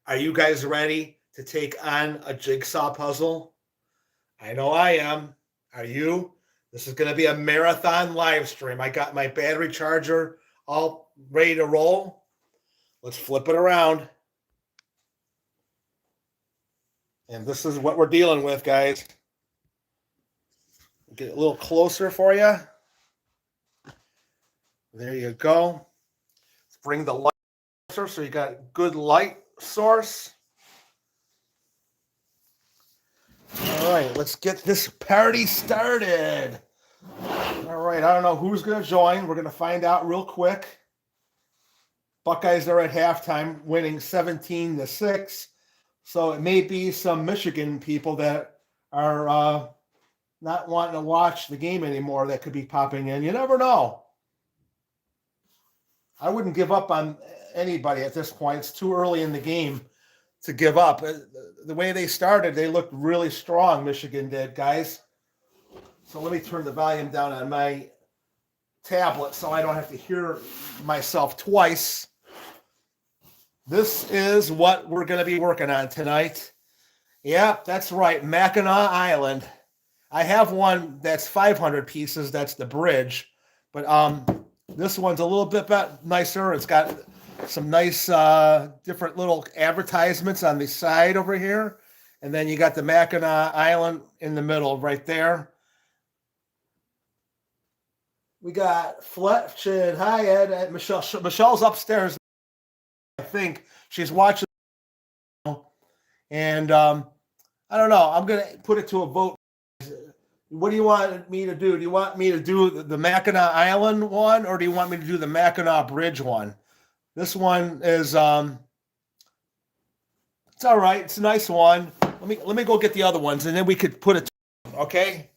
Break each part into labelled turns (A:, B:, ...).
A: Are you guys ready to take on a jigsaw puzzle? I know I am. Are you? This is going to be a marathon live stream. I got my battery charger all ready to roll. Let's flip it around. And this is what we're dealing with, guys. Get a little closer for you. There you go. Let's bring the light closer so you got good light source. All right, let's get this party started. All right, I don't know who's going to join. We're going to find out real quick. Buckeyes are at halftime, winning 17-6. So it may be some Michigan people that are not wanting to watch the game anymore that could be popping in. You never know. I wouldn't give up on anybody at this point. It's too early in the game to give up. The way they started, they looked really strong, Michigan did, guys. So let me turn the volume down on my tablet so I don't have to hear myself twice. This is what we're going to be working on tonight. Yep, that's right, Mackinac Island. I have one that's 500 pieces. That's the bridge. But this one's a little bit nicer. It's got some nice different little advertisements on the side over here. And then you got the Mackinac Island in the middle right there. We got Fletch and hi, Ed. Michelle. Michelle's upstairs. I think she's watching. And I don't know. I'm going to put it to a vote. What do you want me to do? Do you want me to do the Mackinac Island one, or do you want me to do the Mackinac Bridge one? This one is it's all right. It's a nice one. Let me go get the other ones, and then we could put it. Okay.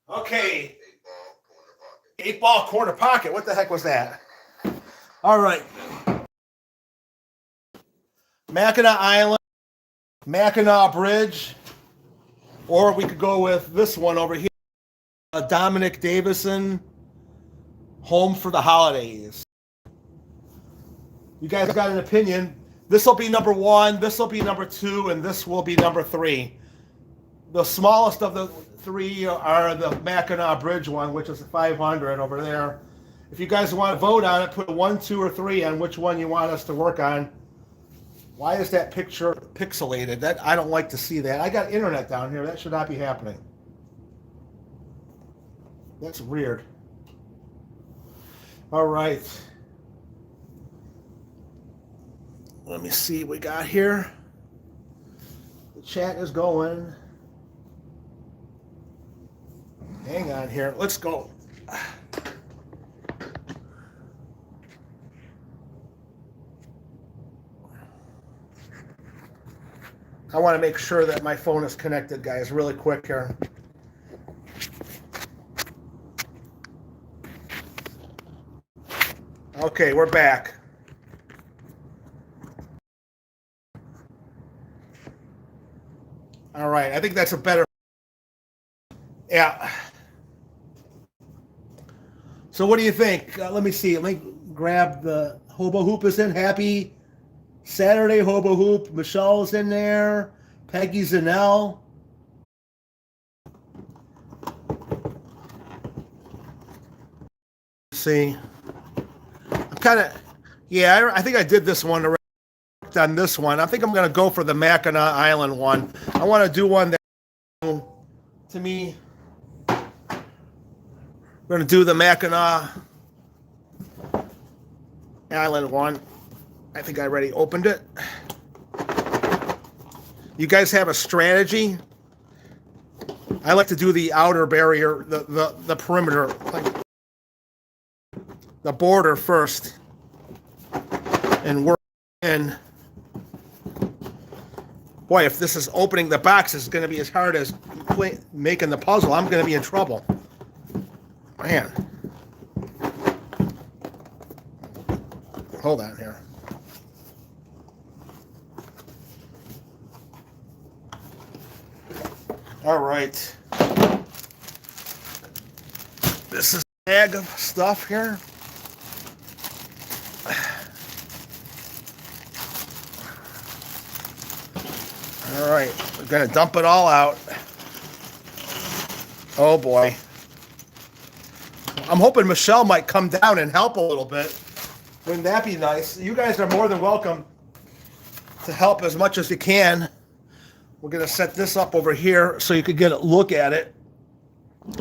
A: Okay. 8-ball corner pocket. What the heck was that? All right. Mackinac Island, Mackinac Bridge, or we could go with this one over here. Dominic Davison, Home for the Holidays. You guys got an opinion. This will be number 1, this will be number 2, and this will be number 3. The smallest of the 3 are the Mackinac Bridge one, which is 500 over there. If you guys want to vote on it, put 1, 2, or 3 on which one you want us to work on. Why is that picture pixelated? That I don't like to see that. I got internet down here. That should not be happening. That's weird. All right. Let me see what we got here. The chat is going. Hang on here. Let's go. I want to make sure that my phone is connected, guys, really quick here. Okay, we're back. All right, I think that's a better. Yeah. So what do you think? Let me see. Let me grab the Hobo Hoop is in. Happy Saturday, Hobo Hoop. Michelle's in there. Peggy Zanell. See, I'm kind of, yeah, I think I did this one already. On this one, I think I'm going to go for the Mackinac Island one. I want to do one that, to me, we're going to do the Mackinac Island one. I think I already opened it. You guys have a strategy? I like to do the outer barrier, the perimeter, like the border first, and work in. Boy, if this is opening the box, it's going to be as hard as making the puzzle. I'm going to be in trouble. Man. Hold on here. All right. This is a bag of stuff here. All right, we're going to dump it all out. Oh, boy. I'm hoping Michelle might come down and help a little bit. Wouldn't that be nice? You guys are more than welcome to help as much as you can. We're going to set this up over here so you could get a look at it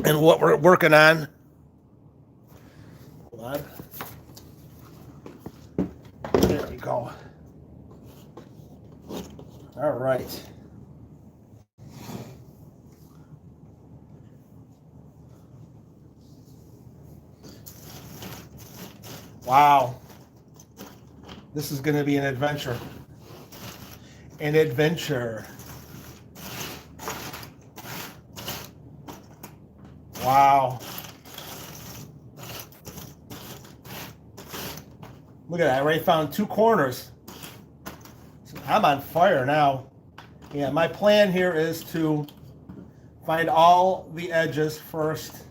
A: and what we're working on. Hold on. There we go. All right. Wow. This is going to be an adventure. An adventure. Wow. Look at that. I already found 2 corners. I'm on fire now. Yeah, my plan here is to find all the edges first.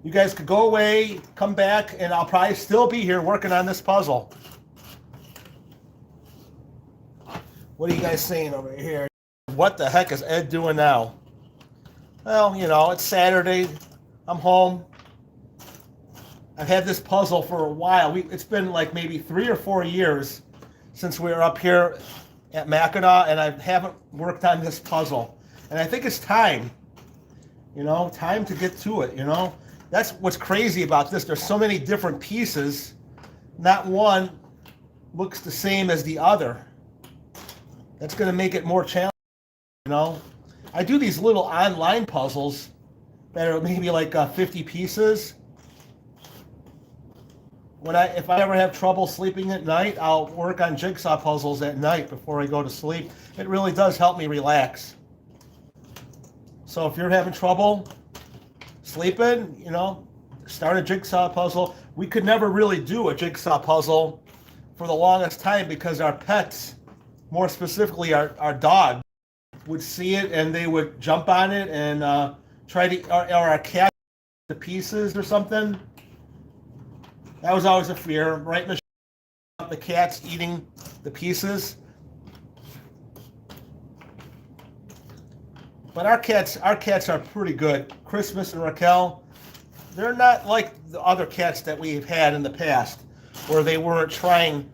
A: You guys could go away, come back, and I'll probably still be here working on this puzzle. What are you guys saying over here? What the heck is Ed doing now? Well, you know, it's Saturday. I'm home. I've had this puzzle for a while. It's been like maybe 3 or 4 years since we were up here at Mackinac, and I haven't worked on this puzzle. And I think it's time. You know, time to get to it, you know. That's what's crazy about this. There's so many different pieces. Not one looks the same as the other. That's going to make it more challenging, you know. I do these little online puzzles that are maybe like 50 pieces. If I ever have trouble sleeping at night, I'll work on jigsaw puzzles at night before I go to sleep. It really does help me relax. So if you're having trouble sleeping, you know, start a jigsaw puzzle. We could never really do a jigsaw puzzle for the longest time because our pets, more specifically our dog, would see it and they would jump on it and try to, or our cat to pieces or something. That was always a fear, right, Michelle? The cat's eating the pieces. But our cats are pretty good. Christmas and Raquel, they're not like the other cats that we've had in the past, where they weren't trying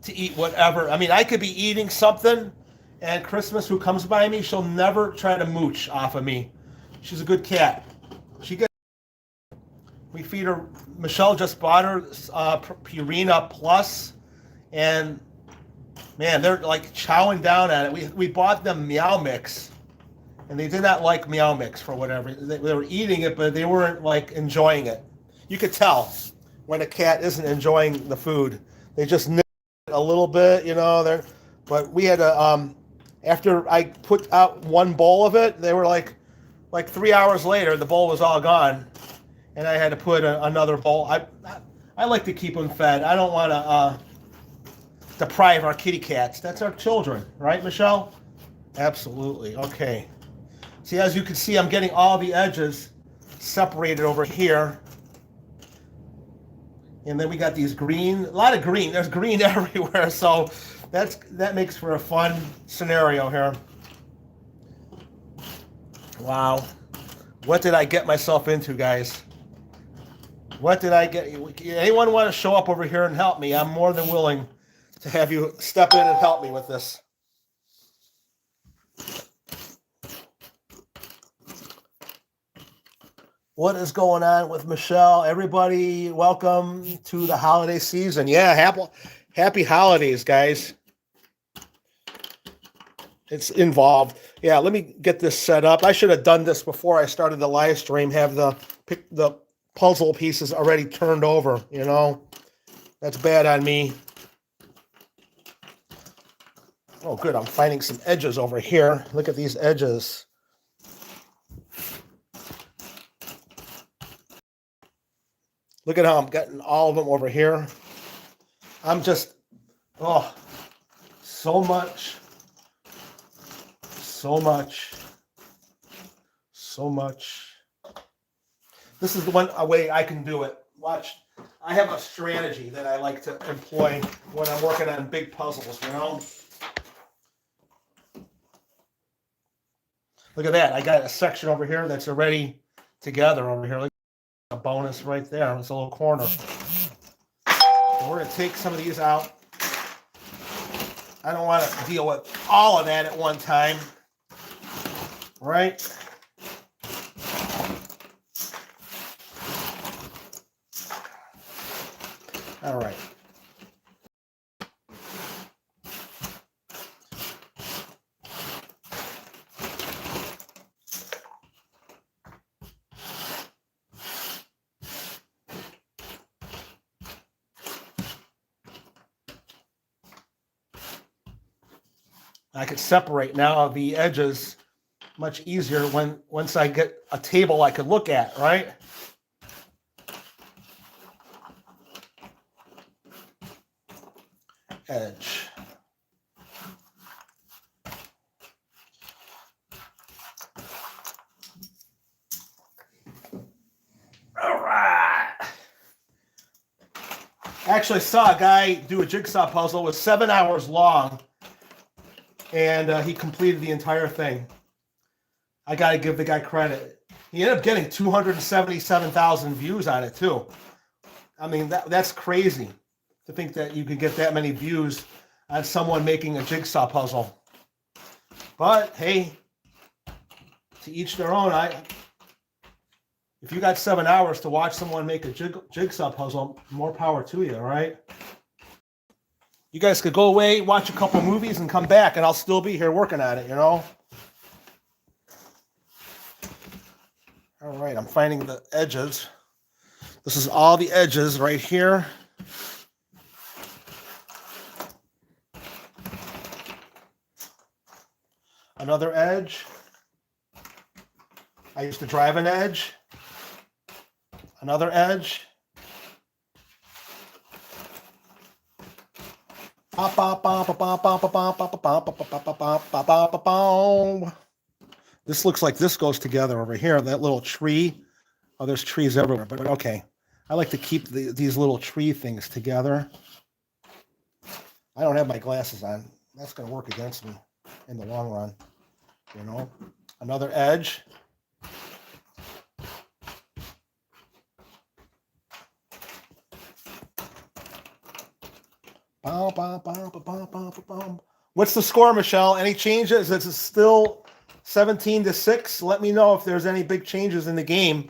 A: to eat whatever. I mean, I could be eating something, and Christmas, who comes by me, she'll never try to mooch off of me. She's a good cat. We feed her. Michelle just bought her Purina Plus, and man, they're like chowing down at it. We bought them Meow Mix, and they did not like Meow Mix for whatever. They were eating it, but they weren't like enjoying it. You could tell when a cat isn't enjoying the food. They just nibble it a little bit, you know. But we had to after I put out one bowl of it, they were like 3 hours later, the bowl was all gone. And I had to put another bowl. I like to keep them fed. I don't want to deprive our kitty cats. That's our children, right, Michelle? Absolutely. Okay. See, as you can see, I'm getting all the edges separated over here. And then we got these green, a lot of green. There's green everywhere. So that makes for a fun scenario here. Wow. What did I get myself into, guys? What did I get? Anyone want to show up over here and help me? I'm more than willing to have you step in and help me with this. What is going on with Michelle? Everybody, welcome to the holiday season. Yeah, happy holidays, guys. It's involved. Yeah, let me get this set up. I should have done this before I started the live stream. Have the puzzle pieces already turned over, you know. That's bad on me. Oh, good. I'm finding some edges over here. Look at these edges. Look at how I'm getting all of them over here. I'm just, oh, so much. This is the one way I can do it. Watch. I have a strategy that I like to employ when I'm working on big puzzles, you know? Look at that. I got a section over here that's already together over here. Look at a bonus right there. It's a little corner. So we're going to take some of these out. I don't want to deal with all of that at one time. Right? All right. I could separate now the edges much easier once I get a table I could look at, right? Edge. All right. I actually saw a guy do a jigsaw puzzle. It was 7 hours long, and he completed the entire thing. I got to give the guy credit. He ended up getting 277,000 views on it, too. I mean, that's crazy to think that you could get that many views on someone making a jigsaw puzzle. But, hey, to each their own. If you got 7 hours to watch someone make a jigsaw puzzle, more power to you, all right? You guys could go away, watch a couple movies, and come back, and I'll still be here working on it, you know? All right, I'm finding the edges. This is all the edges right here. Another edge. I used to drive an edge. Another edge. This looks like this goes together over here. That little tree. Oh, there's trees everywhere, but okay. I like to keep these little tree things together. I don't have my glasses on. That's going to work against me in the long run. You know, another edge. What's the score, Michelle? Any changes? It's still 17-6. Let me know if there's any big changes in the game.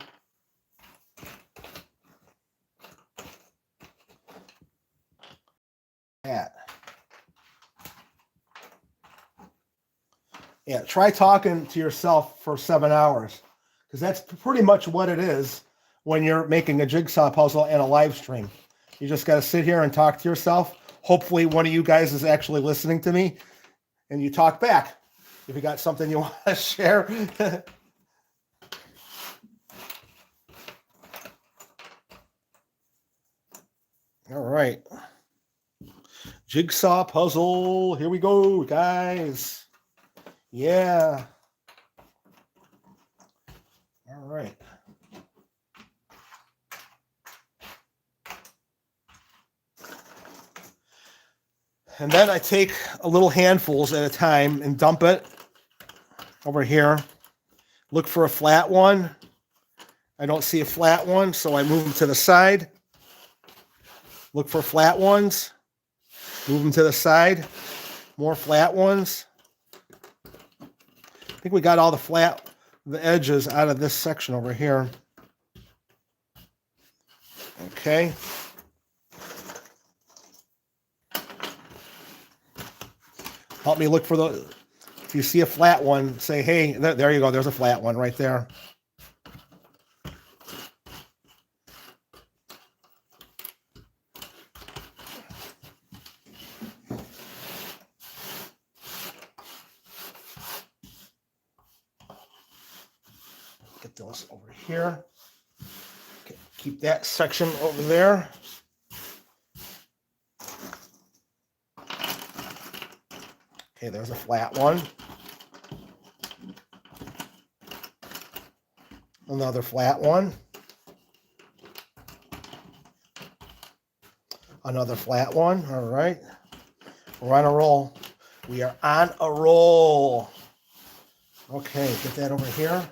A: Yeah, try talking to yourself for 7 hours, because that's pretty much what it is when you're making a jigsaw puzzle and a live stream. You just got to sit here and talk to yourself. Hopefully one of you guys is actually listening to me, and you talk back if you got something you want to share. All right. Jigsaw puzzle. Here we go, guys. Yeah. All right. And then I take a little handfuls at a time and dump it over here. Look for a flat one. I don't see a flat one, so I move them to the side. Look for flat ones. Move them to the side. More flat ones. I think we got all the edges out of this section over here. Okay. Help me look for the, if you see a flat one, say, hey, there you go. There's a flat one right there. Get those over here. Okay, keep that section over there. Okay, there's a flat one. Another flat one. Another flat one. All right. We're on a roll. We are on a roll. Okay, get that over here.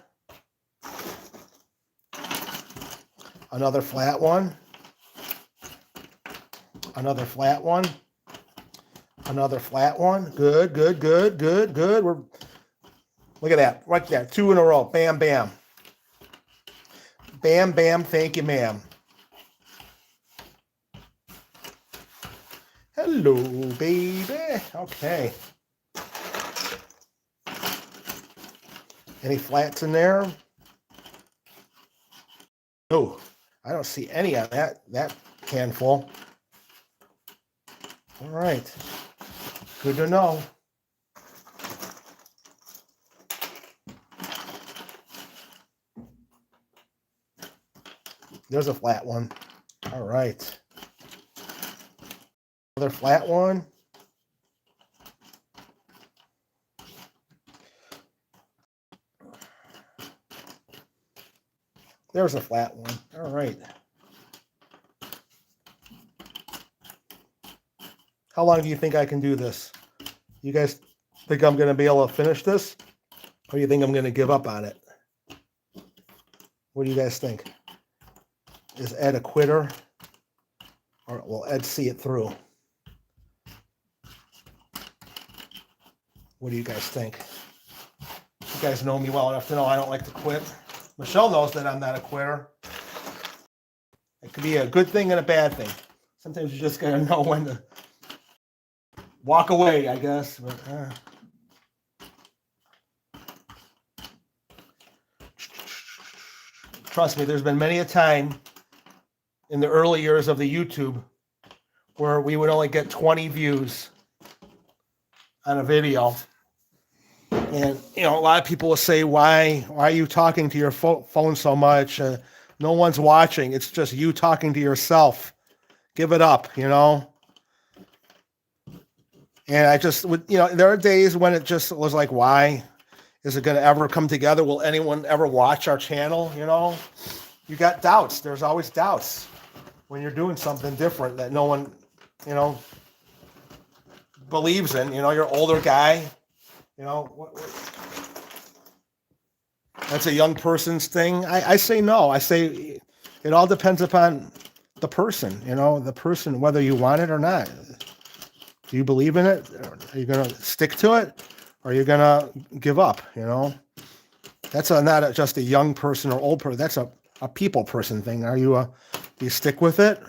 A: Another flat one. Another flat one. Another flat one. Good, good, good, good, good. Look at that. Right there. 2 in a row. Bam, bam. Bam, bam. Thank you, ma'am. Hello, baby. Okay. Any flats in there? No, I don't see any on that handful. All right. Good to know. There's a flat one. All right. Another flat one. There's a flat one. All right. How long do you think I can do this? You guys think I'm going to be able to finish this? Or do you think I'm going to give up on it? What do you guys think? Is Ed a quitter? Or will Ed see it through? What do you guys think? You guys know me well enough to know I don't like to quit. Michelle knows that I'm not a quitter. It could be a good thing and a bad thing. Sometimes you just got to know when to walk away, I guess. But, trust me, there's been many a time in the early years of the YouTube where we would only get 20 views on a video. And, you know, a lot of people will say, why are you talking to your phone so much? No one's watching. It's just you talking to yourself. Give it up, you know? And I just would, you know, there are days when it just was like, why is it going to ever come together? Will anyone ever watch our channel? You know, you got doubts. There's always doubts when you're doing something different that no one, you know, believes in. You know, you're an older guy, you know, that's a young person's thing. I say no. I say it all depends upon the person, you know, the person, whether you want it or not. Do you believe in it? Are you going to stick to it? Or are you going to give up? You know, that's not just a young person or old person. That's a people person thing. Do you stick with it?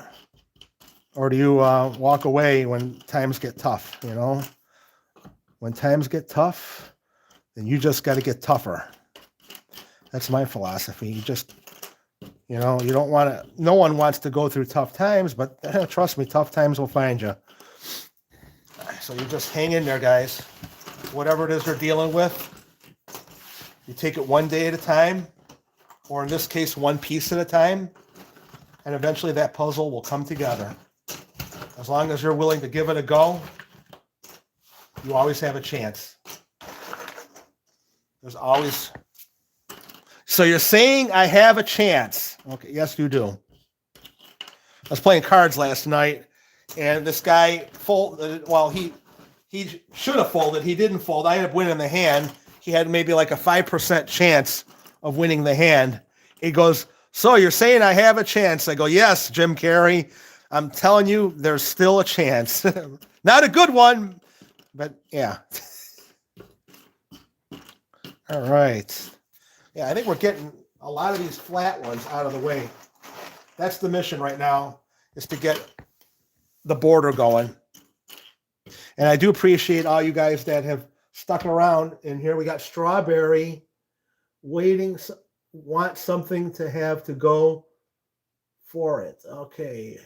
A: Or do you walk away when times get tough? You know, when times get tough, then you just got to get tougher. That's my philosophy. You just, you know, you don't want to, no one wants to go through tough times, but trust me, tough times will find you. So you just hang in there, guys. Whatever it is you're dealing with, you take it one day at a time, or in this case, one piece at a time, and eventually that puzzle will come together. As long as you're willing to give it a go, you always have a chance. There's always... So you're saying I have a chance. Okay, yes, you do. I was playing cards last night, And this guy folded. Well, he should have folded. He didn't fold. I ended up winning the hand. He had maybe like a 5% chance of winning the hand. He goes, "So you're saying I have a chance?" I go, "Yes, Jim Carrey. I'm telling you, there's still a chance. Not a good one, but yeah." All right. Yeah, I think we're getting a lot of these flat ones out of the way. That's the mission right now, is to get the border going. And I do appreciate all you guys that have stuck around. And here we got Strawberry waiting, want something to have to go for it. Okay.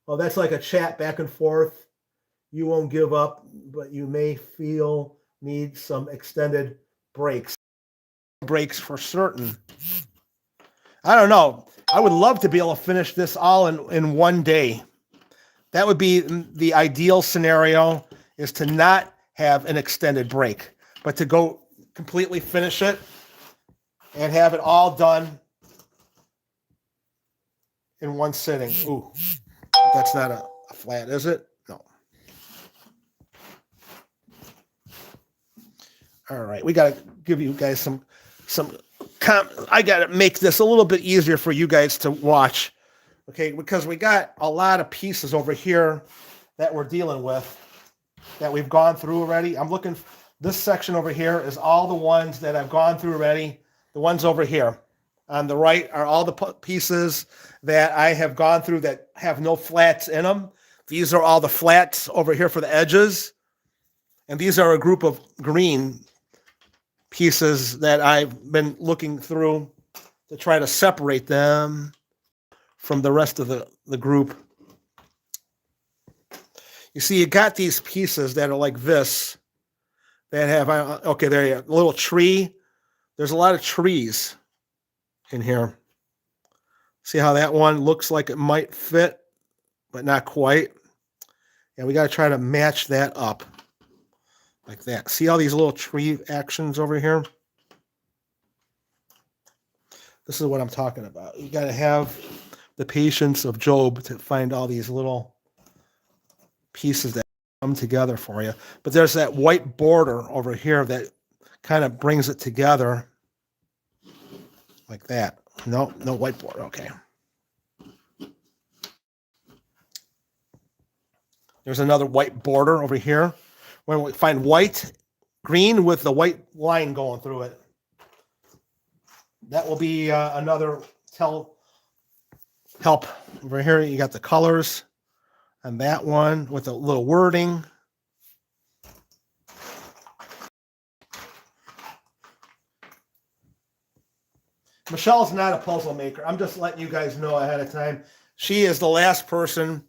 A: Well, that's like a chat back and forth. You won't give up, but you may need some extended breaks. Breaks for certain. I don't know. I would love to be able to finish this all in one day. That would be the ideal scenario, is to not have an extended break, but to go completely finish it and have it all done in one sitting. Ooh, that's not a flat, is it? No. All right, we got to give you guys some I got to make this a little bit easier for you guys to watch. Okay, because we got a lot of pieces over here that we're dealing with that we've gone through already. I'm looking, this section over here is all the ones that I've gone through already. The ones over here on the right are all the pieces that I have gone through that have no flats in them. These are all the flats over here for the edges. And these are a group of green pieces that I've been looking through to try to separate them from the rest of the group. You see, you got these pieces that are like this, that have, okay, there you go, a little tree. There's a lot of trees in here. See how that one looks like it might fit, but not quite. And we got to try to match that up like that. See all these little tree actions over here? This is what I'm talking about. You got to have the patience of Job to find all these little pieces that come together for you. But there's that white border over here that kind of brings it together like that. No white border. Okay. There's another white border over here. When we find white, green with the white line going through it, that will be another help. Over here, you got the colors on that one with a little wording. Michelle's not a puzzle maker. I'm just letting you guys know ahead of time. She is the last person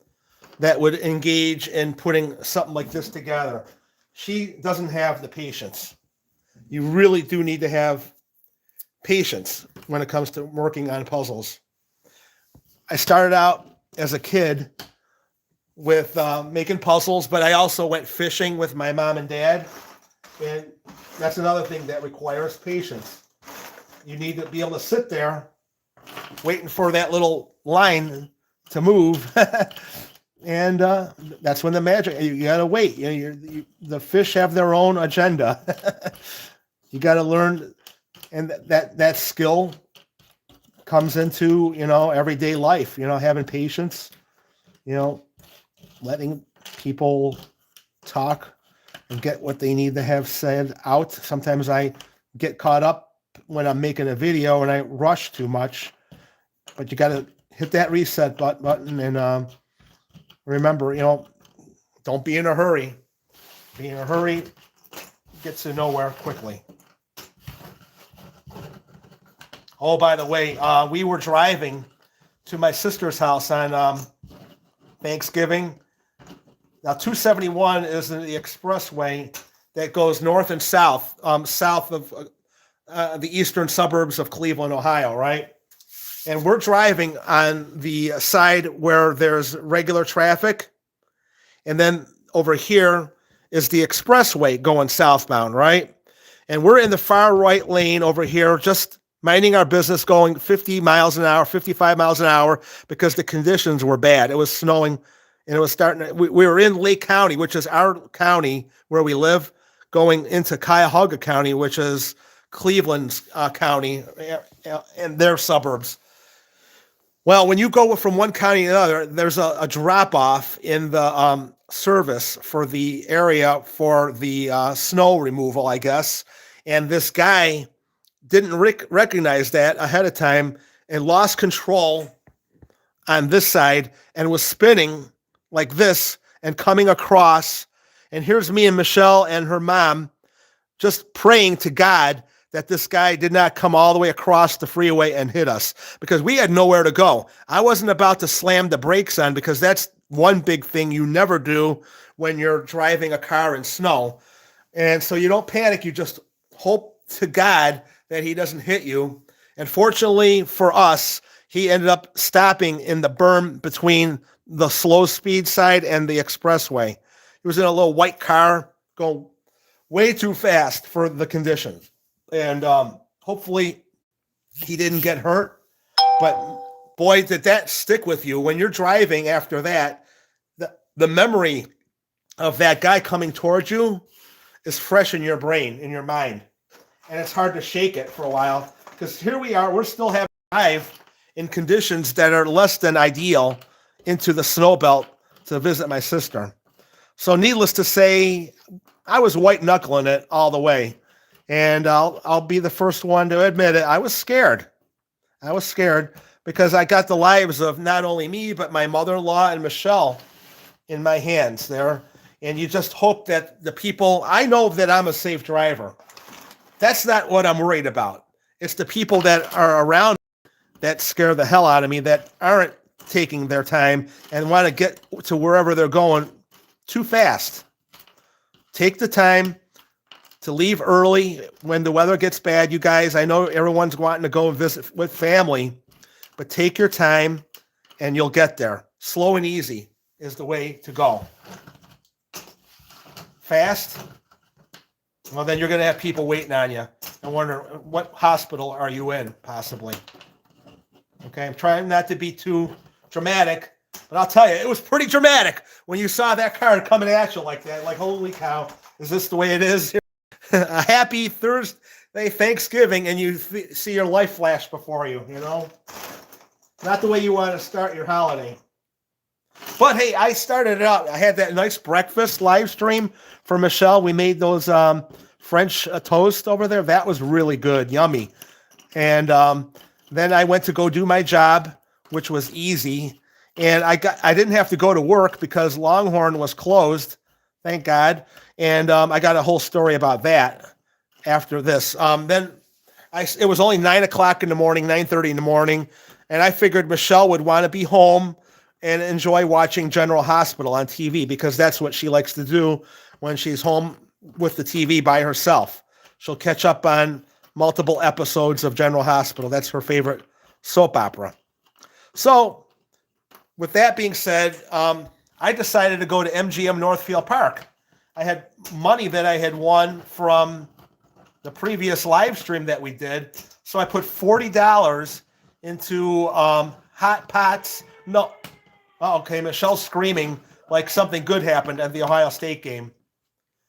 A: that would engage in putting something like this together. She doesn't have the patience. You really do need to have patience when it comes to working on puzzles. I started out as a kid with making puzzles, but I also went fishing with my mom and dad. And that's another thing that requires patience. You need to be able to sit there waiting for that little line to move. And that's when the magic, you got to wait. The fish have their own agenda. You got to learn, and that skill comes into, everyday life, having patience, letting people talk and get what they need to have said out. Sometimes I get caught up when I'm making a video and I rush too much, but you got to hit that reset button and remember, don't be in a hurry. Being in a hurry gets you nowhere quickly. Oh, by the way, we were driving to my sister's house on Thanksgiving. Now, 271 is the expressway that goes north and south, south of the eastern suburbs of Cleveland, Ohio, right? And we're driving on the side where there's regular traffic. And then over here is the expressway going southbound, right? And we're in the far right lane over here, just minding our business, going 50 miles an hour, 55 miles an hour, because the conditions were bad. It was snowing and it was starting. We were in Lake County, which is our county where we live, going into Cuyahoga County, which is Cleveland's county and their suburbs. Well, when you go from one county to another, there's a drop off in the service for the area for the snow removal, I guess. And this guy didn't recognize that ahead of time and lost control on this side and was spinning like this and coming across. And here's me and Michelle and her mom just praying to God that this guy did not come all the way across the freeway and hit us, because we had nowhere to go. I wasn't about to slam the brakes on, because that's one big thing you never do when you're driving a car in snow. And so you don't panic. You just hope to God that he doesn't hit you. And fortunately for us, he ended up stopping in the berm between the slow speed side and the expressway. He was in a little white car going way too fast for the conditions. And hopefully he didn't get hurt. But boy, did that stick with you. When you're driving after that, the memory of that guy coming towards you is fresh in your brain, in your mind. And it's hard to shake it for a while, because here we are, we're still having to drive in conditions that are less than ideal into the snow belt to visit my sister. So needless to say, I was white knuckling it all the way. And I'll be the first one to admit it. I was scared. I was scared because I got the lives of not only me, but my mother-in-law and Michelle in my hands there. And you just hope that the people, I know that I'm a safe driver. That's not what I'm worried about. It's the people that are around that scare the hell out of me, that aren't taking their time and want to get to wherever they're going too fast. Take the time to leave early when the weather gets bad, you guys. I know everyone's wanting to go and visit with family, but take your time and you'll get there. Slow and easy is the way to go. Fast? Well, then you're going to have people waiting on you and wonder, what hospital are you in, possibly? Okay, I'm trying not to be too dramatic, but I'll tell you, it was pretty dramatic when you saw that car coming at you like that. Like, holy cow, is this the way it is? A happy Thursday, Thanksgiving, and you see your life flash before you, you know? Not the way you want to start your holiday. But hey, I started it out. I had that nice breakfast live stream for Michelle. We made those French toast over there. That was really good, yummy. And then I went to go do my job, which was easy. And I didn't have to go to work because Longhorn was closed, thank God. And I got a whole story about that after this. Then it was only 9 o'clock in the morning, 9:30 in the morning, and I figured Michelle would want to be home and enjoy watching General Hospital on TV, because that's what she likes to do when she's home with the TV by herself. She'll catch up on multiple episodes of General Hospital. That's her favorite soap opera. So with that being said, I decided to go to MGM Northfield Park. I had money that I had won from the previous live stream that we did. So I put $40 into hot pots. No. Oh, okay, Michelle's screaming like something good happened at the Ohio State game.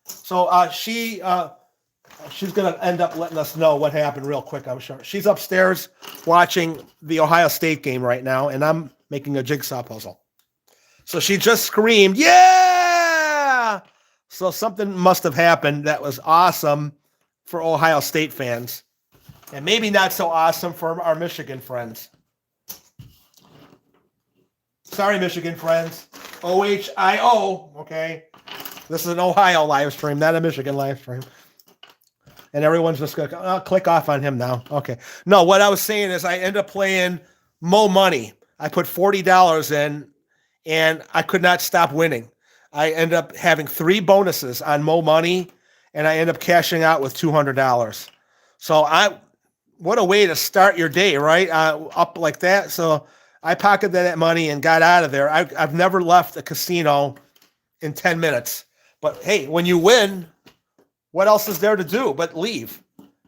A: So she's going to end up letting us know what happened real quick, I'm sure. She's upstairs watching the Ohio State game right now, and I'm making a jigsaw puzzle. So she just screamed, yeah! So something must have happened that was awesome for Ohio State fans, and maybe not so awesome for our Michigan friends. Sorry, Michigan friends. OHIO, okay? This is an Ohio live stream, not a Michigan live stream. And everyone's just going to click off on him now. Okay. No, what I was saying is I ended up playing Mo Money. I put $40 in, and I could not stop winning. I ended up having 3 bonuses on Mo Money, and I ended up cashing out with $200. So what a way to start your day, right? Up like that. So I pocketed that money and got out of there. I've never left a casino in 10 minutes. But hey, when you win, what else is there to do but leave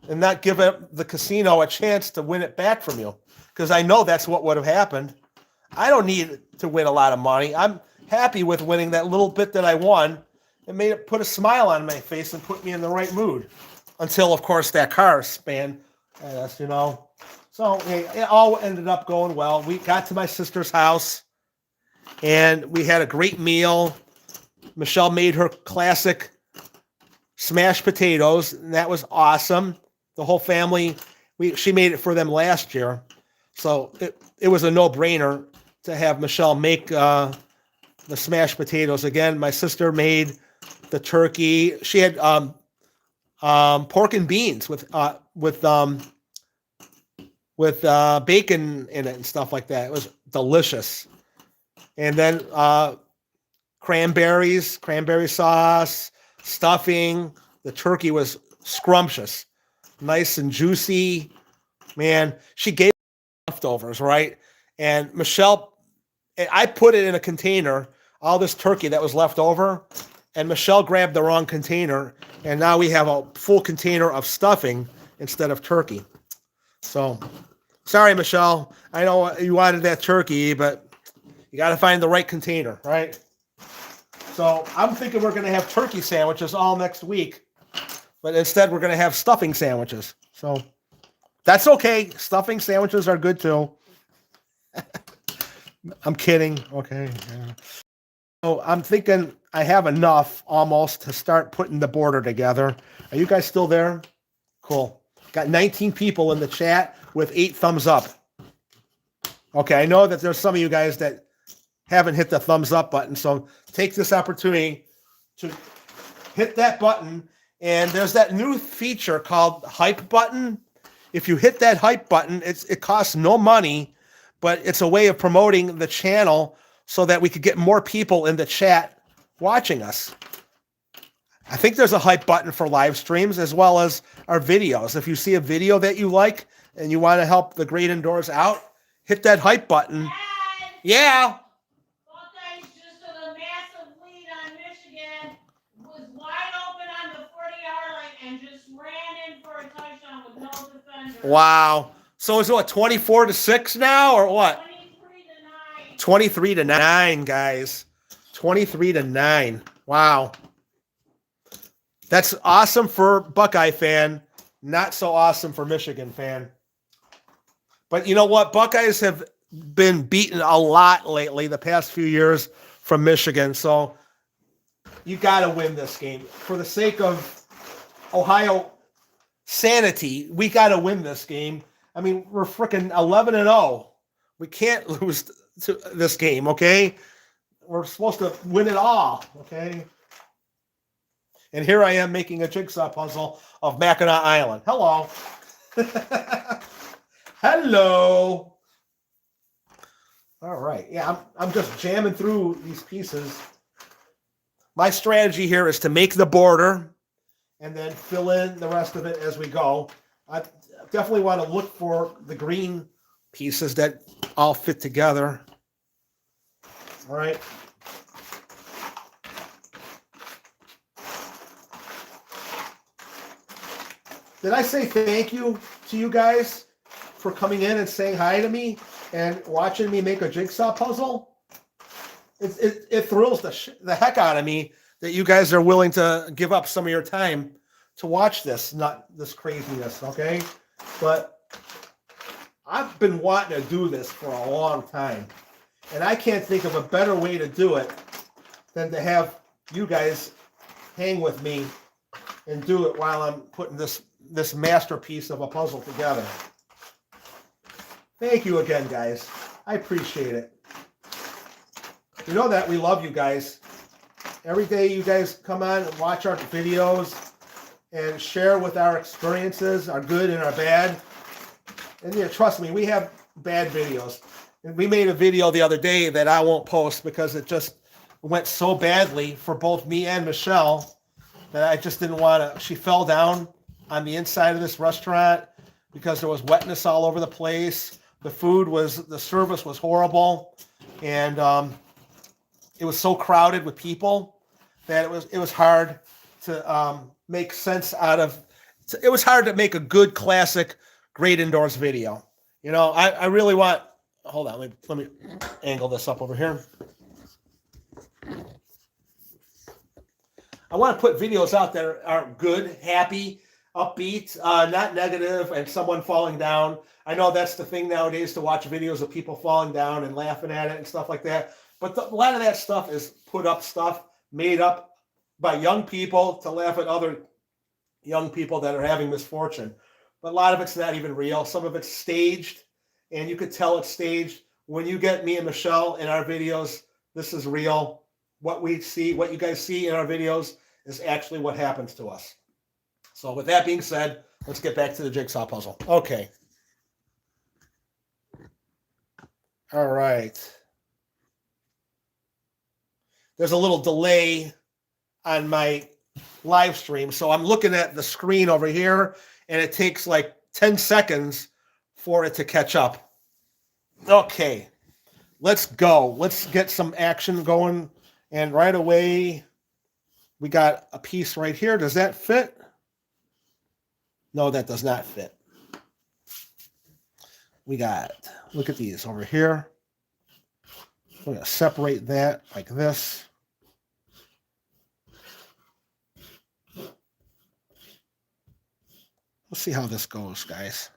A: and not give the casino a chance to win it back from you? Because I know that's what would have happened. I don't need to win a lot of money. I'm happy with winning that little bit that I won. It put a smile on my face and put me in the right mood. Until, of course, that car span us, you know. So it all ended up going well. We got to my sister's house, and we had a great meal. Michelle made her classic smashed potatoes, and that was awesome. The whole family, she made it for them last year. So it was a no-brainer to have Michelle make the smashed potatoes. Again, my sister made the turkey. She had pork and beans with bacon in it and stuff like that. It was delicious. And then cranberry sauce, stuffing. The turkey was scrumptious, nice and juicy. Man, she gave leftovers, right? And Michelle, I put it in a container, all this turkey that was left over, and Michelle grabbed the wrong container, and now we have a full container of stuffing instead of turkey. So, sorry, Michelle. I know you wanted that turkey, but you got to find the right container, right? So, I'm thinking we're going to have turkey sandwiches all next week, but instead we're going to have stuffing sandwiches. So, that's okay. Stuffing sandwiches are good too. I'm kidding. Okay. Yeah. So I'm thinking I have enough almost to start putting the border together. Are you guys still there? Cool. Got 19 people in the chat with 8 thumbs up. Okay, I know that there's some of you guys that haven't hit the thumbs up button, so take this opportunity to hit that button. And there's that new feature called hype button. If you hit that hype button, it costs no money, but it's a way of promoting the channel so that we could get more people in the chat watching us. I think there's a hype button for live streams as well as our videos. If you see a video that you like and you want to help the Great Indoors out, hit that hype button.
B: Dad,
A: Yeah.
B: Buckeyes just took a massive lead on Michigan, was wide open on the 40-yard line and just ran in for a touchdown with no defender.
A: Wow. So is it what, 24-6 now or what?
B: 23-9.
A: 23-9, guys. 23-9. Wow. That's awesome for Buckeye fan. Not so awesome for Michigan fan. But you know what? Buckeyes have been beaten a lot lately, the past few years, from Michigan. So you got to win this game. For the sake of Ohio sanity, we got to win this game. I mean, we're freaking 11-0. We can't lose to this game, okay? We're supposed to win it all, okay? And here I am making a jigsaw puzzle of Mackinac Island. Hello. Hello. All right. Yeah, I'm just jamming through these pieces. My strategy here is to make the border and then fill in the rest of it as we go. I definitely want to look for the green pieces that all fit together. All right. Did I say thank you to you guys for coming in and saying hi to me and watching me make a jigsaw puzzle? It thrills the heck out of me that you guys are willing to give up some of your time to watch this, not this craziness, okay? But I've been wanting to do this for a long time, and I can't think of a better way to do it than to have you guys hang with me and do it while I'm putting this masterpiece of a puzzle together. Thank you again, guys. I appreciate it. You know that we love you guys. Every day you guys come on and watch our videos and share with our experiences, our good and our bad. And yeah, trust me, we have bad videos. And we made a video the other day that I won't post because it just went so badly for both me and Michelle that I just didn't want to. She fell down on the inside of this restaurant because there was wetness all over the place. The service was horrible, and it was so crowded with people that it was hard to make sense out of. It was hard to make a good classic Great Indoors video. You know, I really want. Hold on, let me angle this up over here. I want to put videos out that are good, happy, upbeat, not negative, and someone falling down. I know that's the thing nowadays, to watch videos of people falling down and laughing at it and stuff like that. But a lot of that stuff is put up stuff made up by young people to laugh at other young people that are having misfortune. But a lot of it's not even real. Some of it's staged, and you could tell it's staged. When you get me and Michelle in our videos, this is real. What we see, what you guys see in our videos is actually what happens to us. So with that being said, let's get back to the jigsaw puzzle. Okay. All right. There's a little delay on my live stream. So I'm looking at the screen over here, and it takes like 10 seconds for it to catch up. Okay, let's go. Let's get some action going. And right away, we got a piece right here. Does that fit? No, that does not fit. We got, look at these over here. We're going to separate that like this. Let's see how this goes, guys.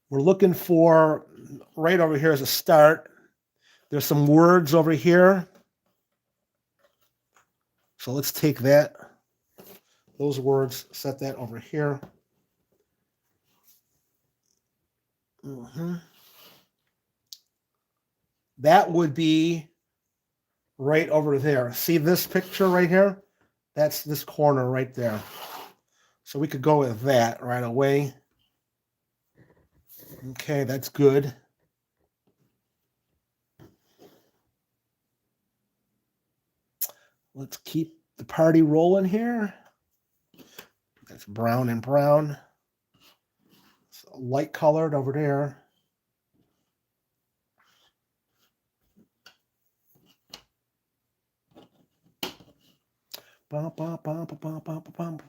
A: We're looking for, right over here as a start, there's some words over here. So let's take that, those words, set that over here. That would be right over there. See this picture right here? That's this corner right there. So we could go with that right away. Okay, that's good. Let's keep the party rolling here. That's brown and brown. It's light colored over there.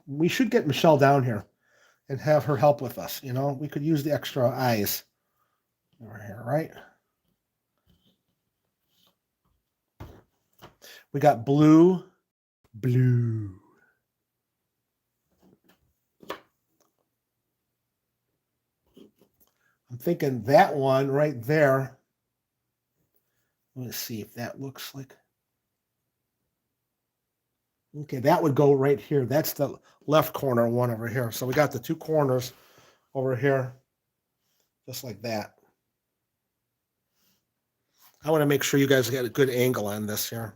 A: We should get Michelle down here and have her help with us. You know, we could use the extra eyes over here, right? We got blue, blue. I'm thinking that one right there. Let's see if that looks like. Okay, that would go right here. That's the left corner one over here. So we got the two corners over here, just like that. I want to make sure you guys get a good angle on this here.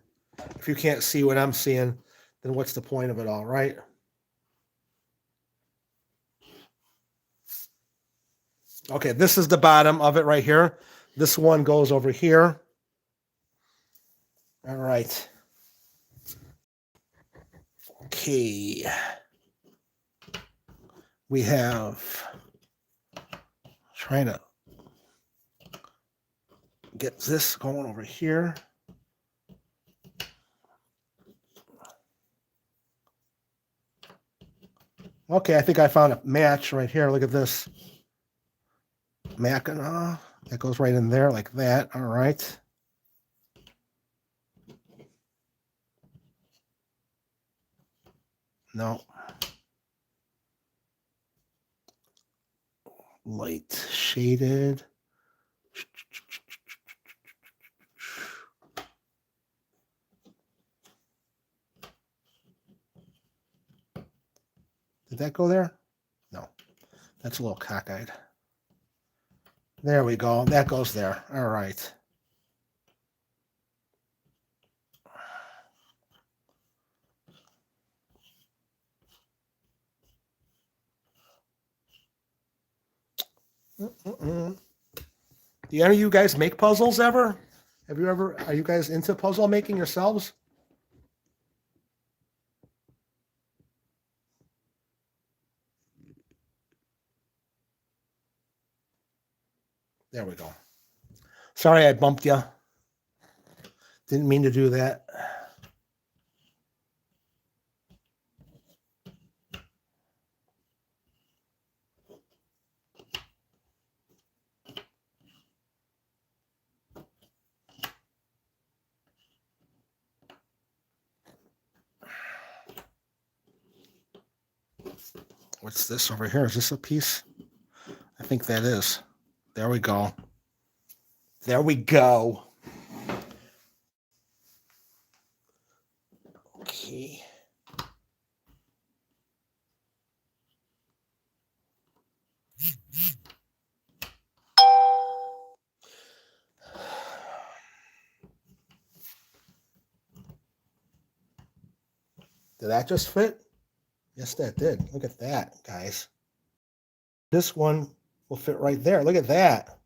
A: If you can't see what I'm seeing, then what's the point of it all, right? Okay, this is the bottom of it right here. This one goes over here. All right. Okay. We have, trying to get this going over here. Okay, I think I found a match right here. Look at this. Mackinac. That goes right in there like that. All right. No. Light shaded. Did that go there? No. That's a little cockeyed. There we go. That goes there. All right. Do any of you guys make puzzles ever? Have you ever, are you guys into puzzle making yourselves? There we go. Sorry I bumped you. Didn't mean to do that. What's this over here? Is this a piece? I think that is. There we go. There we go. Okay. Did that just fit? Yes, that did. Look at that, guys. This one will fit right there. Look at that.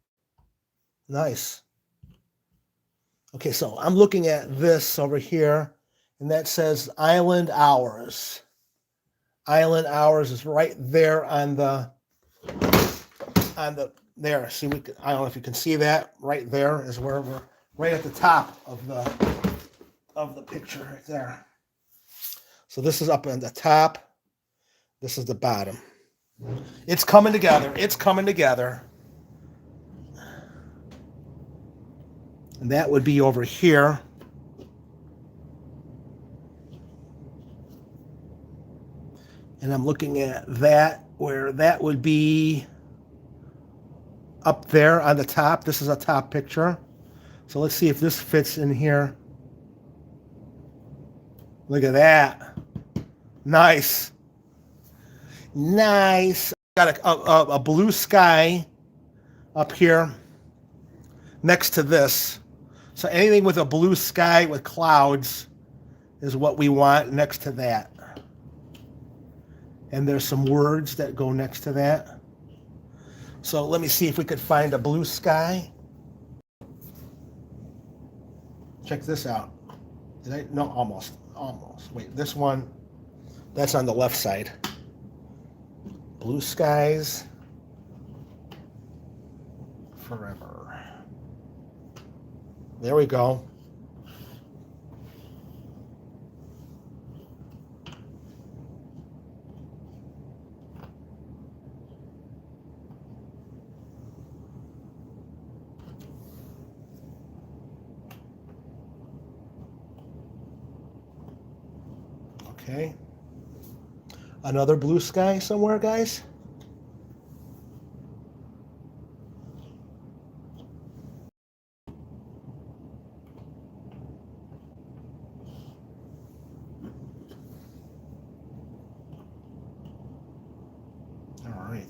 A: Nice. Okay, so I'm looking at this over here, and that says Island Hours. Island Hours is right there on the there. See, I don't know if you can see that. Right there is where we're right at the top of the picture right there. So this is up on the top. This is the bottom. It's coming together. It's coming together. And that would be over here. And I'm looking at that, where that would be up there on the top. This is a top picture. So let's see if this fits in here. Look at that. Nice. Nice. Got a blue sky up here next to this. So anything with a blue sky with clouds is what we want next to that. And there's some words that go next to that. So let me see if we could find a blue sky. Check this out. Did I? No, almost. Almost. Wait, this one, that's on the left side. Blue skies forever. There we go. Okay. Another blue sky somewhere, guys? All right.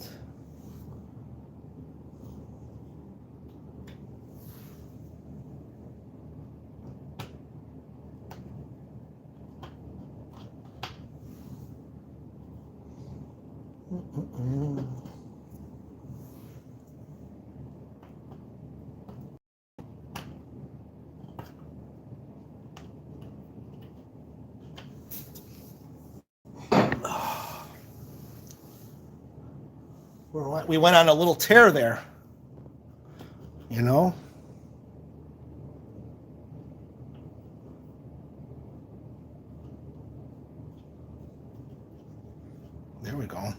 A: We went on a little tear there, you know? There we go.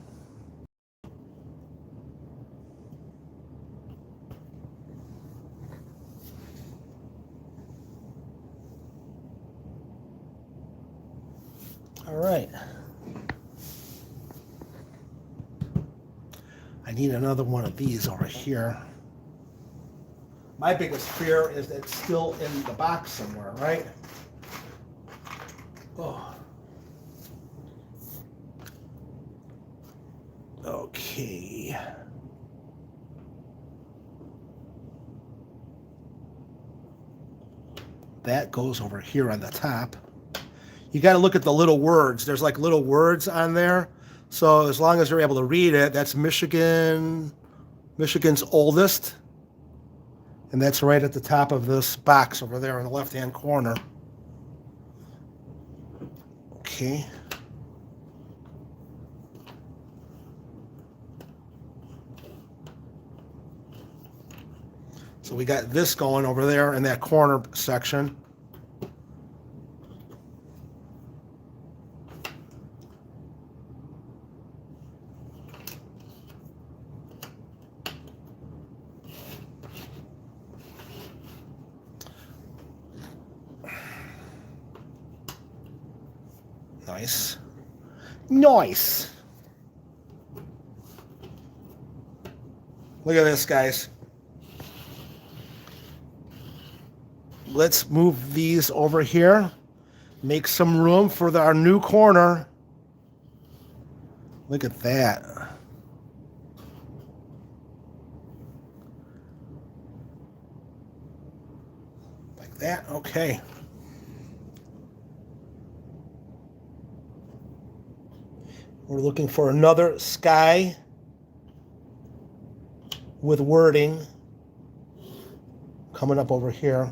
A: All right. I need another one of these over here. My biggest fear is that it's still in the box somewhere, right? Oh. Okay. That goes over here on the top. You got to look at the little words. There's like little words on there. So as long as you're able to read it, that's Michigan's oldest. And that's right at the top of this box over there in the left-hand corner. Okay. So we got this going over there in that corner section. Nice. Nice. Look at this, guys. Let's move these over here. Make some room for our new corner. Look at that. Like that, okay. We're looking for another sky with wording coming up over here.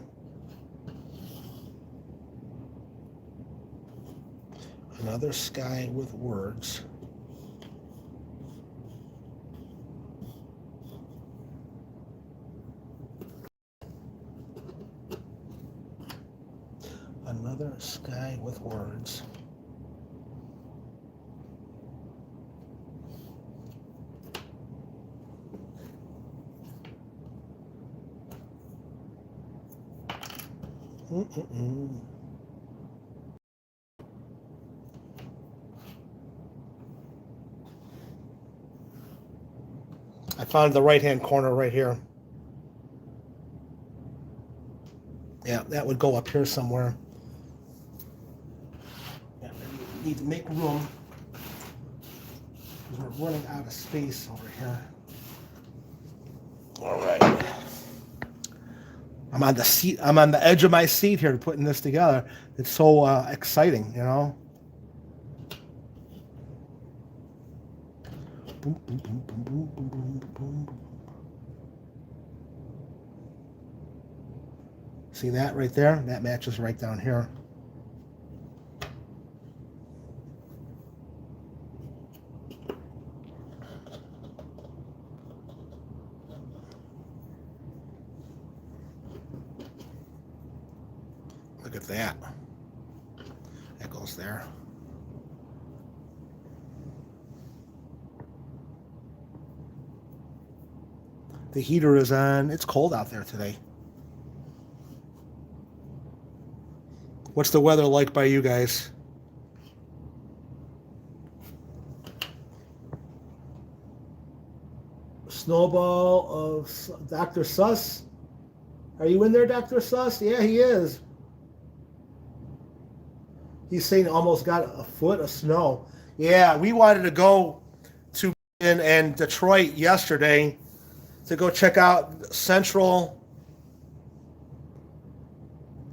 A: Another sky with words. Another sky with words. I found the right-hand corner right here. Yeah, that would go up here somewhere. Yeah, we need to make room because we're running out of space over here. All right. I'm on the seat. I'm on the edge of my seat here putting this together. It's so exciting, you know. Boom, boom, boom, boom, boom, boom, boom, boom. See that right there? That matches right down here. Look at that. That goes there. The heater is on. It's cold out there today. What's the weather like by you guys? Snowball of Dr. Suss. Are you in there, Dr. Suss? Yeah, he is. He's saying almost got a foot of snow. Yeah, we wanted to go to and Detroit yesterday to go check out Central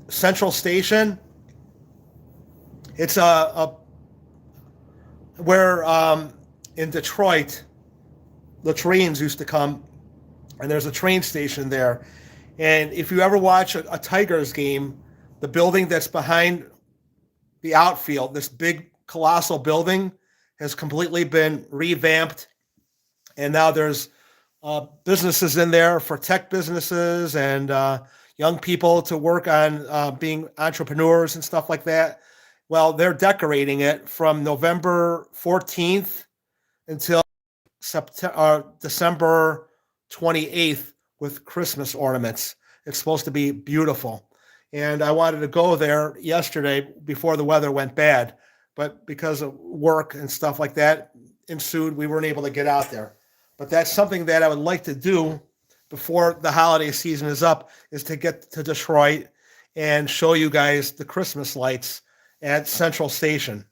A: Station. It's where in Detroit the trains used to come, and there's a train station there. And if you ever watch a Tigers game, the building that's behind the outfield, this big colossal building, has completely been revamped, and now there's businesses in there for tech businesses and young people to work on being entrepreneurs and stuff like that. Well, they're decorating it from November 14th until December 28th with Christmas ornaments. It's supposed to be beautiful. And I wanted to go there yesterday before the weather went bad, but because of work and stuff like that ensued, we weren't able to get out there. But that's something that I would like to do before the holiday season is up, is to get to Detroit and show you guys the Christmas lights at Central Station.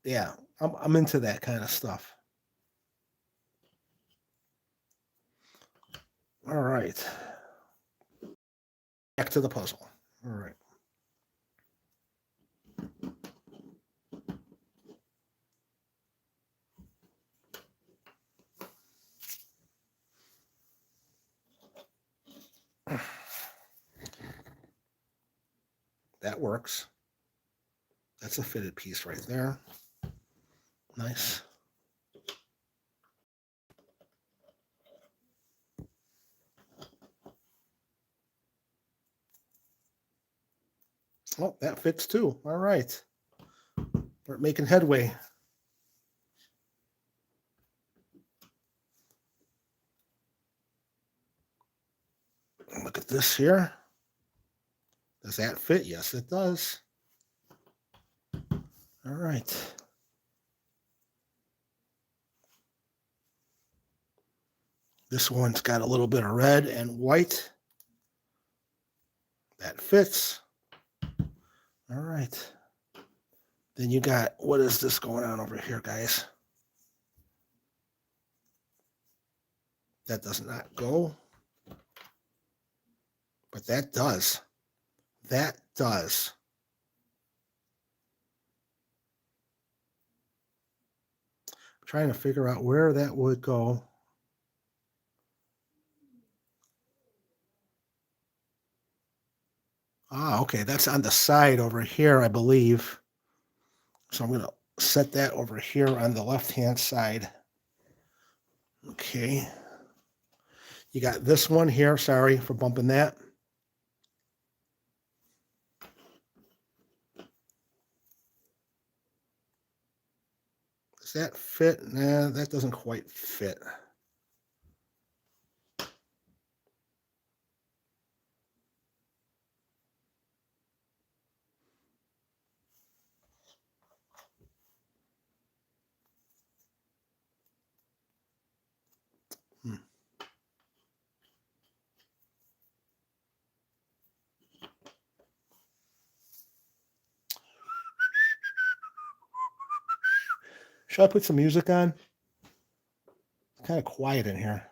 A: Yeah, I'm into that kind of stuff. All right. Back to the puzzle. All right. That works. That's a fitted piece right there. Nice. Oh, that fits too. All right. We're making headway. Look at this here. Does that fit? Yes, it does. All right. This one's got a little bit of red and white. That fits. All right. Then you got, what is this going on over here, guys? That does not go. But that does. That does. I'm trying to figure out where that would go. Ah, okay. That's on the side over here, I believe. So I'm going to set that over here on the left-hand side. Okay. You got this one here. Sorry for bumping that. Does that fit? Nah, that doesn't quite fit. Should I put some music on? It's kind of quiet in here.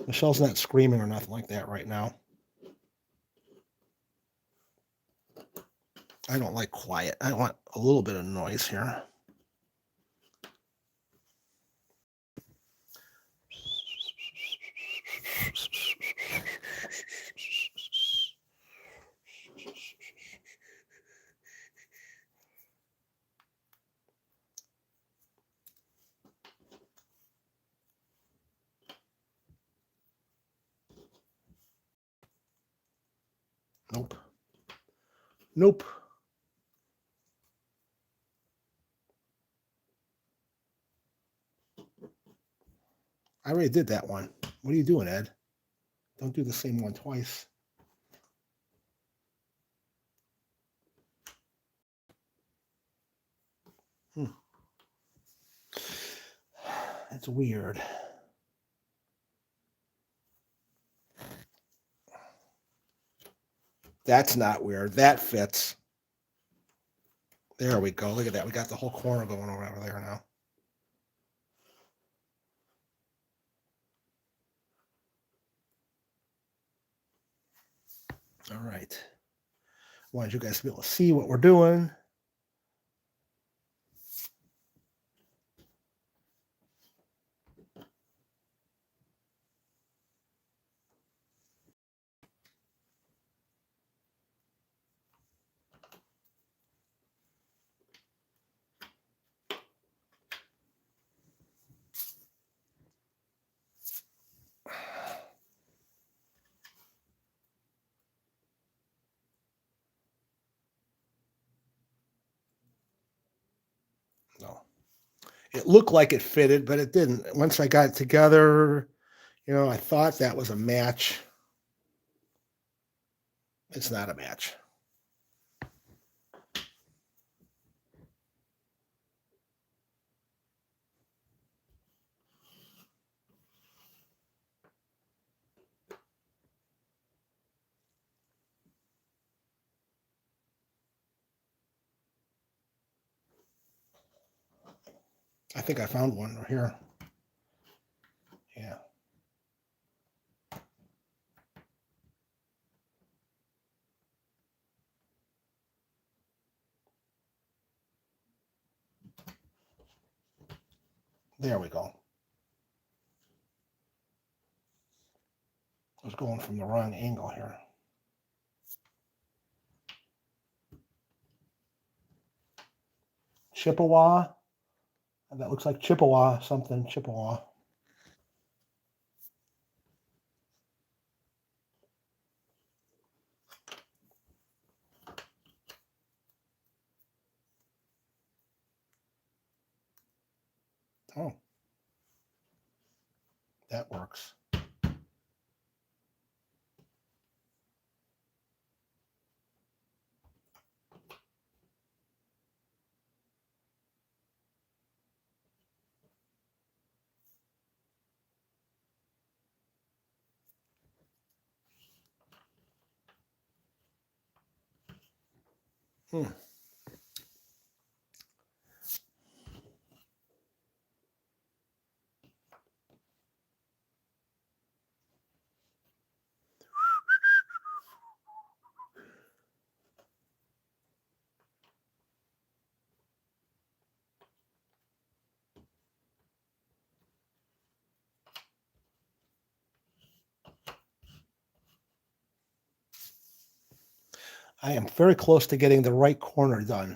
A: Michelle's not screaming or nothing like that right now. I don't like quiet. I want a little bit of noise here. Nope. Nope. I already did that one. What are you doing, Ed? Don't do the same one twice. That's weird. That's not weird. That fits. There we go. Look at that. We got the whole corner going over there now. All right. I wanted you guys to be able to see what we're doing. No. It looked like it fitted, but it didn't. Once I got it together, I thought that was a match. It's not a match. I think I found one right here. Yeah. There we go. I was going from the wrong angle here. Chippewa. That looks like Chippewa, something Chippewa. Oh, that works. I am very close to getting the right corner done.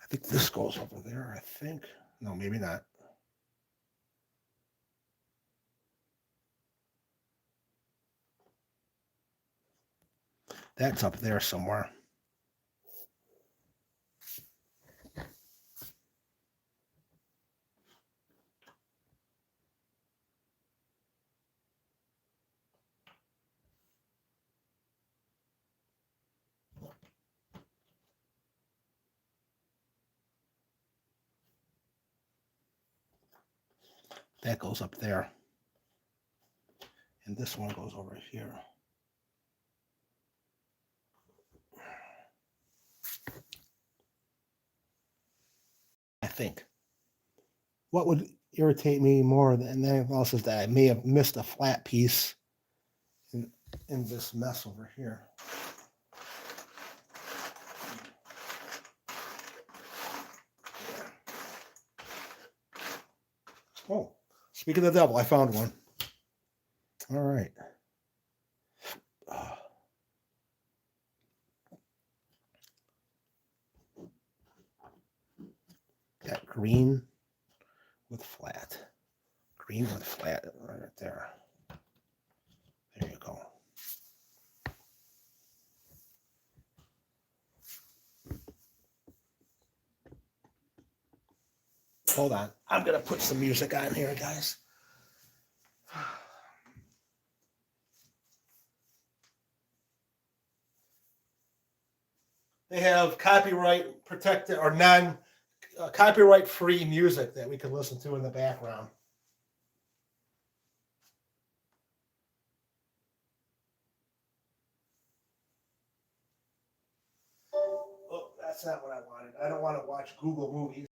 A: I think this goes over there, I think. No, maybe not. That's up there somewhere. That goes up there. And this one goes over here. I think. What would irritate me more than anything else is that I may have missed a flat piece in this mess over here. Oh, speaking of the devil, I found one. All right. Got green with flat. Green with flat right there. There you go. Hold on. I'm going to put some music on here, guys. They have copyright protected or non copyright free music that we can listen to in the background. Oh, that's not what I wanted. I don't want to watch Google movies.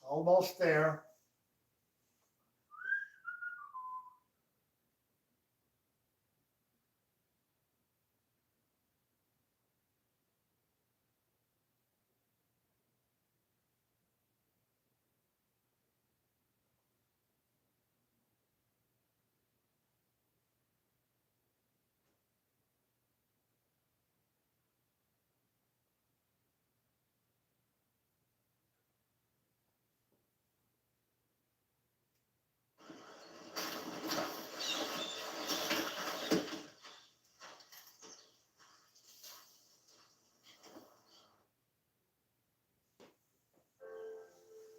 A: Almost there.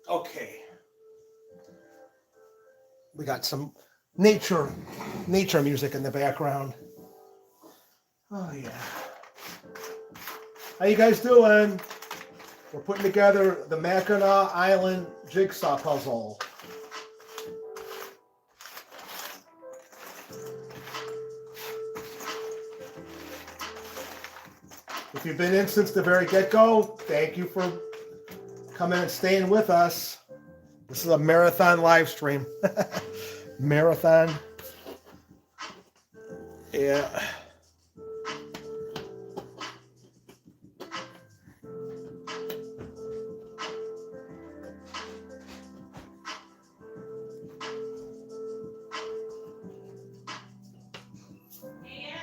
A: Okay. We got some nature music in the background. Oh yeah. How you guys doing? We're putting together the Mackinac Island jigsaw puzzle. If you've been in since the very get-go, thank you for coming and staying with us. This is a marathon live stream. Marathon. Yeah.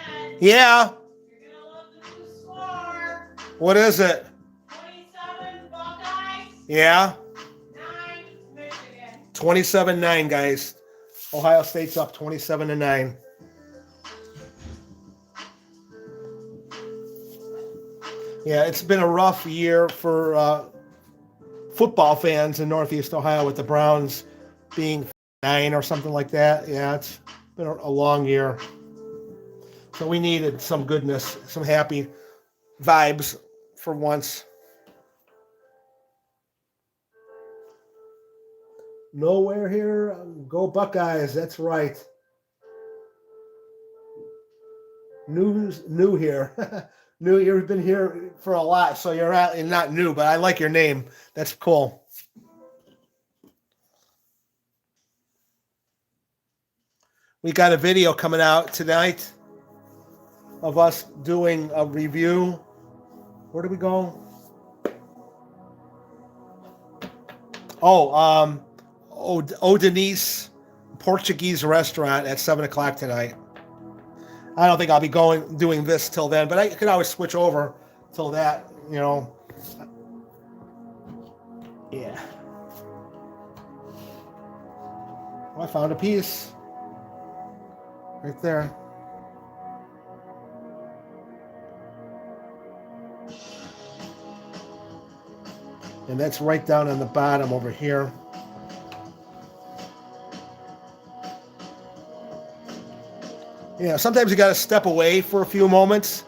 B: And
A: Yeah.
B: you're gonna love the new score.
A: What is it?
B: 27
A: Yeah,
B: 9, Michigan.
A: 27-9, guys. Ohio State's up 27-9. Yeah, it's been a rough year for football fans in Northeast Ohio with the Browns being 9 or something like that. Yeah, it's been a long year. So we needed some goodness, some happy vibes for once. Nowhere here. Go Buckeyes. That's right. New here. New. You've been here for a lot, so you're not new, but I like your name. That's cool. We got a video coming out tonight of us doing a review. Where do we go? Oh, Denise Portuguese restaurant at 7:00 tonight. I don't think I'll be doing this till then, but I could always switch over till that, you know. Yeah. Oh, I found a piece right there. And that's right down on the bottom over here. Yeah, sometimes you got to step away for a few moments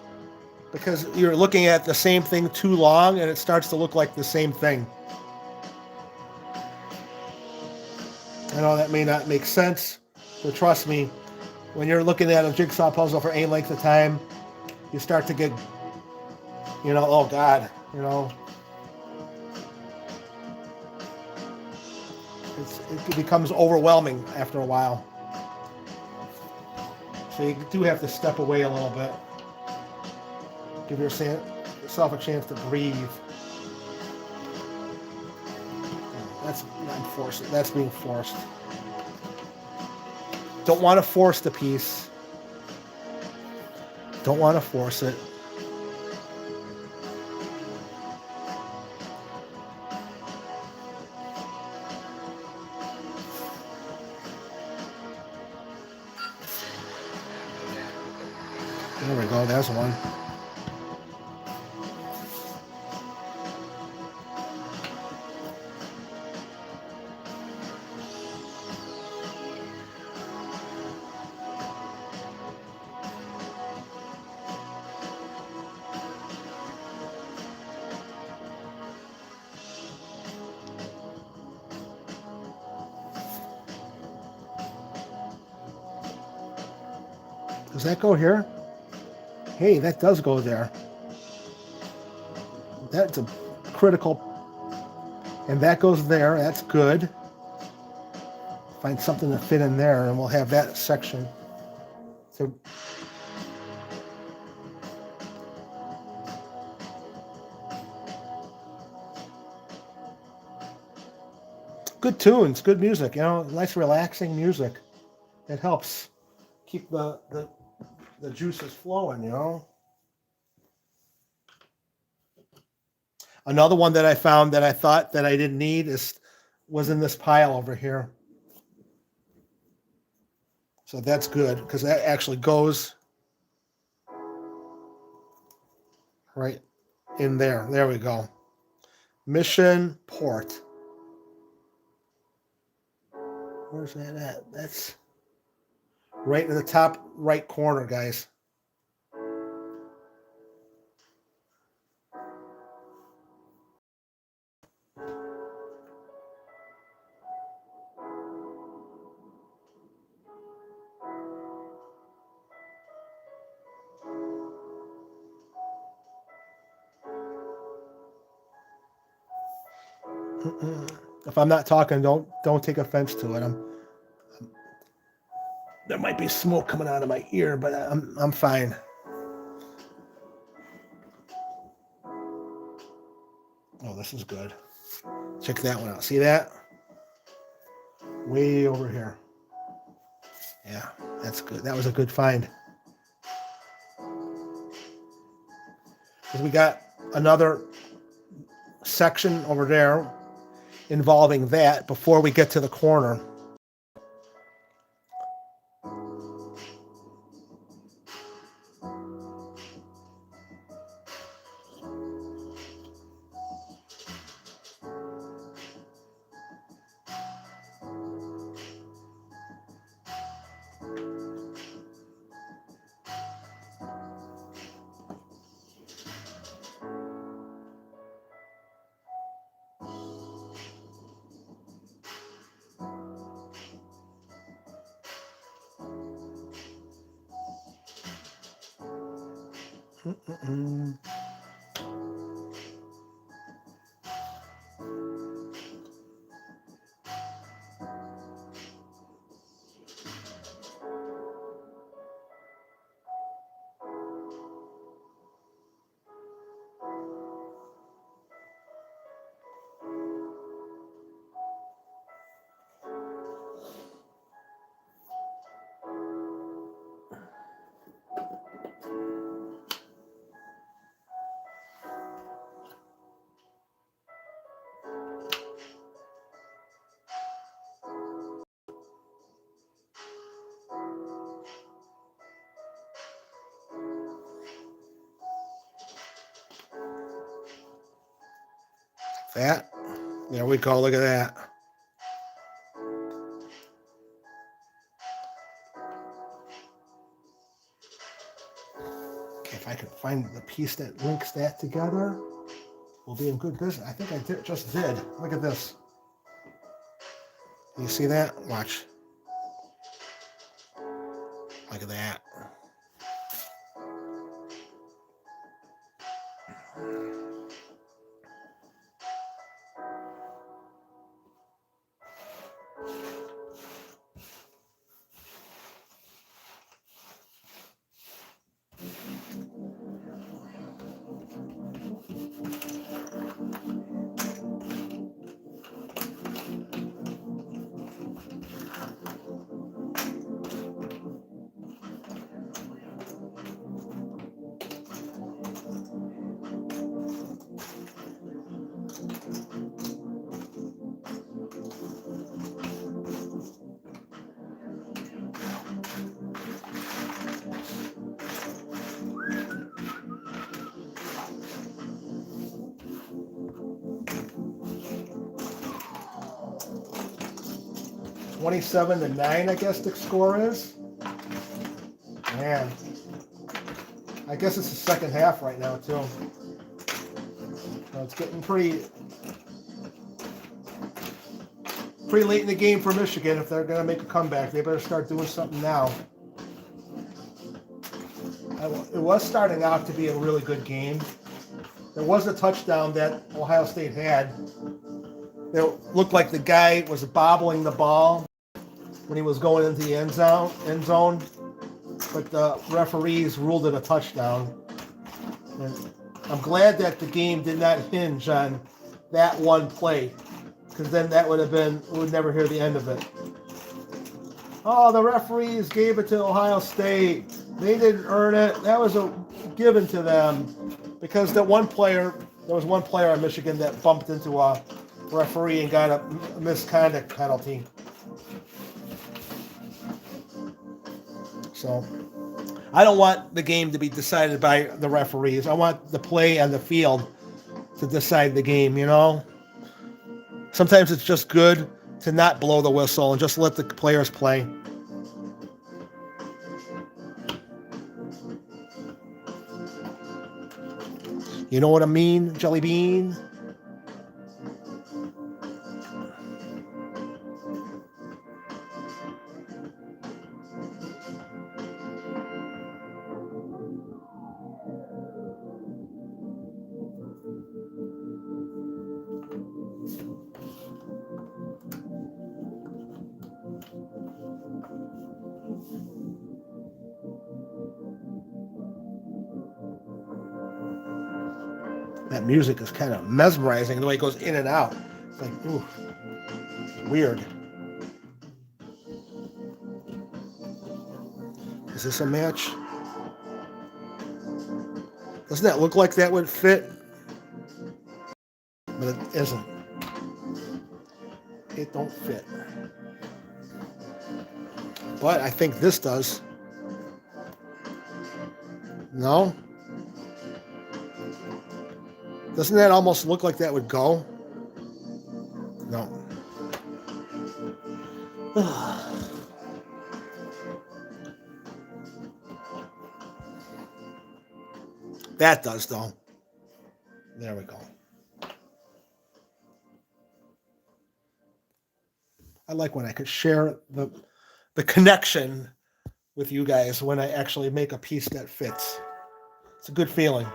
A: because you're looking at the same thing too long and it starts to look like the same thing. I know that may not make sense, but trust me, when you're looking at a jigsaw puzzle for any length of time, you start to get, oh God, it becomes overwhelming after a while. So you do have to step away a little bit. Give yourself a chance to breathe. That's being forced. Don't want to force the piece. Don't want to force it. There we go, there's one. Does that go here? Hey, that does go there. That's a critical. And that goes there. That's good. Find something to fit in there, and we'll have that section. So, good tunes, good music. Nice relaxing music. It helps keep the juices flowing. Another one that I found that I thought that I didn't need was in this pile over here. So that's good because that actually goes right in there. There we go. Mission Port. Where's that at? That's right in the top right corner, guys. If I'm not talking, don't take offense to it. There might be smoke coming out of my ear, but I'm fine. Oh, this is good. Check that one out. See that? Way over here. Yeah, that's good. That was a good find. Because we got another section over there involving that before we get to the corner. That. There we go. Look at that. Okay, if I can find the piece that links that together, we'll be in good business. I think I just did. Look at this. You see that? Watch. Look at that. (27-9), I guess the score is. Man, I guess it's the second half right now too. So it's getting pretty late in the game for Michigan. If they're going to make a comeback, they better start doing something now. It was starting out to be a really good game. There was a touchdown that Ohio State had. It looked like the guy was bobbling the ball when he was going into the end zone, but the referees ruled it a touchdown. And I'm glad that the game did not hinge on that one play, because then that would have been, we would never hear the end of it. Oh, the referees gave it to Ohio State. They didn't earn it. That was given to them, because there was one player in Michigan that bumped into a referee and got a misconduct penalty. So I don't want the game to be decided by the referees. I want the play on the field to decide the game, you know? Sometimes it's just good to not blow the whistle and just let the players play. You know what I mean, Jelly Bean? That music is kind of mesmerizing, the way it goes in and out. It's like, ooh, weird. Is this a match? Doesn't that look like that would fit? But it isn't. it don't fit. But I think this does. No? Doesn't that almost look like that would go? No. That does, though. There we go. I like when I could share the connection with you guys when I actually make a piece that fits. It's a good feeling.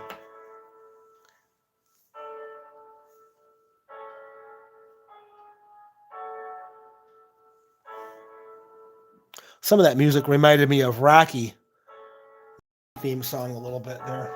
A: Some of that music reminded me of Rocky theme song a little bit there.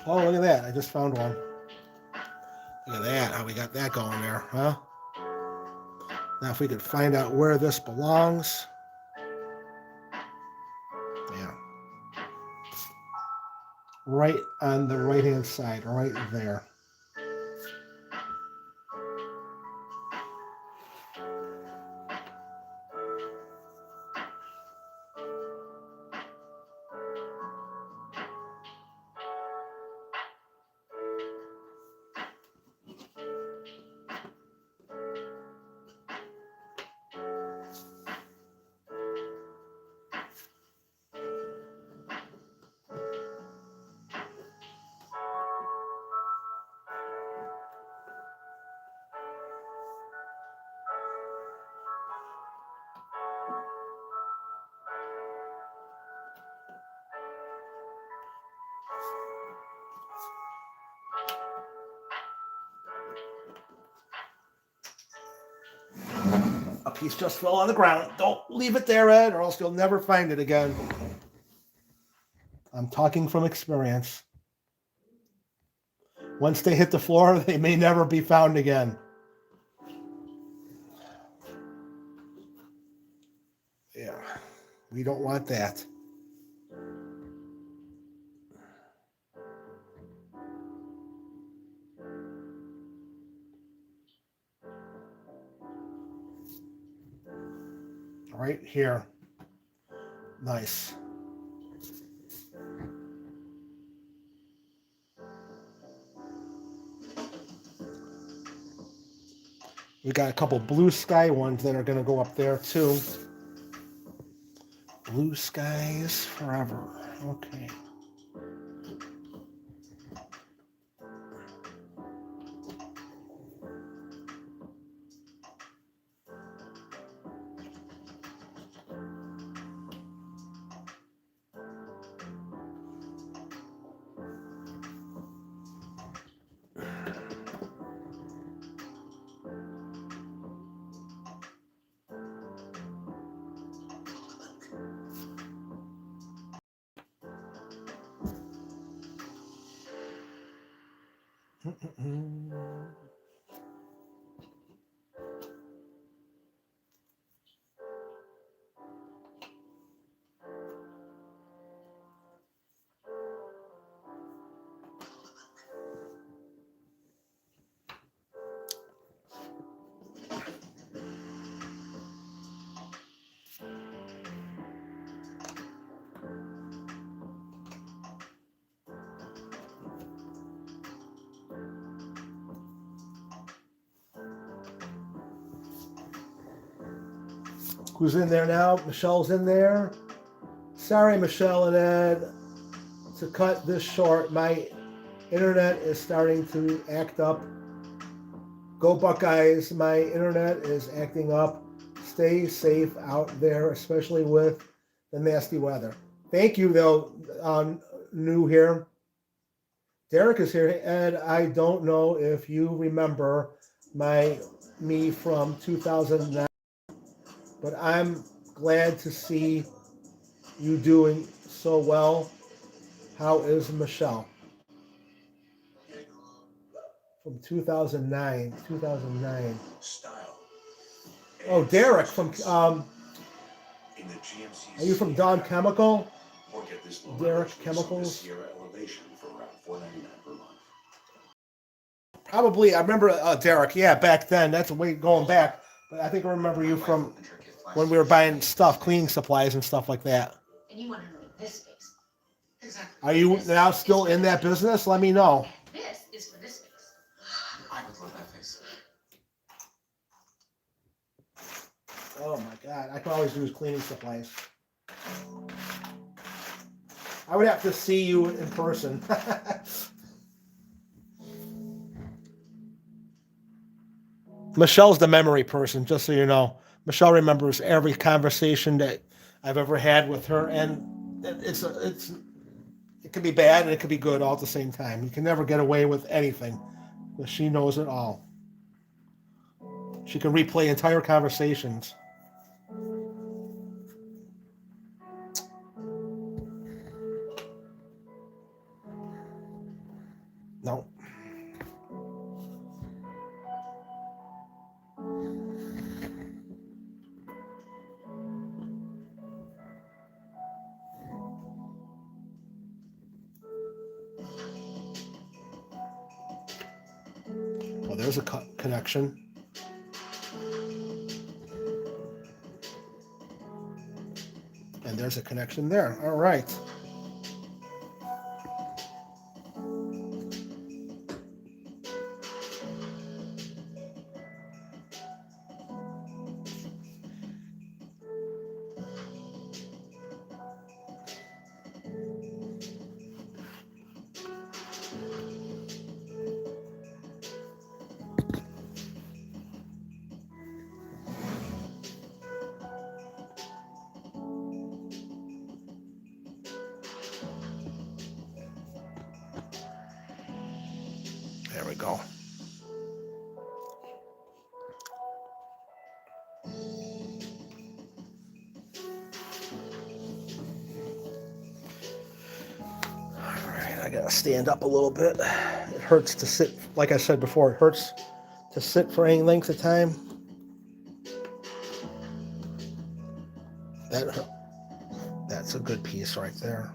A: Oh, look at that. I just found one. Look at that. How we got that going there, huh? Now if we could find out where this belongs. Yeah. Right on the right-hand side, right there. A piece just fell on the ground. Don't leave it there, Ed, or else you'll never find it again. I'm talking from experience. Once they hit the floor, they may never be found again. Yeah, we don't want that. Right here. Nice. We got a couple blue sky ones that are going to go up there too. Blue skies forever. Okay. Who's in there now? Michelle's in there. Sorry, Michelle and Ed, to cut this short. My internet is starting to act up. Go Buckeyes. My internet is acting up. Stay safe out there, especially with the nasty weather. Thank you, though, new here. Derek is here, and I don't know if you remember me from 2009, but I'm glad to see you doing so well. How is Michelle? From 2009. 2009. Oh, Derek from are you from Dawn Chemical? Derek Chemicals. Probably, I remember Derek. Yeah, back then. That's way going back. But I think I remember you from when we were buying stuff, cleaning supplies and stuff like that.
C: And you want to know this space.
B: Exactly.
A: Are you now still in that business? Let me know.
C: And this is for this space.
B: I would love that face.
A: Oh my God, I can always use cleaning supplies. I would have to see you in person. Michelle's the memory person, just so you know. Michelle remembers every conversation that I've ever had with her, and it could be bad and it could be good all at the same time. You can never get away with anything, because she knows it all. She can replay entire conversations. No. Well, there's a connection. And there's a connection there. All right. There we go. All right, I gotta stand up a little bit. It hurts to sit, like I said before, it hurts to sit for any length of time. That's a good piece right there.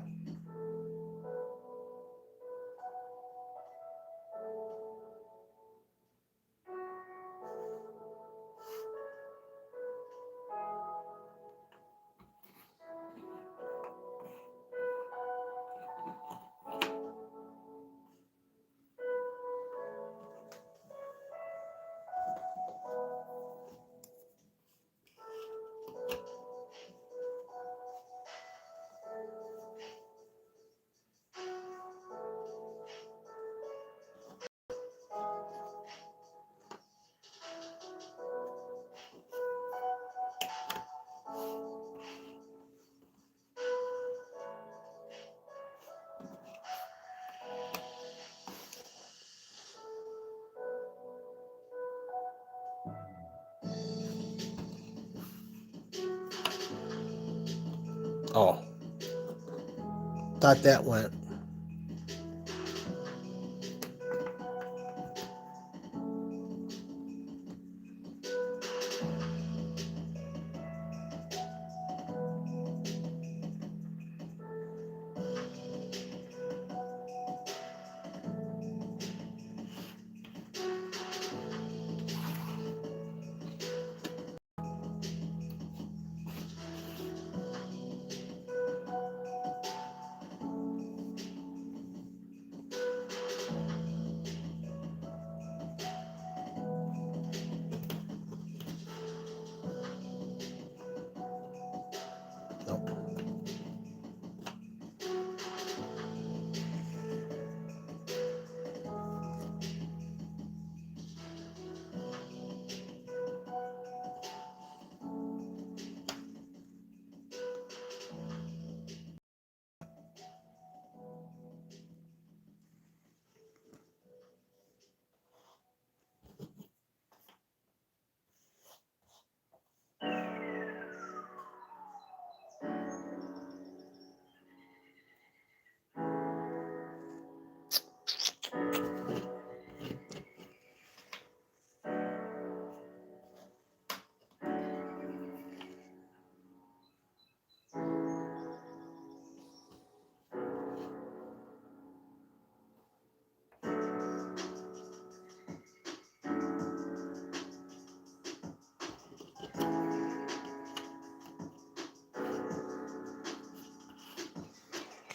A: Oh, thought that went.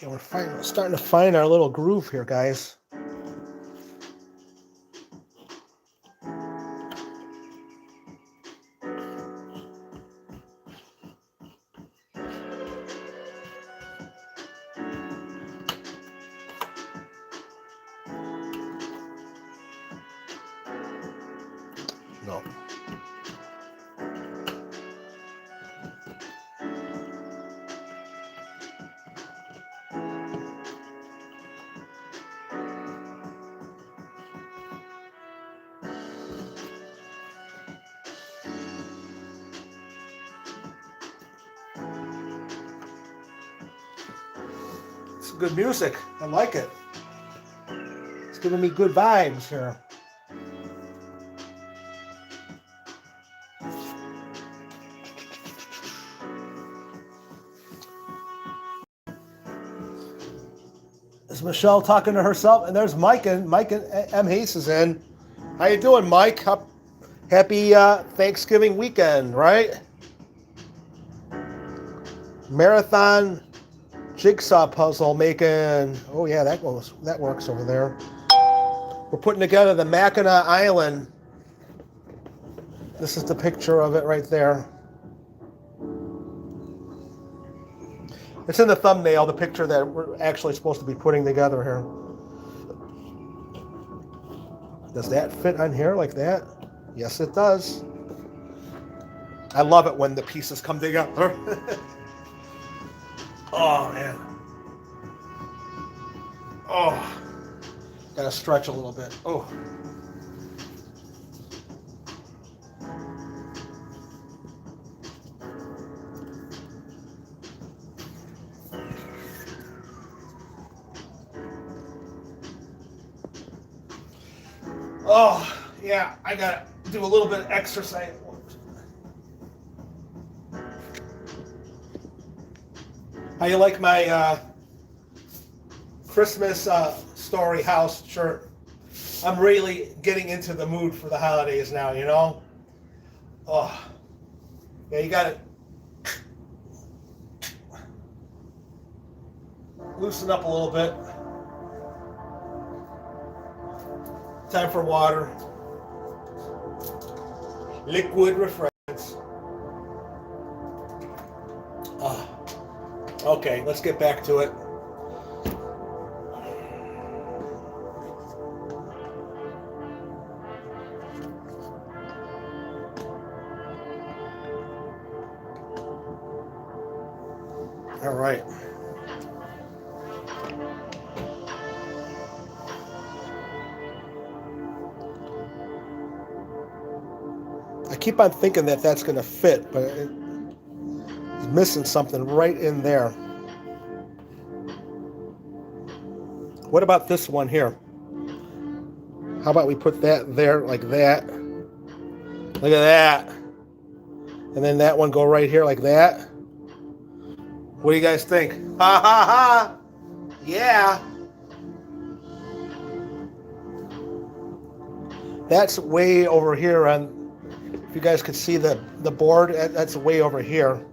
A: Okay, we're starting to find our little groove here, guys. No. It's good music. I like it. It's giving me good vibes here. Is Michelle talking to herself? And there's Mike and M. Hayes is in. How you doing, Mike? Happy Thanksgiving weekend, right? Marathon jigsaw puzzle making. Oh yeah, that works over there. We're putting together the Mackinac Island. This is the picture of it right there. It's in the thumbnail, the picture that we're actually supposed to be putting together here. Does that fit on here like that? Yes, it does. I love it when the pieces come together. Oh, man. Oh. Gotta stretch a little bit. Oh. Oh, yeah, I gotta do a little bit of exercise. How you like my Christmas story house shirt? I'm really getting into the mood for the holidays now, you know? Oh, yeah, you gotta loosen up a little bit. Time for water. Liquid refreshments. Okay, let's get back to it. All right. I keep on thinking that that's going to fit, but it's missing something right in there. What about this one here? How about we put that there like that? Look at that. And then that one go right here like that. What do you guys think? Ha ha ha! Yeah. That's way over here on, if you guys could see the board, that's way over here.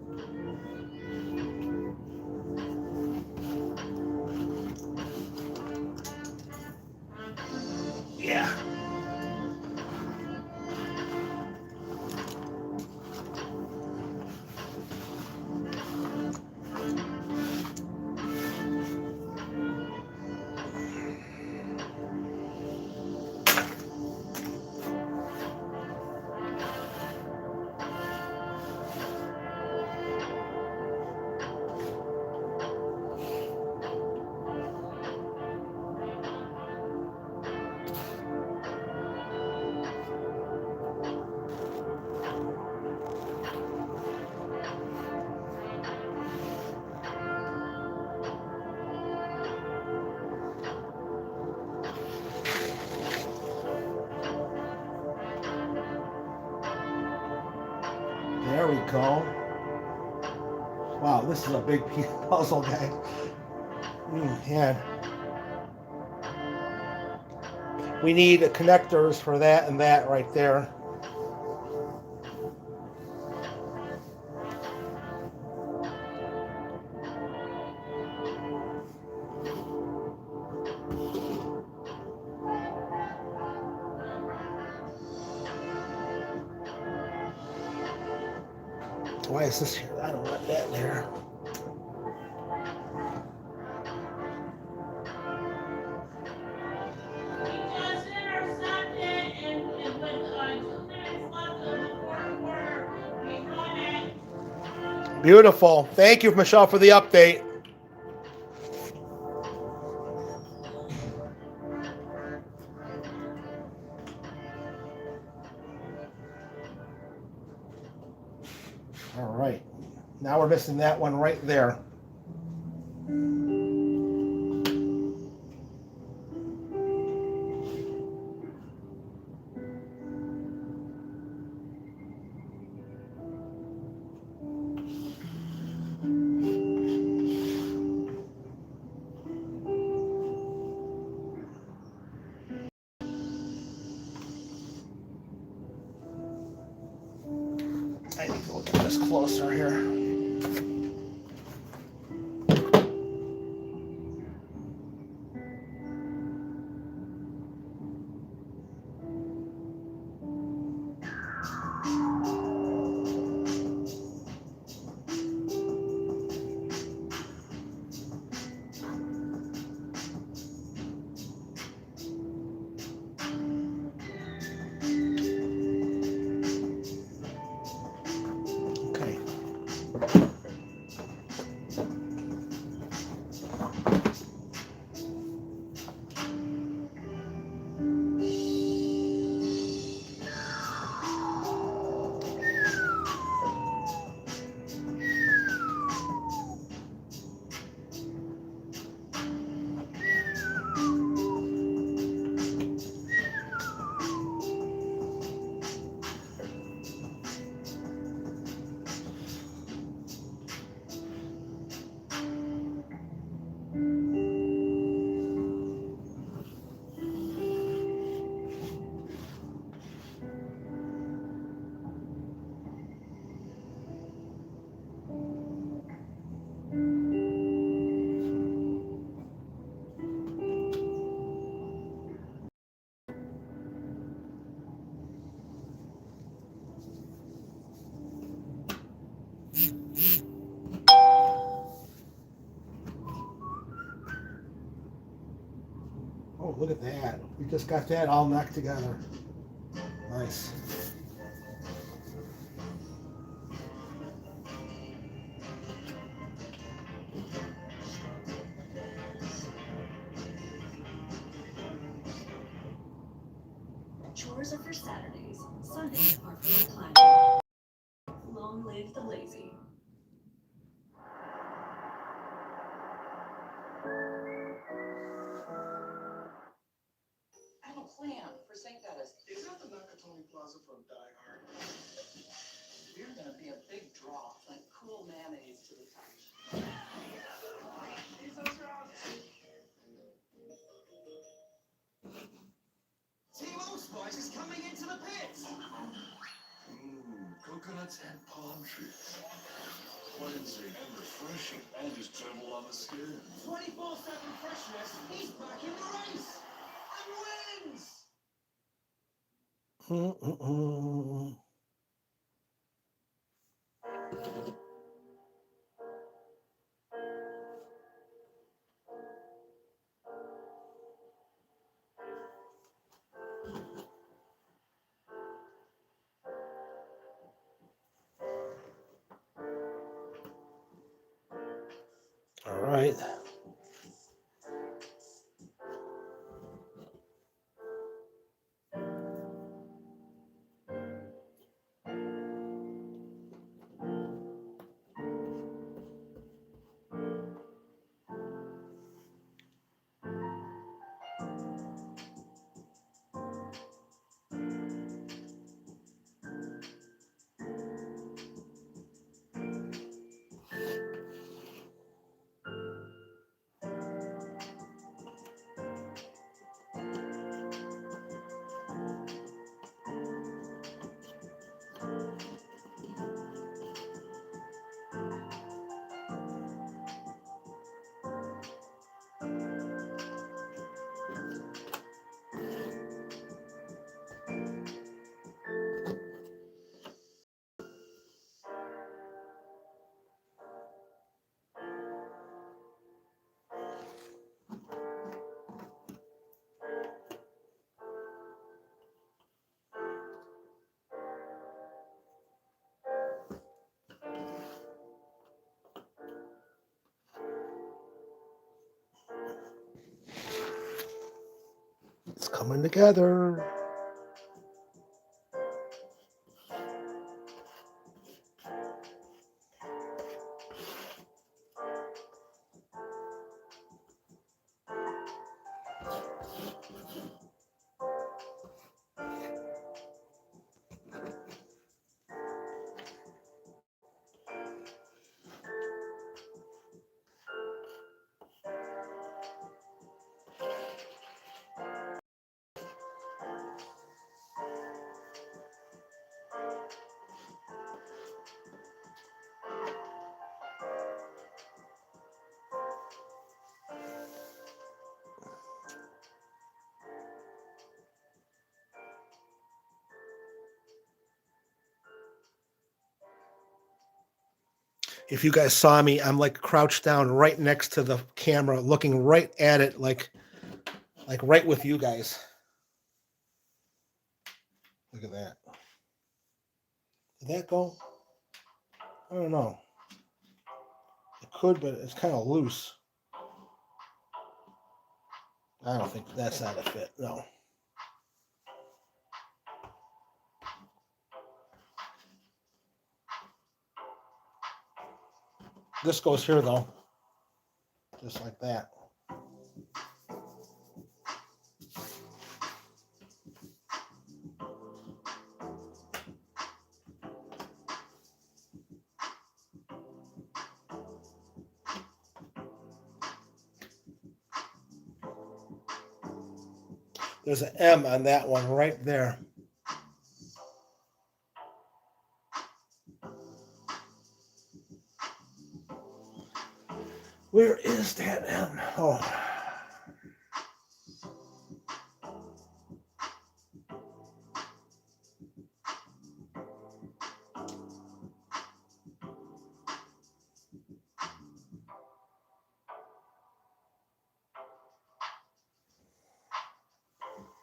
A: Yeah. There we go. Wow, this is a big piece of puzzle, guys. Man. We need connectors for that and that right there. Why is this here? I don't want that there.
B: We just intercepted and with 2 minutes left of the fourth quarter, we run it.
A: Beautiful. Thank you, Michelle, for the update. All right. Now we're missing that one right there. I need to look at this closer here. Okay. Oh, look at that. We just got that all knocked together. Nice.
D: Chores are for Saturdays. Sundays are for reclining. Long live the lazy.
E: I have a plan for St. Dennis. Is that the Nakatomi Plaza from Die Hard? We're gonna be a big draw, like cool mayonnaise to the touch. Team Allspice is coming into the pits! Coconuts and palm trees. Cleansing and refreshing, and just gentle on the skin. 24/7 freshness, he's back in the race! And wins!
A: All right. coming together. If you guys saw me, I'm like crouched down right next to the camera, looking right at it, like right with you guys. Look at that. Did that go? I don't know. It could, but it's kind of loose. I don't think that's not a fit. No. This goes here though. Just like that. There's an M on that one right there. Where is that M? Oh.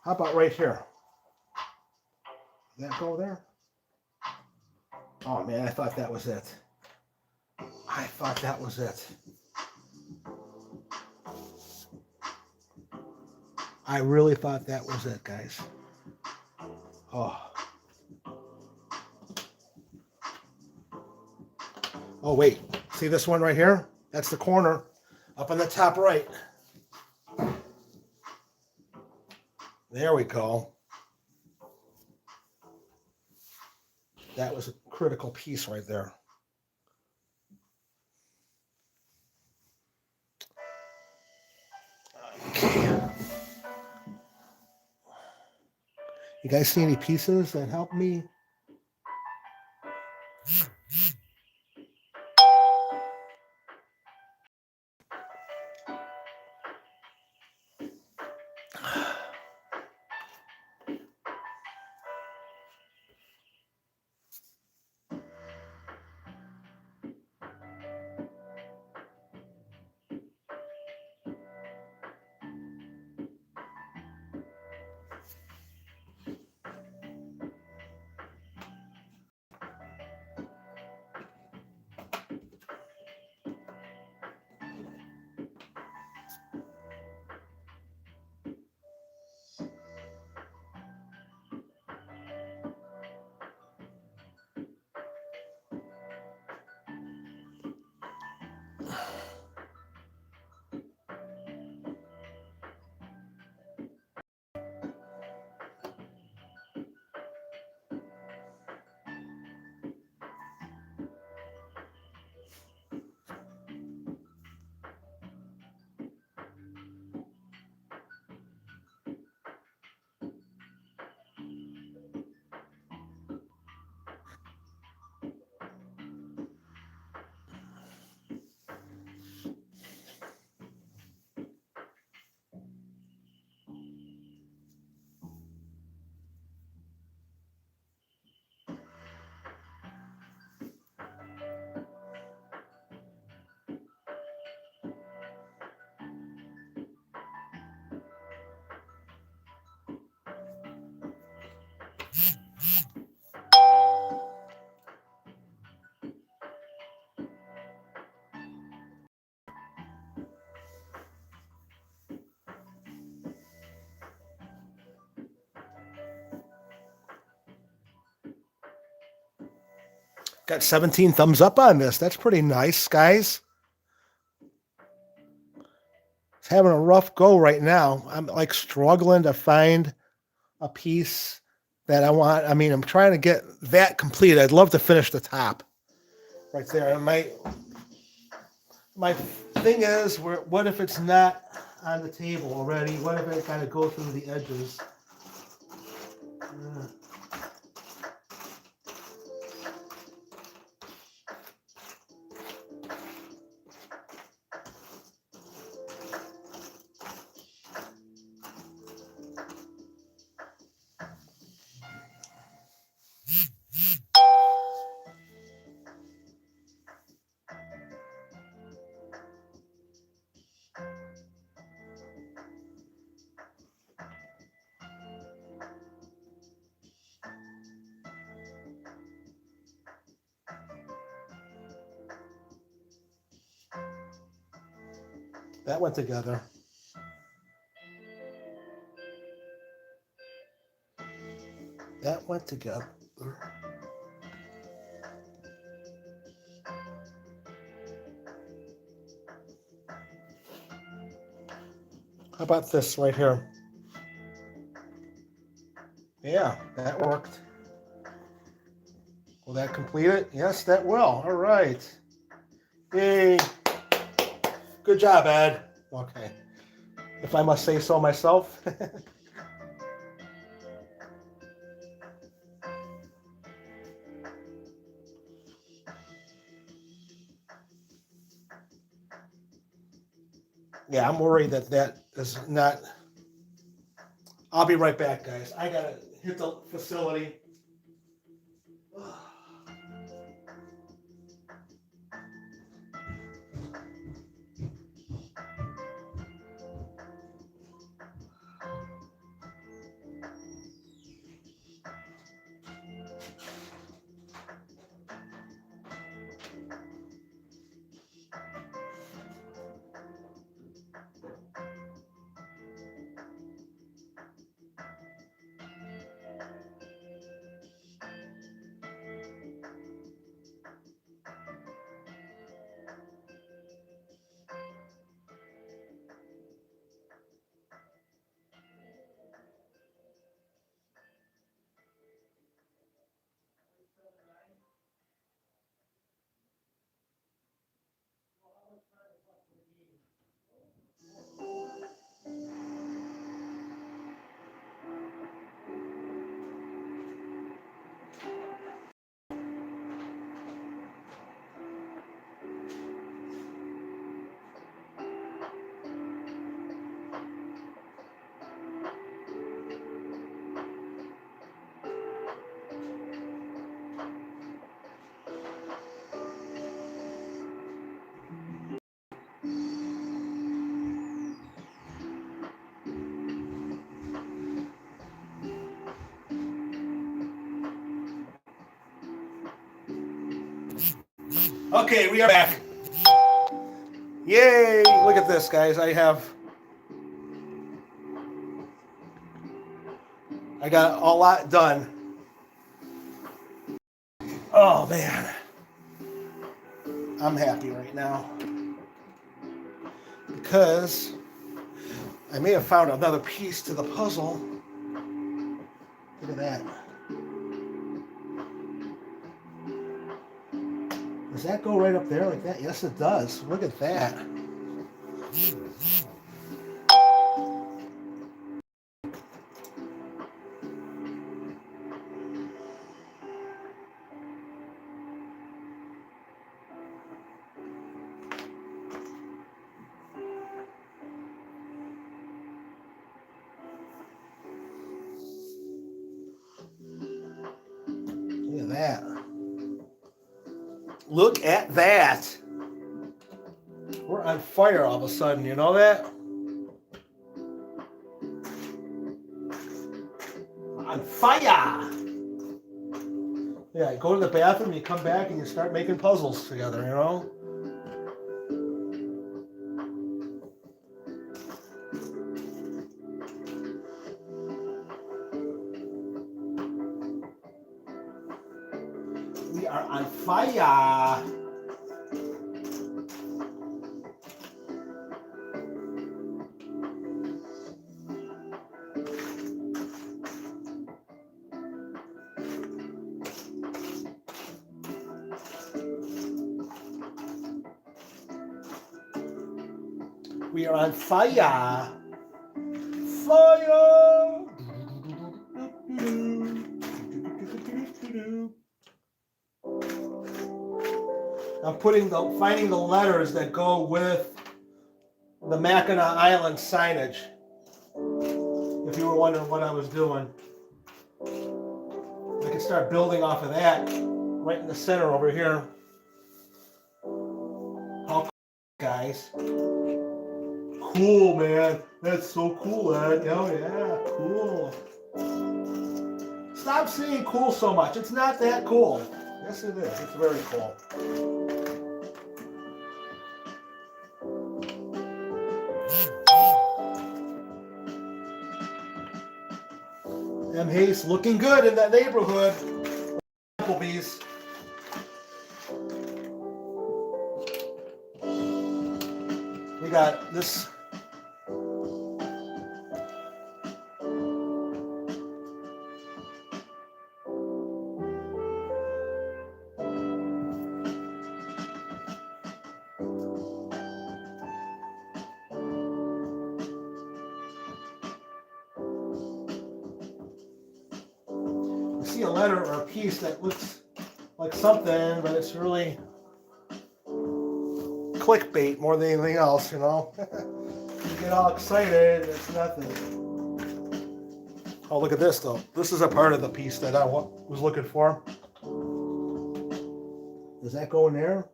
A: How about right here? Did that go there? Oh man, I thought that was it. I thought that was it. I really thought that was it, guys. Oh. Oh, wait. See this one right here? That's the corner up on the top right. There we go. That was a critical piece right there. Okay. You guys see any pieces that help me? Got 17 thumbs up on this. That's pretty nice, guys. It's having a rough go right now. I'm like struggling to find a piece that I want. I mean, I'm trying to get that completed. I'd love to finish the top right there. And my thing is, what if it's not on the table already? What if it got to go through the edges? That went together. That went together. How about this right here? Yeah, that worked. Will that complete it? Yes, that will. All right. Yay. Good job, Ed. Okay. If I must say so myself. Yeah, I'm worried that is not. I'll be right back, guys. I gotta hit the facility. Okay, we are back. Yay! Look at this, guys. I got a lot done. Oh man, I'm happy right now because I may have found another piece to the puzzle. Look at that. Does that go right up there like that? Yes, it does. Look at that. Look at that. Look at that. We're on fire all of a sudden, you know that? On fire! Yeah, you go to the bathroom, you come back, and you start making puzzles together, you know? We are on fire. We are on fire. Fire. I'm finding the letters that go with the Mackinac Island signage. If you were wondering what I was doing, I can start building off of that right in the center over here. How cool, guys. Cool, man. That's so cool, Ed. Oh, yeah, cool. Stop saying cool so much. It's not that cool. Yes, it is. It's very cool. M. Hayes looking good in that neighborhood. Applebee's. We got this. See a letter or a piece that looks like something, but it's really clickbait more than anything else, you know. You get all excited, it's nothing. Oh, look at this though. This is a part of the piece that I was looking for. Does that go in there?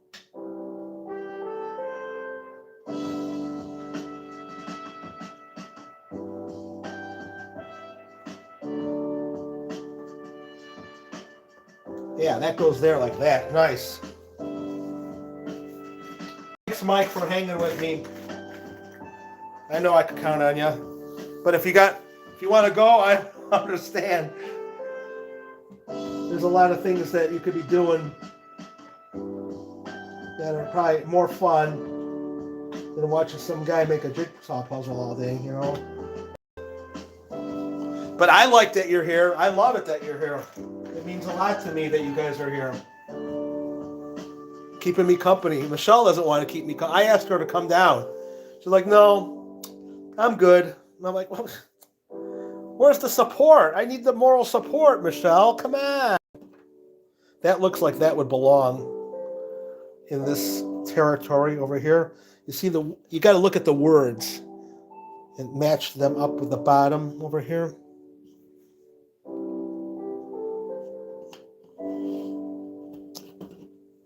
A: Yeah, that goes there like that. Nice. Thanks, Mike, for hanging with me. I know I can count on you. But if you want to go, I understand. There's a lot of things that you could be doing that are probably more fun than watching some guy make a jigsaw puzzle all day, you know. But I like that you're here. I love it that you're here. It means a lot to me that you guys are here. Keeping me company. Michelle doesn't want to keep me company. I asked her to come down. She's like, no, I'm good. And I'm like, well, where's the support? I need the moral support, Michelle. Come on. That looks like that would belong in this territory over here. You see, you got to look at the words and match them up with the bottom over here.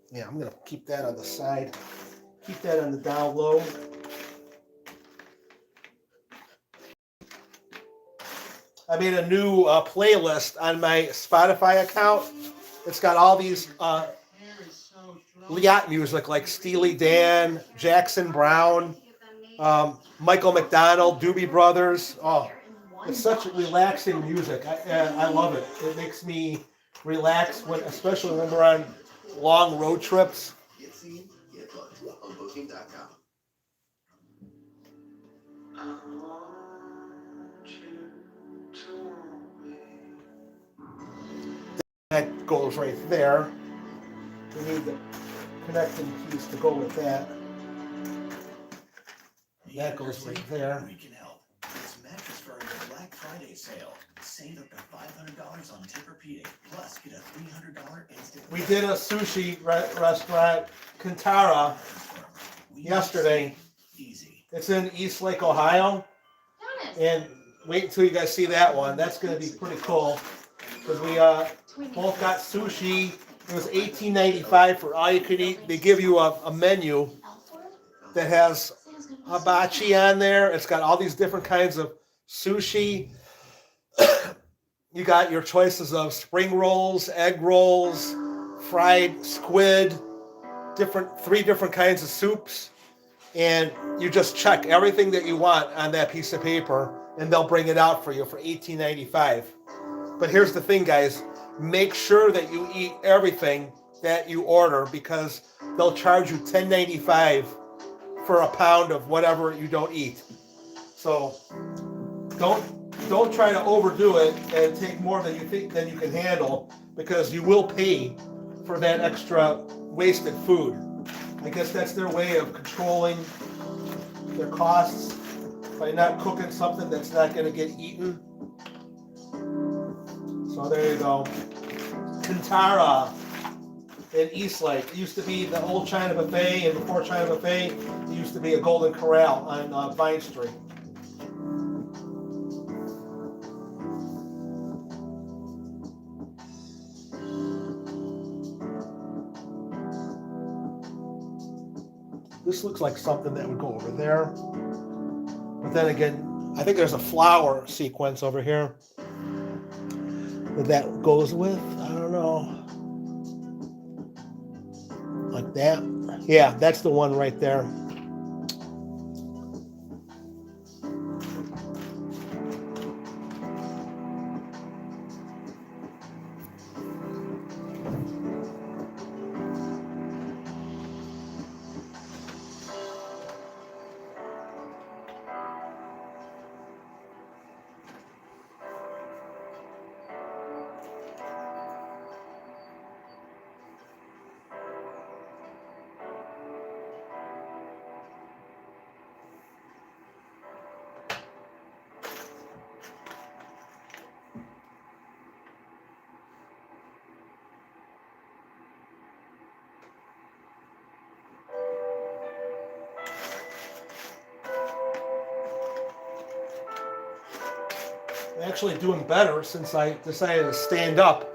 A: Yeah, I'm going to keep that on the side. Keep that on the down low. I made a new playlist on my Spotify account. It's got all these Liat music like Steely Dan, Jackson Brown, Michael McDonald, Doobie Brothers. Oh, it's such relaxing music. I love it. It makes me relax, especially when we're on long road trips.
E: Get seen, get booked on Booking.com.
A: That goes right there. We need the connecting piece to go with that. That goes right there.
E: We can help. It's Mattress Firm's Black Friday sale. Save up to $500 on Tempur-Pedic. Plus, get a $300 instant.
A: We did a sushi restaurant, Kantara, yesterday.
E: Easy.
A: It's in East Lake, Ohio. And wait until you guys see that one. That's going to be pretty cool. Because we both got sushi. It was $18.95 for all you could eat. They give you a menu that has hibachi on there. It's got all these different kinds of sushi. You got your choices of spring rolls, egg rolls, fried squid, three different kinds of soups. And you just check everything that you want on that piece of paper, and they'll bring it out for you for $18.95. But here's the thing, guys. Make sure that you eat everything that you order because they'll charge you $10.95 for a pound of whatever you don't eat. So don't try to overdo it and take more than you can handle, because you will pay for that extra wasted food. I guess that's their way of controlling their costs by not cooking something that's not going to get eaten. So there you go. Kantara in Eastlake. It used to be the old China Buffet, and before China Buffet, it used to be a Golden Corral on Vine Street. This looks like something that would go over there. But then again, I think there's a flower sequence over here that goes with. I don't know. Like that. Yeah, that's the one right there. Actually doing better since I decided to stand up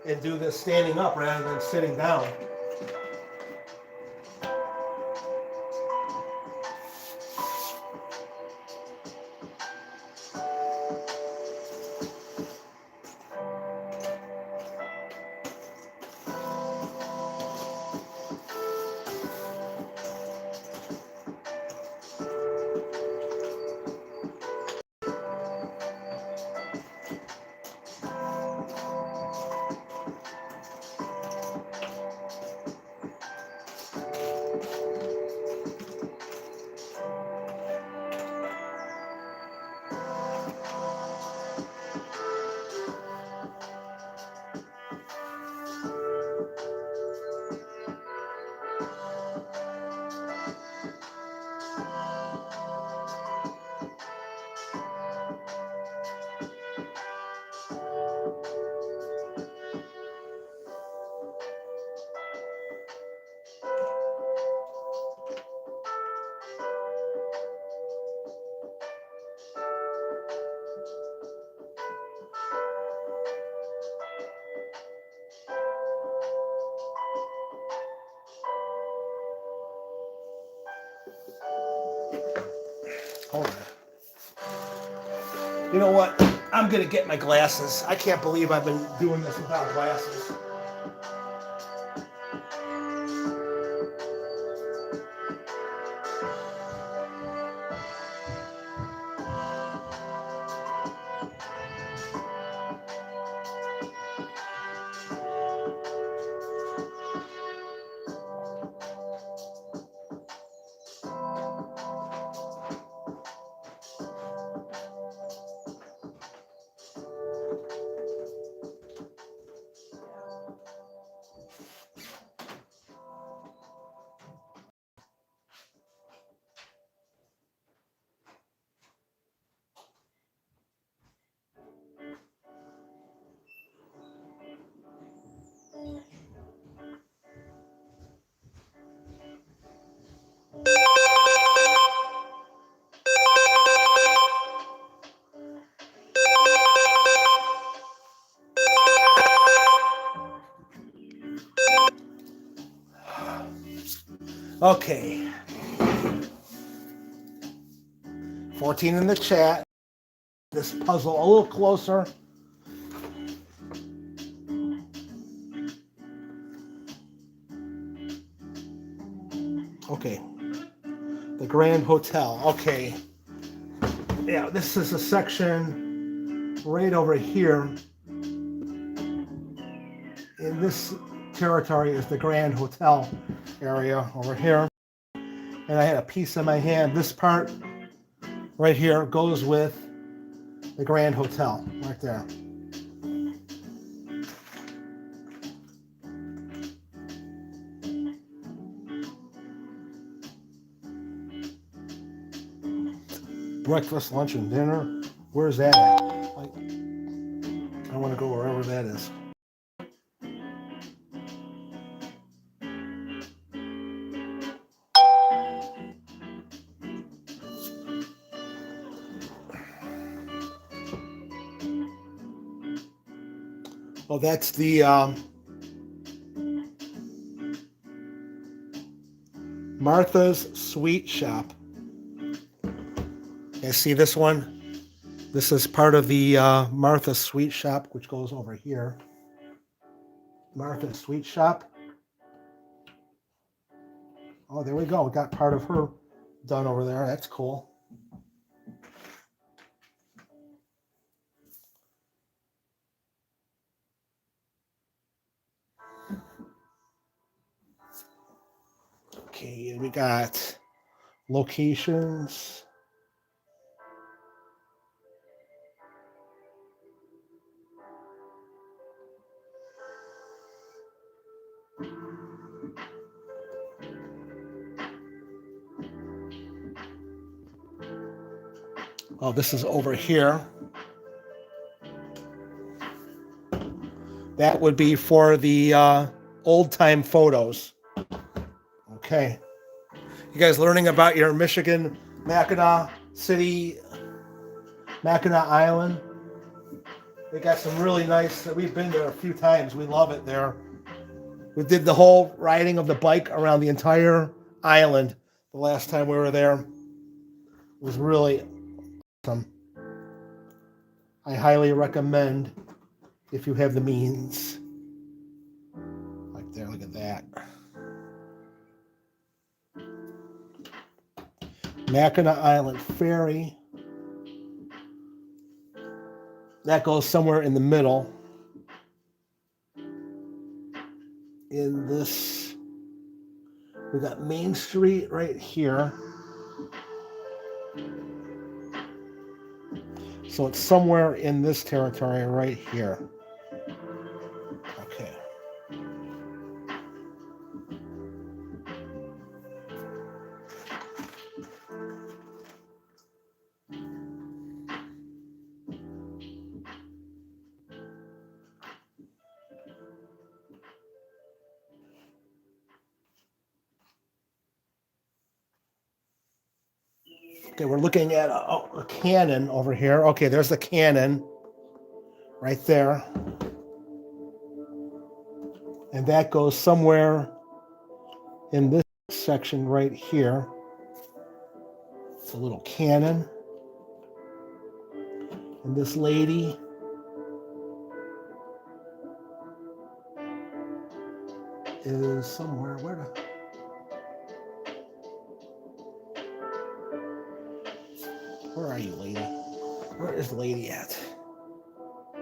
A: and do this standing up rather than sitting down. Hold on. You know what? I'm gonna get my glasses. I can't believe I've been doing this without glasses. Okay. 14 in the chat. This puzzle a little closer. Okay. The Grand Hotel. Okay. Yeah, this is a section right over here in this territory is the Grand Hotel area over here. And I had a piece in my hand. This part right here goes with the Grand Hotel right there. Breakfast, lunch, and dinner. Where's that at? Like, I want to go wherever that is. Oh, that's the Martha's Sweet Shop. You see this one? This is part of the Martha's Sweet Shop, which goes over here. Martha's Sweet Shop. Oh, there we go. We got part of her done over there. That's cool. Okay, we got locations. Oh, this is over here. That would be for the old-time photos. Okay. You guys learning about your Michigan, Mackinac City, Mackinac Island? They got some really nice, we've been there a few times. We love it there. We did the whole riding of the bike around the entire island the last time we were there. It was really awesome. I highly recommend if you have the means. Like there, look at that. Mackinac Island Ferry. That goes somewhere in the middle. In this, we got Main Street right here. So it's somewhere in this territory right here. Okay. Okay, we're looking at a cannon over here. Okay, there's the cannon right there. And that goes somewhere in this section right here. It's a little cannon. And this lady is somewhere. Where are you, lady? Where is the lady at? I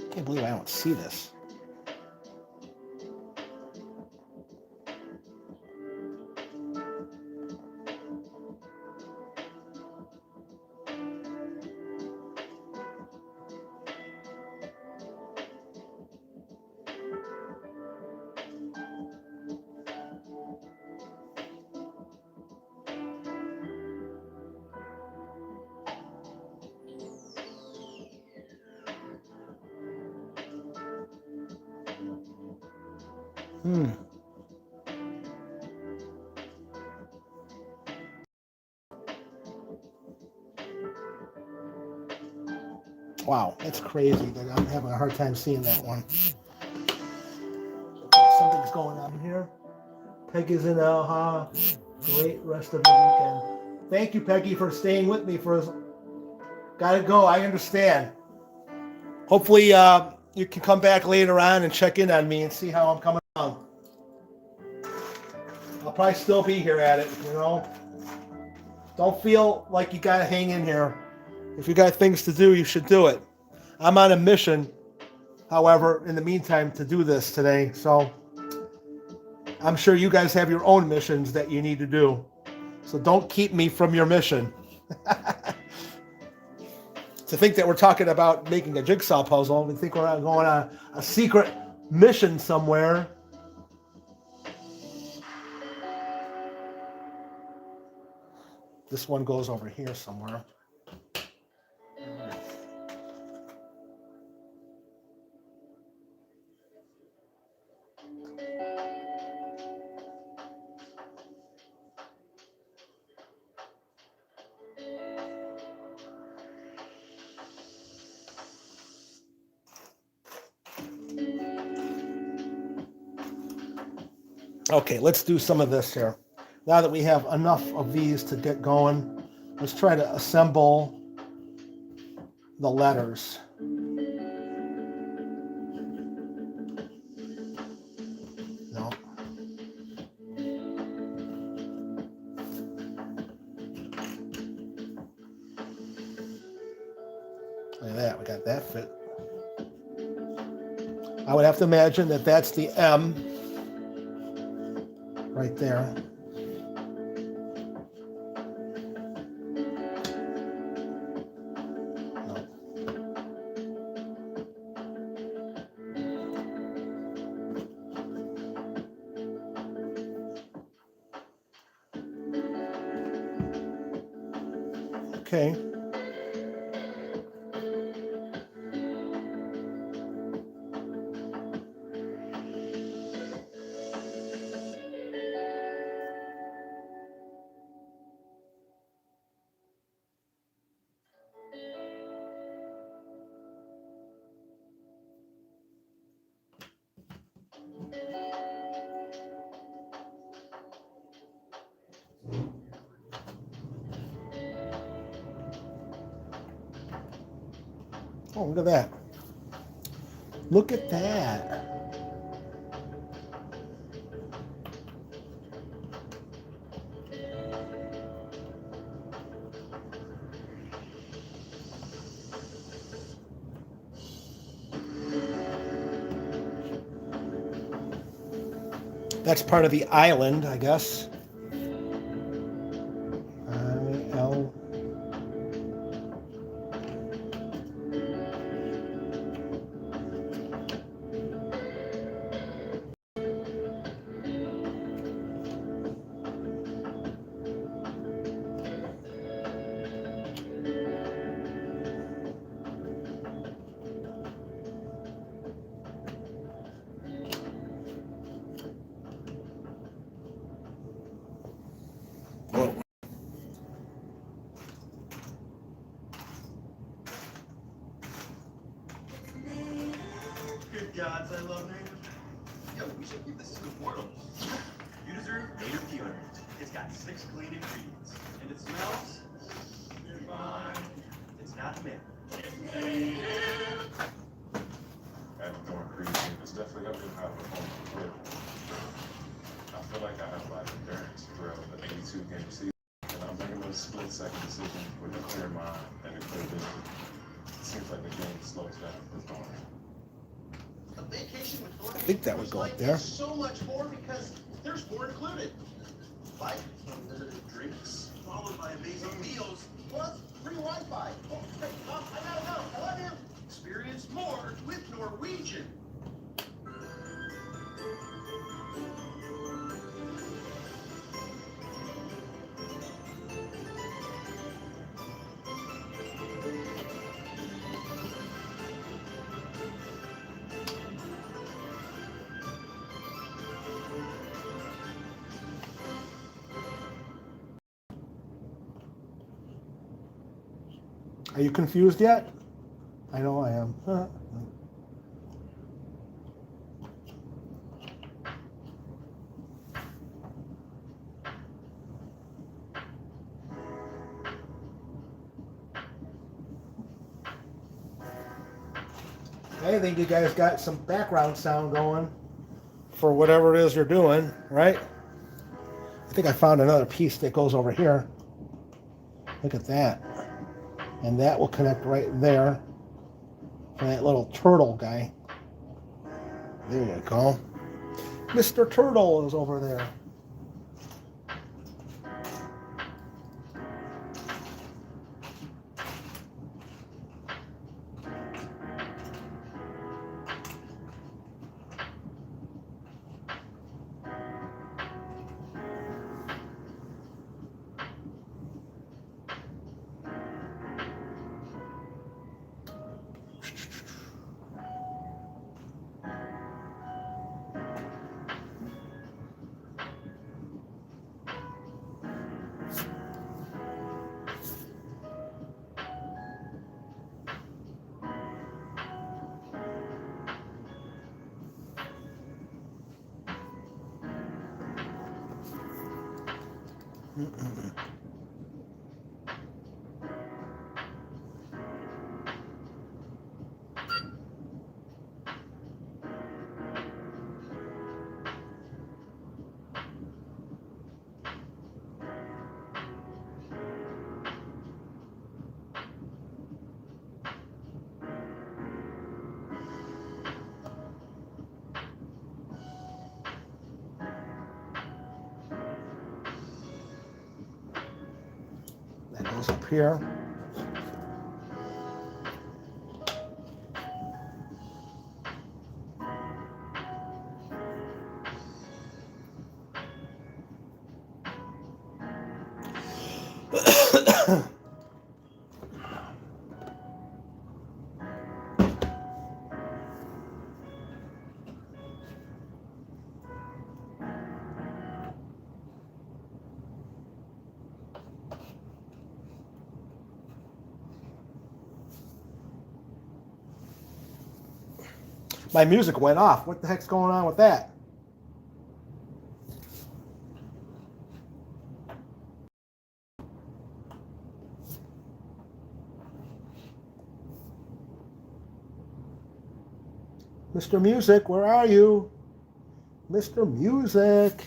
A: can't believe I don't see this. Wow, that's crazy. I'm having a hard time seeing that one. Okay, something's going on here. Peggy's in Elha. Great rest of the weekend. Thank you, Peggy, for staying with me for. Gotta go. I understand. Hopefully, you can come back later on and check in on me and see how I'm coming along. I'll probably still be here at it, you know. Don't feel like you gotta hang in here. If you got things to do, you should do it. I'm on a mission, however, in the meantime, to do this today. So I'm sure you guys have your own missions that you need to do. So don't keep me from your mission. To think that we're talking about making a jigsaw puzzle, we think we're going on a secret mission somewhere. This one goes over here somewhere. Okay, let's do some of this here. Now that we have enough of these to get going, let's try to assemble the letters. No. Look at that, we got that fit. I would have to imagine that that's the M right there. No. Okay. Oh, look at that. Look at that. That's part of the island, I guess. I-L. Whoa.
E: Good gods, I love native. Yo, we should give this to the portal. You deserve native deodorant. It's got 6 clean ingredients. And it smells divine. It's not mint.
F: After doing creatine, it's definitely helped me have a home quit. I feel like I have a lot of endurance throughout the 82-game season, and I'm making a split-second decision with a clear mind and a clear vision. It seems like the game slows down for going.
E: A vacation with
A: I think that would go up there.
E: so much more because there's more included. Like unlimited drinks, followed by amazing meals, plus free Wi-Fi. Oh, hey, I gotta know. I love him. Experience more with Norwegian.
A: Are you confused yet? I know I am. I think you guys got some background sound going for whatever it is you're doing, right? think I found another piece that goes over here. Look at that. And that will connect right there for that little turtle guy. There you go. Mr. Turtle is over there. That goes up here. My music went off. What the heck's going on with that? Mr. Music, where are you? Mr. Music.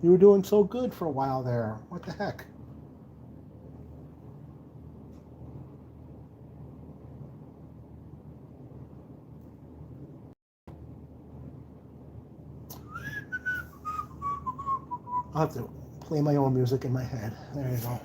A: You were doing so good for a while there. What the heck? I'll have to play my own music in my head. There you go.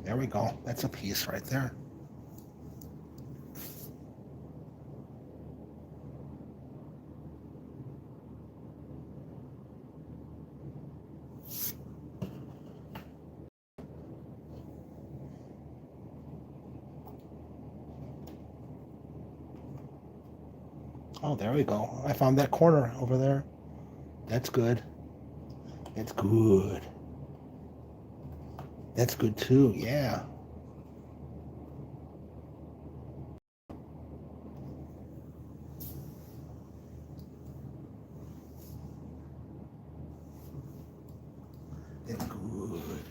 A: There we go. That's a piece right there. Oh, there we go. I found that corner over there. That's good. That's good. That's good too, yeah. That's good.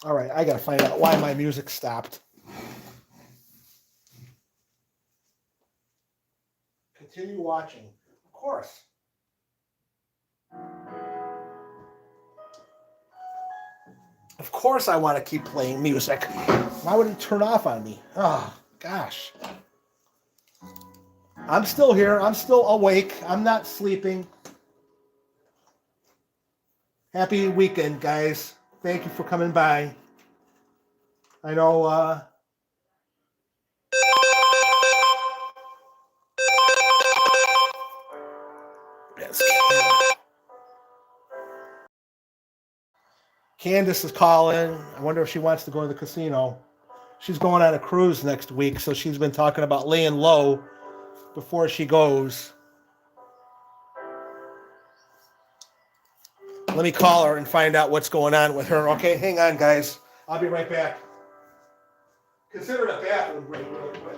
A: All right, I got to find out why my music stopped. Continue watching. Of course. Of course I want to keep playing music. Why would it turn off on me? Oh, gosh. I'm still here. I'm still awake. I'm not sleeping. Happy weekend, guys. Thank you for coming by. I know yes, Candace is calling. I wonder if she wants to go to the casino. She's going on a cruise next week, so she's been talking about laying low before she goes. Let me call her and find out what's going on with her. Okay, hang on, guys. I'll be right back. Consider it a bathroom break real quick.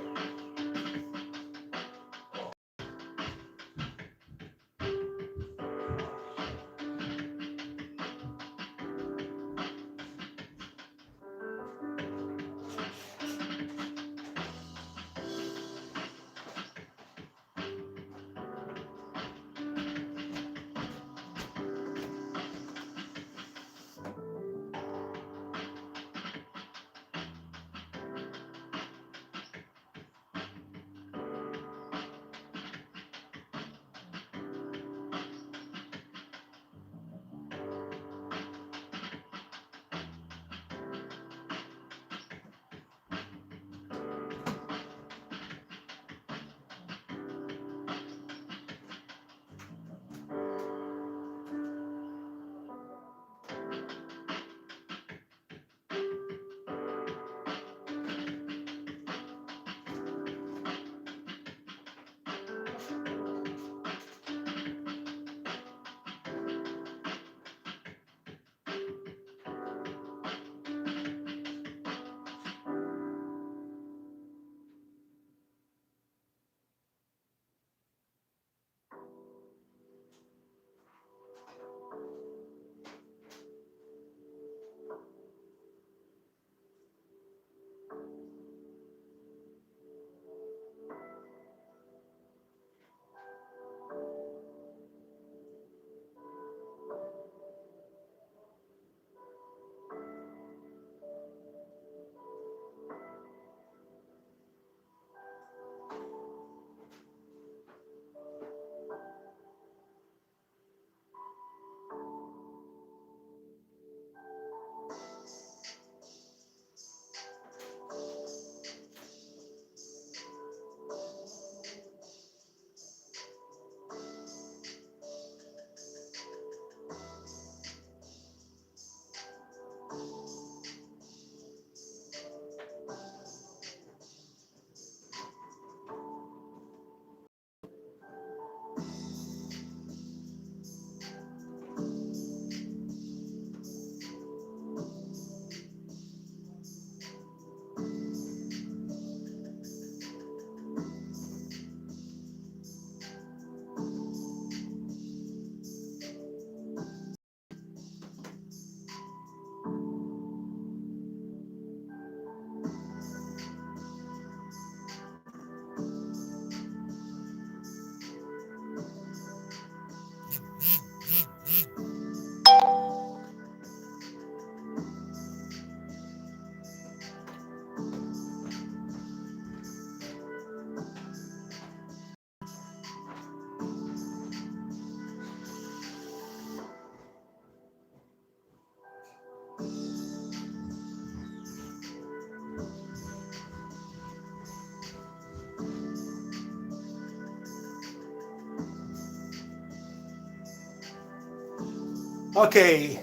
A: Okay,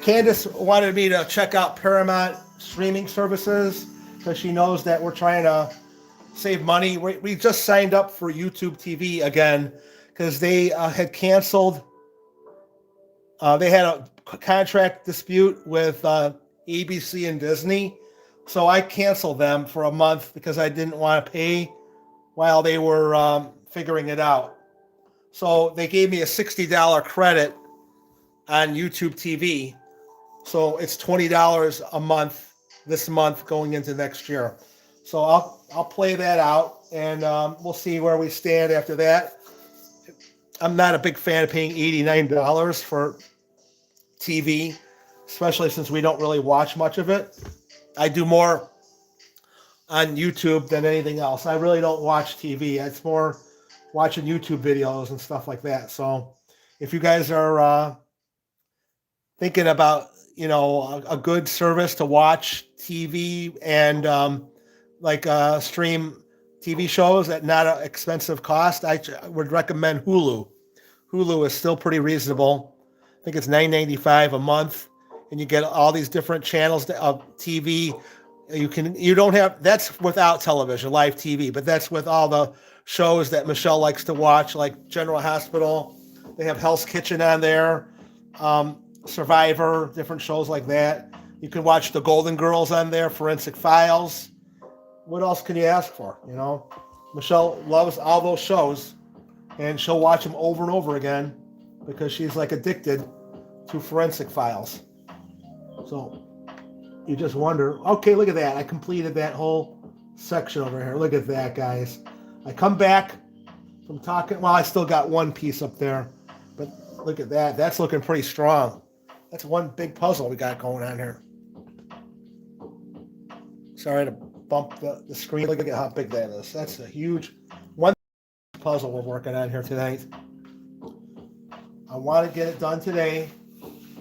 A: Candace wanted me to check out Paramount streaming services because she knows that we're trying to save money. We just signed up for YouTube TV again because they had canceled. They had a contract dispute with ABC and Disney. So I canceled them for a month because I didn't want to pay while they were figuring it out. So they gave me a $60 credit on YouTube TV. So it's $20 a month this month going into next year. So I'll play that out and we'll see where we stand after that. I'm not a big fan of paying $89 for TV, especially since we don't really watch much of it. I do more on YouTube than anything else. I really don't watch TV. It's more watching YouTube videos and stuff like that. So if you guys are thinking about, a good service to watch TV and stream TV shows at not an expensive cost, I would recommend Hulu. Hulu is still pretty reasonable. I think it's $9.95 a month, and you get all these different channels of TV. You don't have, that's without television, live TV, but that's with all the shows that Michelle likes to watch, like General Hospital. They have Hell's Kitchen on there, Survivor, different shows like that. You can watch the Golden Girls on there, Forensic Files. What else can you ask for? Michelle loves all those shows, and she'll watch them over and over again because she's like addicted to Forensic Files. So you just wonder, okay, look at that. I completed that whole section over here. Look at that, guys. I come back from talking. Well, I still got one piece up there, but look at that. That's looking pretty strong. That's one big puzzle we got going on here. Sorry to bump the screen. Look at how big that is. That's a huge one puzzle we're working on here tonight. I want to get it done today.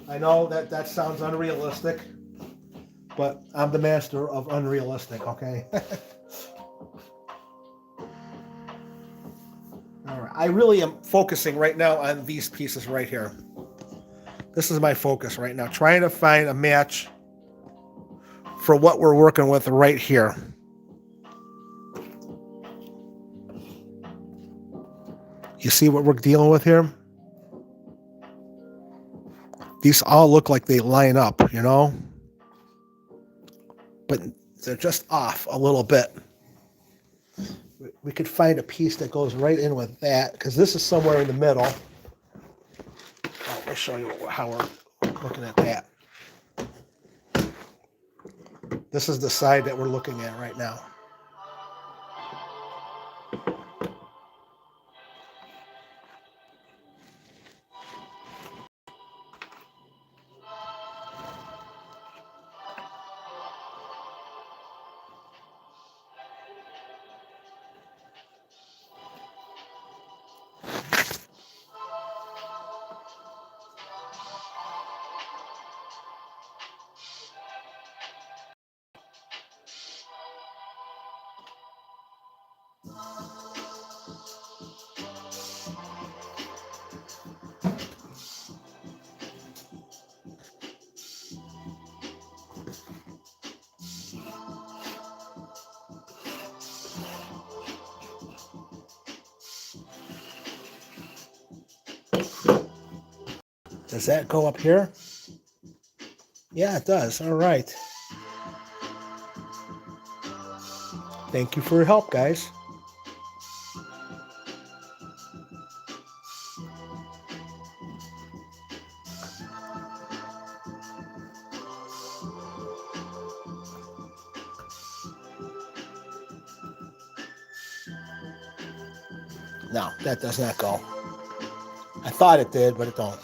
A: I know that sounds unrealistic, but I'm the master of unrealistic, okay? All right. I really am focusing right now on these pieces right here. This is my focus right now, trying to find a match for what we're working with right here. You see what we're dealing with here? These all look like they line up, but they're just off a little bit. We could find a piece that goes right in with that, because this is somewhere in the middle. Let me show you how we're looking at that. This is the side that we're looking at right now. Does that go up here? Yeah, it does. All right. Thank you for your help, guys. No, that does not go. I thought it did, but it don't.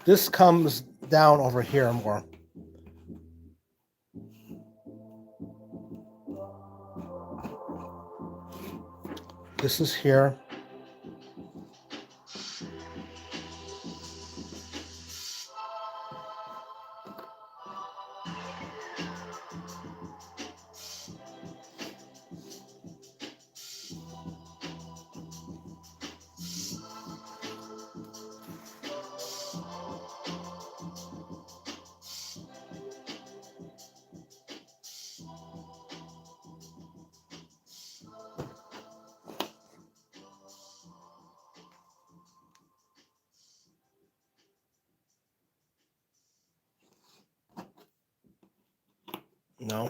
A: This comes down over here more. This is here. No.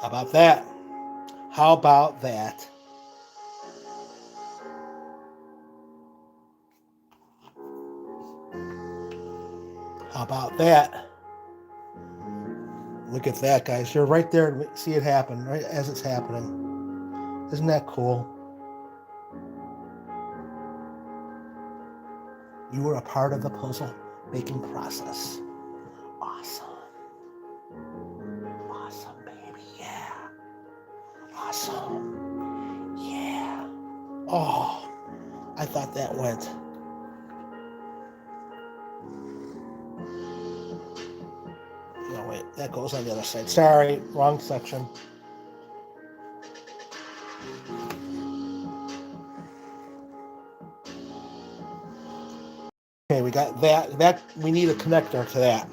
A: How about that? How about that? How about that? Look at that, guys. You're right there. See it happen right as it's happening. Isn't that cool? You were a part of the puzzle making process. Awesome. Awesome, baby. Yeah. Awesome. Yeah. Oh, I thought that went. No, wait. That goes on the other side. Sorry. Wrong section. Okay, we got that. That we need a connector to that.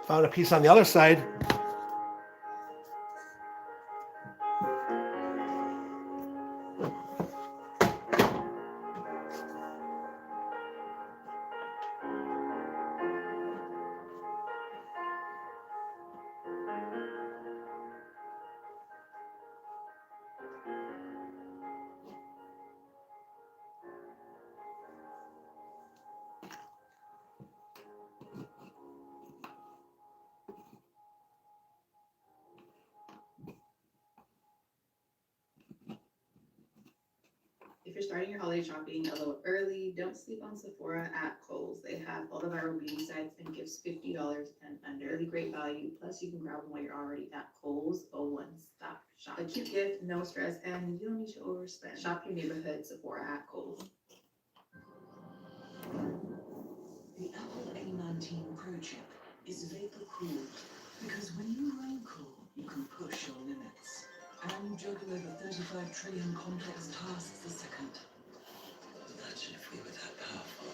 A: Found a piece on the other side.
G: If you're starting your holiday shopping a little early, don't sleep on Sephora at Kohl's. They have all the viral beauty sites and gifts $50 and under. Really great value. Plus, you can grab them while you're already at Kohl's. A one-stop shop. A cute gift, no stress, and you don't need to overspend. Shop your neighborhood Sephora at Kohl's.
H: The Apple A19 Pro chip is vapor cooled because when you run cool, you can push your limits and juggle over 35 trillion complex tasks a second. Imagine if we were that powerful.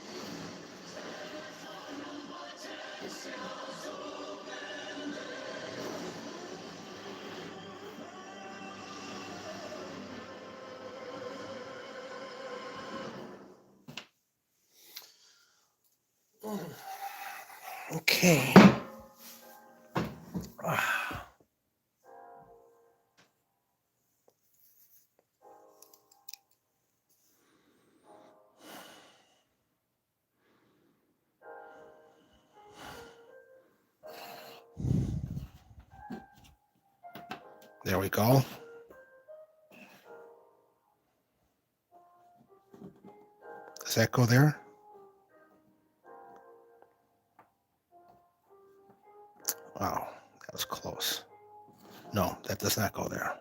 A: Okay. There we go. Does that go there? Wow, that was close. No, that does not go there.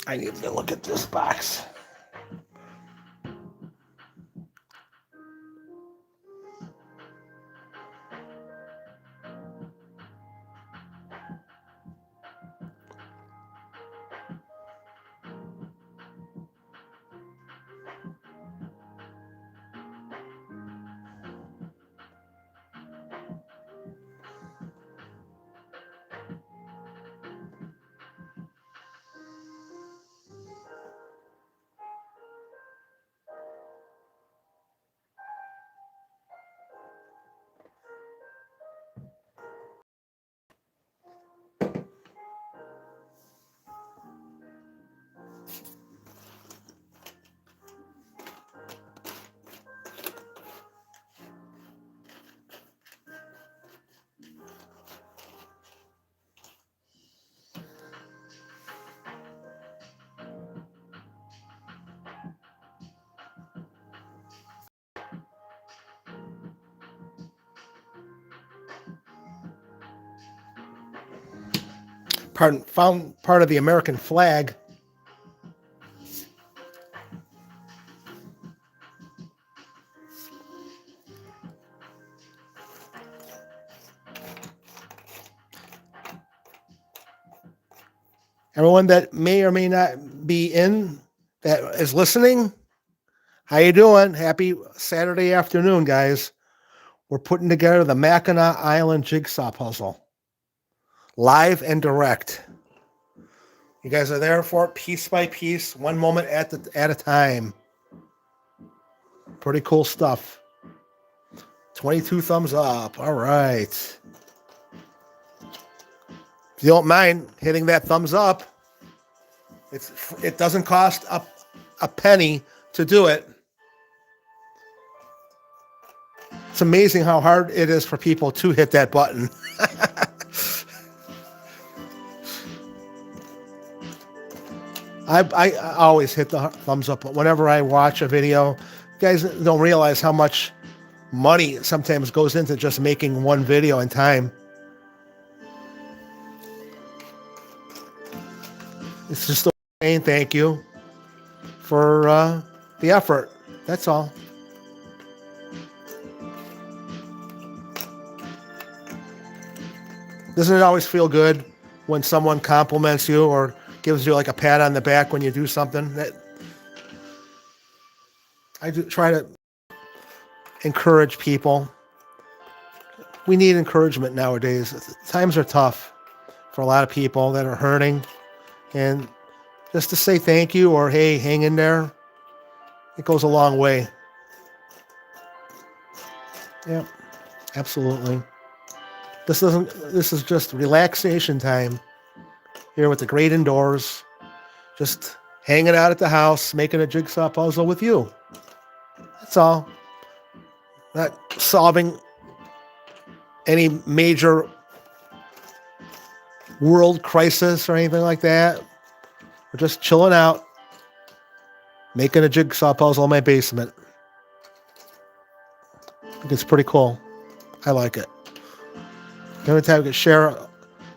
A: I need to look at this box. found part of the American flag. Everyone that may or may not be in that is listening, how you doing? Happy Saturday afternoon, guys. We're putting together the Mackinac Island jigsaw puzzle. Live and direct. You guys are there for it piece by piece, one moment at a time. Pretty cool stuff. 22 thumbs up. All right. If you don't mind hitting that thumbs up, it doesn't cost a penny to do it. It's amazing how hard it is for people to hit that button. I always hit the thumbs up whenever I watch a video. You guys don't realize how much money sometimes goes into just making one video in time. It's just a saying thank you for the effort. That's all. Doesn't it always feel good when someone compliments you or gives you like a pat on the back when you do something? I do try to encourage people. We need encouragement nowadays. Times are tough for a lot of people that are hurting. And just to say thank you or, hey, hang in there, it goes a long way. Yeah, absolutely. This is just relaxation time here with the great indoors. Just hanging out at the house, making a jigsaw puzzle with you. That's all. Not solving any major world crisis or anything like that. We're just chilling out, making a jigsaw puzzle in my basement. I think it's pretty cool. I like it. Every time I can share a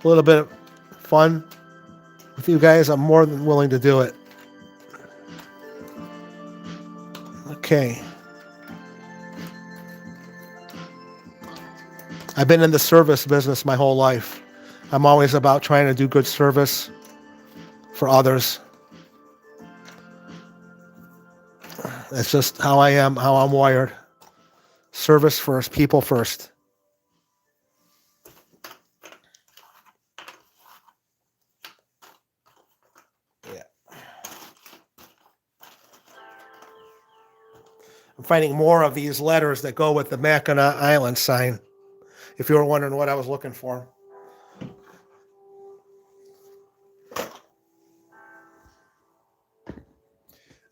A: little bit of fun with you guys, I'm more than willing to do it. Okay. I've been in the service business my whole life. I'm always about trying to do good service for others. That's just how I am, how I'm wired. Service first, people first. Yeah. I'm finding more of these letters that go with the Mackinac Island sign, if you were wondering what I was looking for.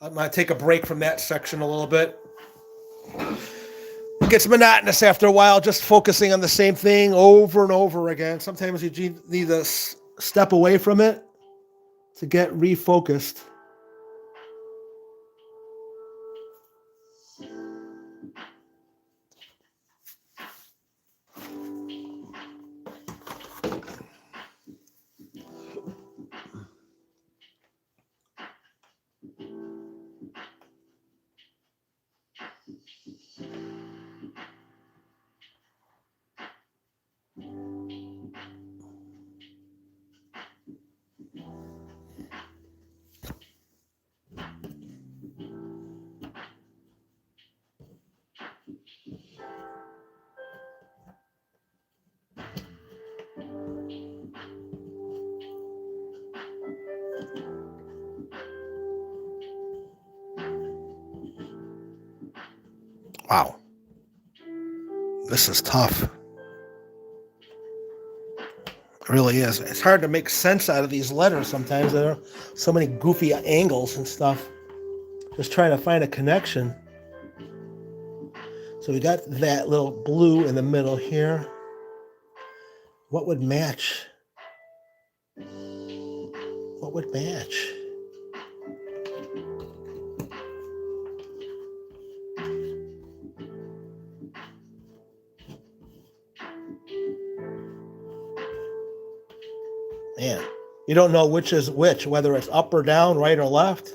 A: I'm going to take a break from that section a little bit. It gets monotonous after a while, just focusing on the same thing over and over again. Sometimes you need to step away from it to get refocused. Wow. This is tough. It really is. It's hard to make sense out of these letters sometimes. There are so many goofy angles and stuff. Just trying to find a connection. So we got that little blue in the middle here. What would match? What would match? Man, You don't know which is which, whether it's up or down, right or left.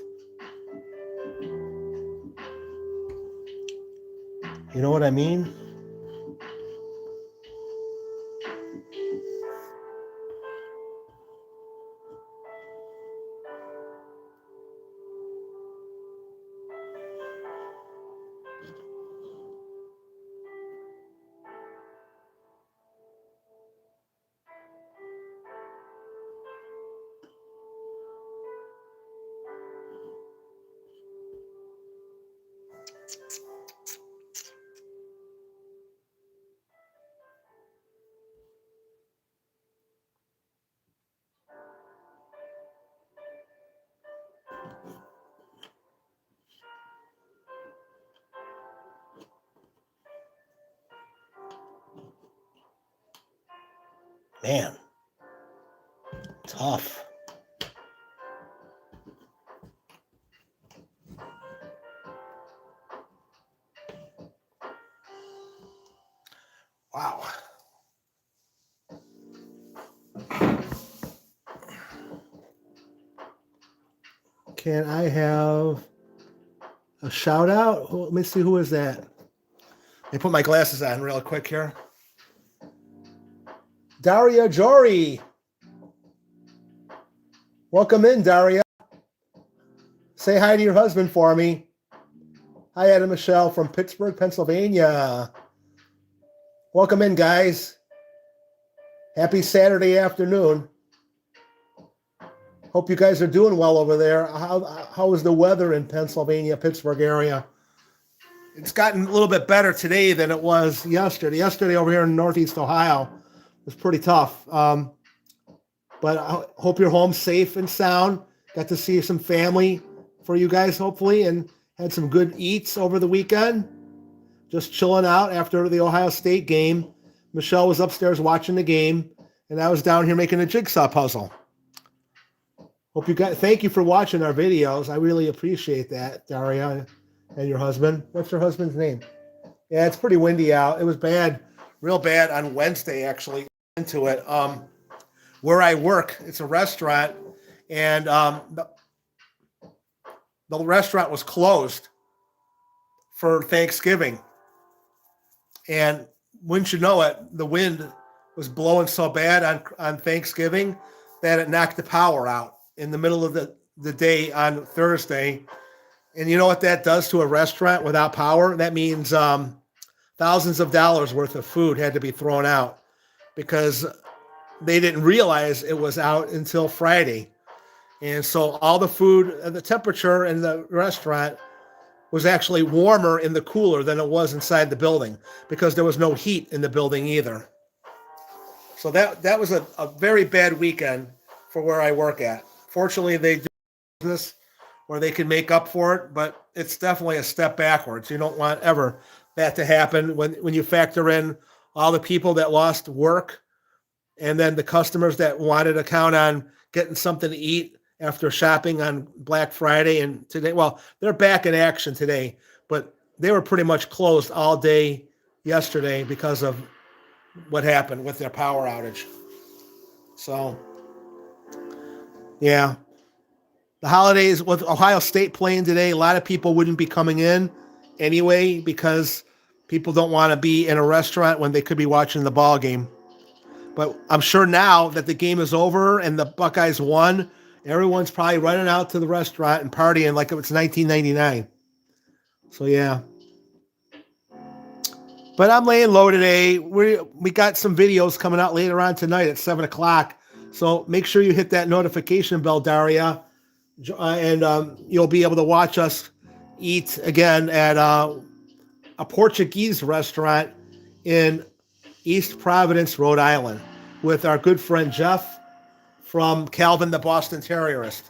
A: You know what I mean? Man, tough. Wow. Can I have a shout out? Let me see, who is that? Let me put my glasses on real quick here. Daria Jory. Welcome in, Daria. Say hi to your husband for me. Hi, Adam Michelle from Pittsburgh, Pennsylvania. Welcome in, guys. Happy Saturday afternoon. Hope you guys are doing well over there. How is the weather in Pennsylvania, Pittsburgh area? It's gotten a little bit better today than it was yesterday. Yesterday over here in Northeast Ohio was pretty tough. But I hope you're home safe and sound. Got to see some family for you guys, hopefully, and had some good eats over the weekend. Just chilling out after the Ohio State game. Michelle was upstairs watching the game, and I was down here making a jigsaw puzzle. Hope you guys, thank you for watching our videos. I really appreciate that, Daria and your husband. What's your husband's name? Yeah, it's pretty windy out. It was bad, real bad on Wednesday, actually, into it. Where I work, it's a restaurant, and the restaurant was closed for Thanksgiving. And wouldn't you know it, the wind was blowing so bad on Thanksgiving that it knocked the power out in the middle of the day on Thursday. And you know what that does to a restaurant without power? That means thousands of dollars worth of food had to be thrown out because they didn't realize it was out until Friday. And so all the food, the temperature in the restaurant was actually warmer in the cooler than it was inside the building because there was no heat in the building either. So that was a very bad weekend for where I work at. Fortunately, they do business where they can make up for it, but it's definitely a step backwards. You don't want ever that to happen when you factor in all the people that lost work and then the customers that wanted to count on getting something to eat after shopping on Black Friday and today. Well, they're back in action today, but they were pretty much closed all day yesterday because of what happened with their power outage. So, yeah. The holidays with Ohio State playing today, a lot of people wouldn't be coming in anyway because people don't want to be in a restaurant when they could be watching the ball game. But I'm sure now that the game is over and the Buckeyes won, everyone's probably running out to the restaurant and partying like it was 1999. So, yeah. But I'm laying low today. We got some videos coming out later on tonight at 7 o'clock. So make sure you hit that notification bell, Daria, and you'll be able to watch us eat again at a Portuguese restaurant in East Providence, Rhode Island, with our good friend Jeff from Calvin the Boston Terrierist.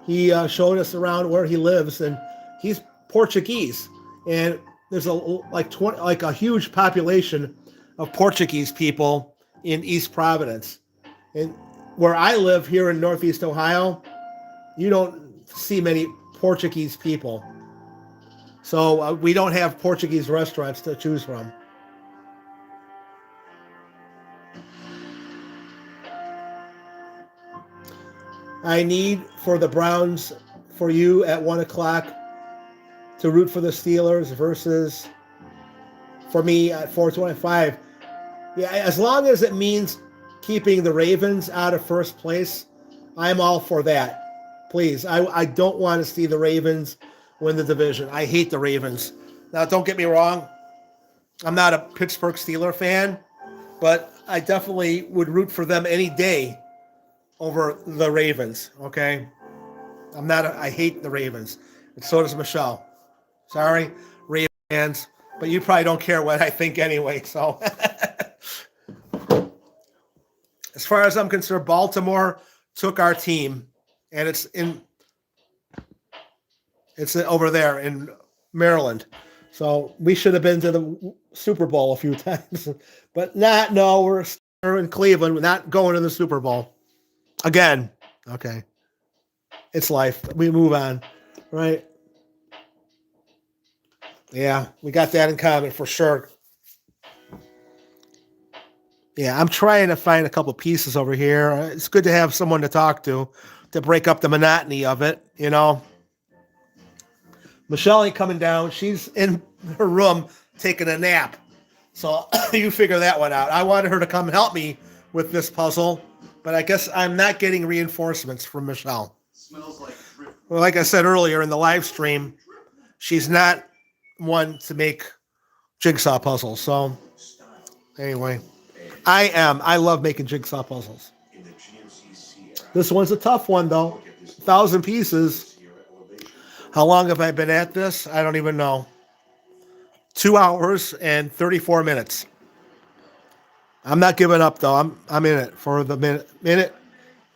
A: He showed us around where he lives, and he's Portuguese. And there's a huge population of Portuguese people in East Providence. And where I live here in Northeast Ohio, you don't see many Portuguese people. So we don't have Portuguese restaurants to choose from. I need for the Browns for you at 1 o'clock to root for the Steelers versus for me at 4:25. Yeah, as long as it means keeping the Ravens out of first place, I'm all for that. Please, I don't want to see the Ravens win the division. I hate the Ravens. Now, don't get me wrong. I'm not a Pittsburgh Steeler fan, but I definitely would root for them any day over the Ravens, okay? I hate the Ravens. And so does Michelle. Sorry, Ravens fans, but you probably don't care what I think anyway, so. As far as I'm concerned, Baltimore took our team, and it's over there in Maryland. So we should have been to the Super Bowl a few times, but no, we're in Cleveland. We're not going to the Super Bowl again. Okay. It's life. We move on, right? Yeah, we got that in common for sure. Yeah, I'm trying to find a couple pieces over here. It's good to have someone to talk to break up the monotony of it, you know. Michelle ain't coming down. She's in her room taking a nap. So you figure that one out. I wanted her to come help me with this puzzle, but I guess I'm not getting reinforcements from Michelle.
E: Smells like drift.
A: Well, like I said earlier in the live stream, she's not one to make jigsaw puzzles. So anyway, I am. I love making jigsaw puzzles. This one's a tough one, though. 1,000 pieces. How long have I been at this? I don't even know. 2 hours and 34 minutes. I'm not giving up, though. I'm in it for the minute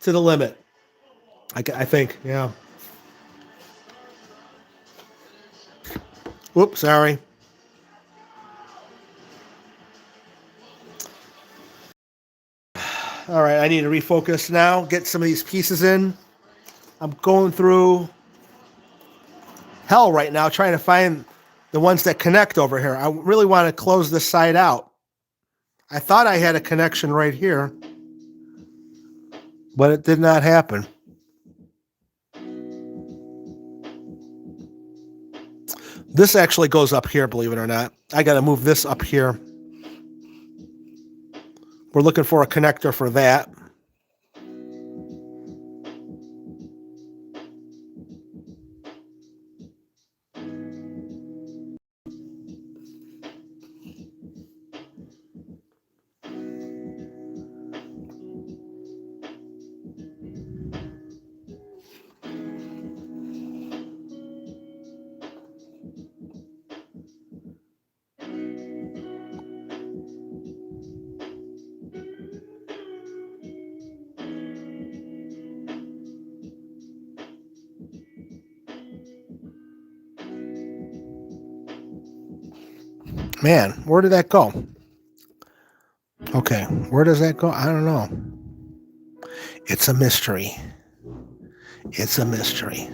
A: to the limit. I think, yeah. Whoops, sorry. All right, I need to refocus now, get some of these pieces in. I'm going through hell right now trying to find the ones that connect over here. I really want to close this side out. I thought I had a connection right here, but it did not happen. This actually goes up here, believe it or not. I got to move this up here. We're looking for a connector for that. Man, where did that go? Okay, where does that go? I don't know. It's a mystery. It's a mystery.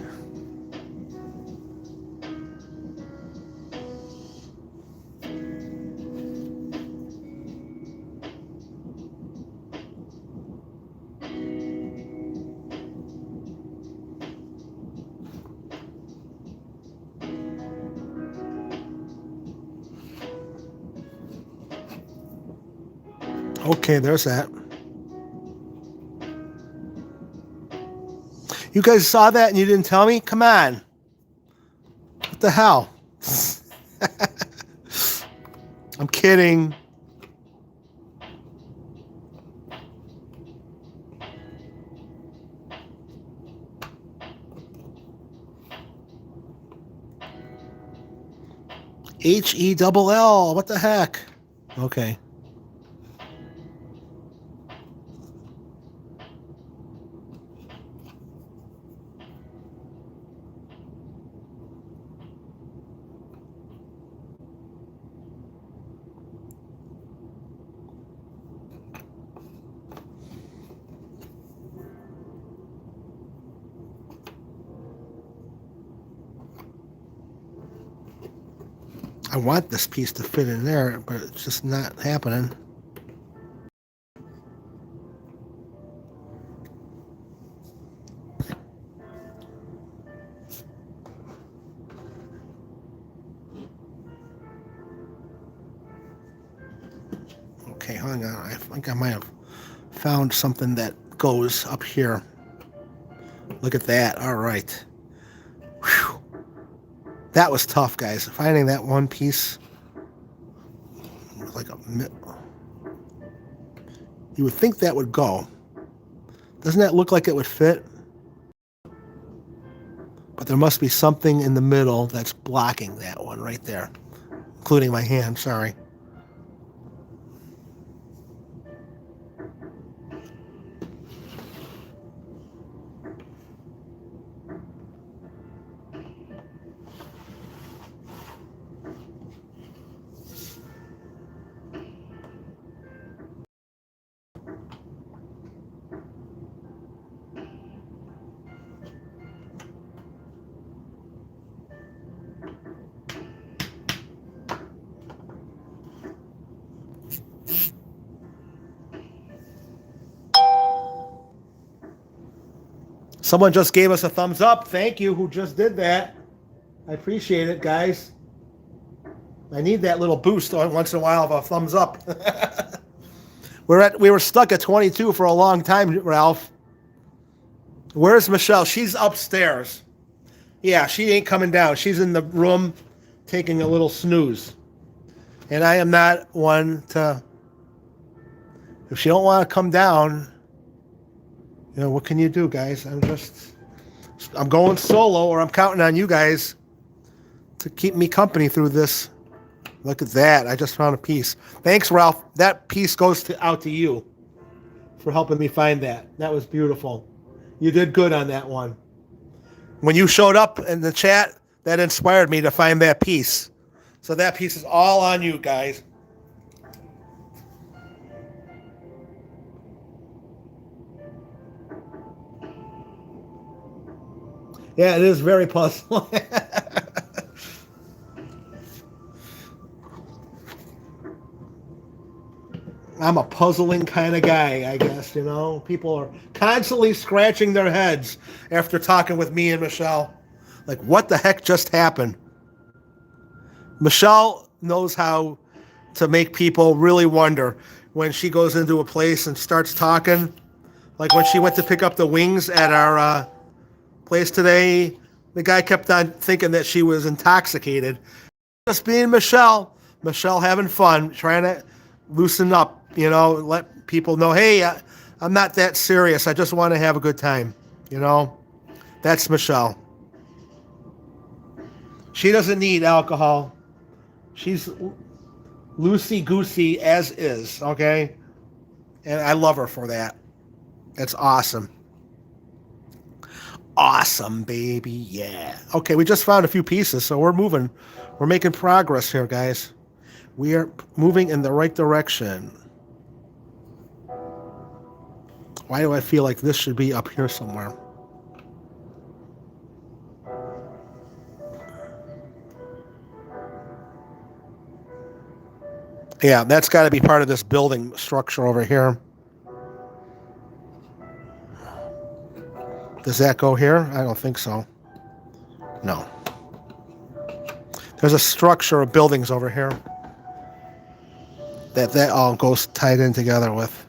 A: Okay, there's that. You guys saw that and you didn't tell me? Come on. What the hell? I'm kidding. HELL. What the heck? Okay. I want this piece to fit in there, but it's just not happening. Okay, hang on. I think I might have found something that goes up here. Look at that. All right. Whew. That was tough, guys. Finding that one piece. Like you would think that would go. Doesn't that look like it would fit? But there must be something in the middle that's blocking that one right there. Including my hand, sorry. Someone just gave us a thumbs up. Thank you who just did that. I appreciate it, guys. I need that little boost once in a while of a thumbs up. We were stuck at 22 for a long time, Ralph. Where's Michelle? She's upstairs. Yeah, she ain't coming down. She's in the room taking a little snooze. And I am not one to... If she don't want to come down, you know, what can you do, guys? I'm going solo, or I'm counting on you guys to keep me company through this. Look at that. I just found a piece. Thanks, Ralph. That piece goes out to you for helping me find that. That was beautiful. You did good on that one. When you showed up in the chat, that inspired me to find that piece. So that piece is all on you, guys. Yeah, it is very puzzling. I'm a puzzling kind of guy, I guess, you know. People are constantly scratching their heads after talking with me and Michelle. Like, what the heck just happened? Michelle knows how to make people really wonder when she goes into a place and starts talking. Like when she went to pick up the wings at our place today, the guy kept on thinking that she was intoxicated. Just being Michelle having fun, trying to loosen up, you know, let people know, hey, I'm not that serious. I just want to have a good time, you know. That's Michelle. She doesn't need alcohol. She's loosey-goosey as is, okay? And I love her for that. That's awesome. Awesome, baby. Yeah. Okay, we just found a few pieces, so we're moving. We're making progress here, guys. We are moving in the right direction. Why do I feel like this should be up here somewhere? Yeah, that's got to be part of this building structure over here. Does that go here? I don't think so. No. There's a structure of buildings over here that all goes tied in together with.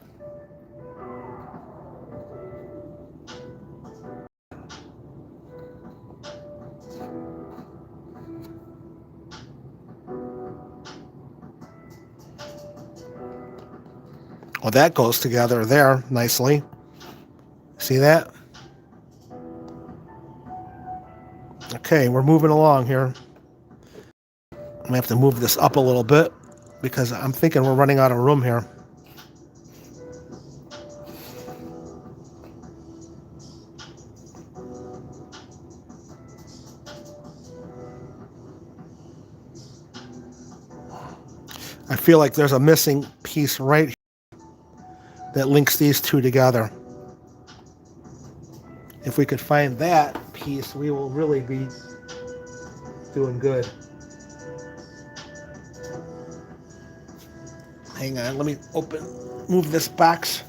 A: Well, that goes together there nicely. See that? Okay, we're moving along here. I'm going to have to move this up a little bit because I'm thinking we're running out of room here. I feel like there's a missing piece right here that links these two together. If we could find that piece, we will really be doing good. Hang on, let me move this box.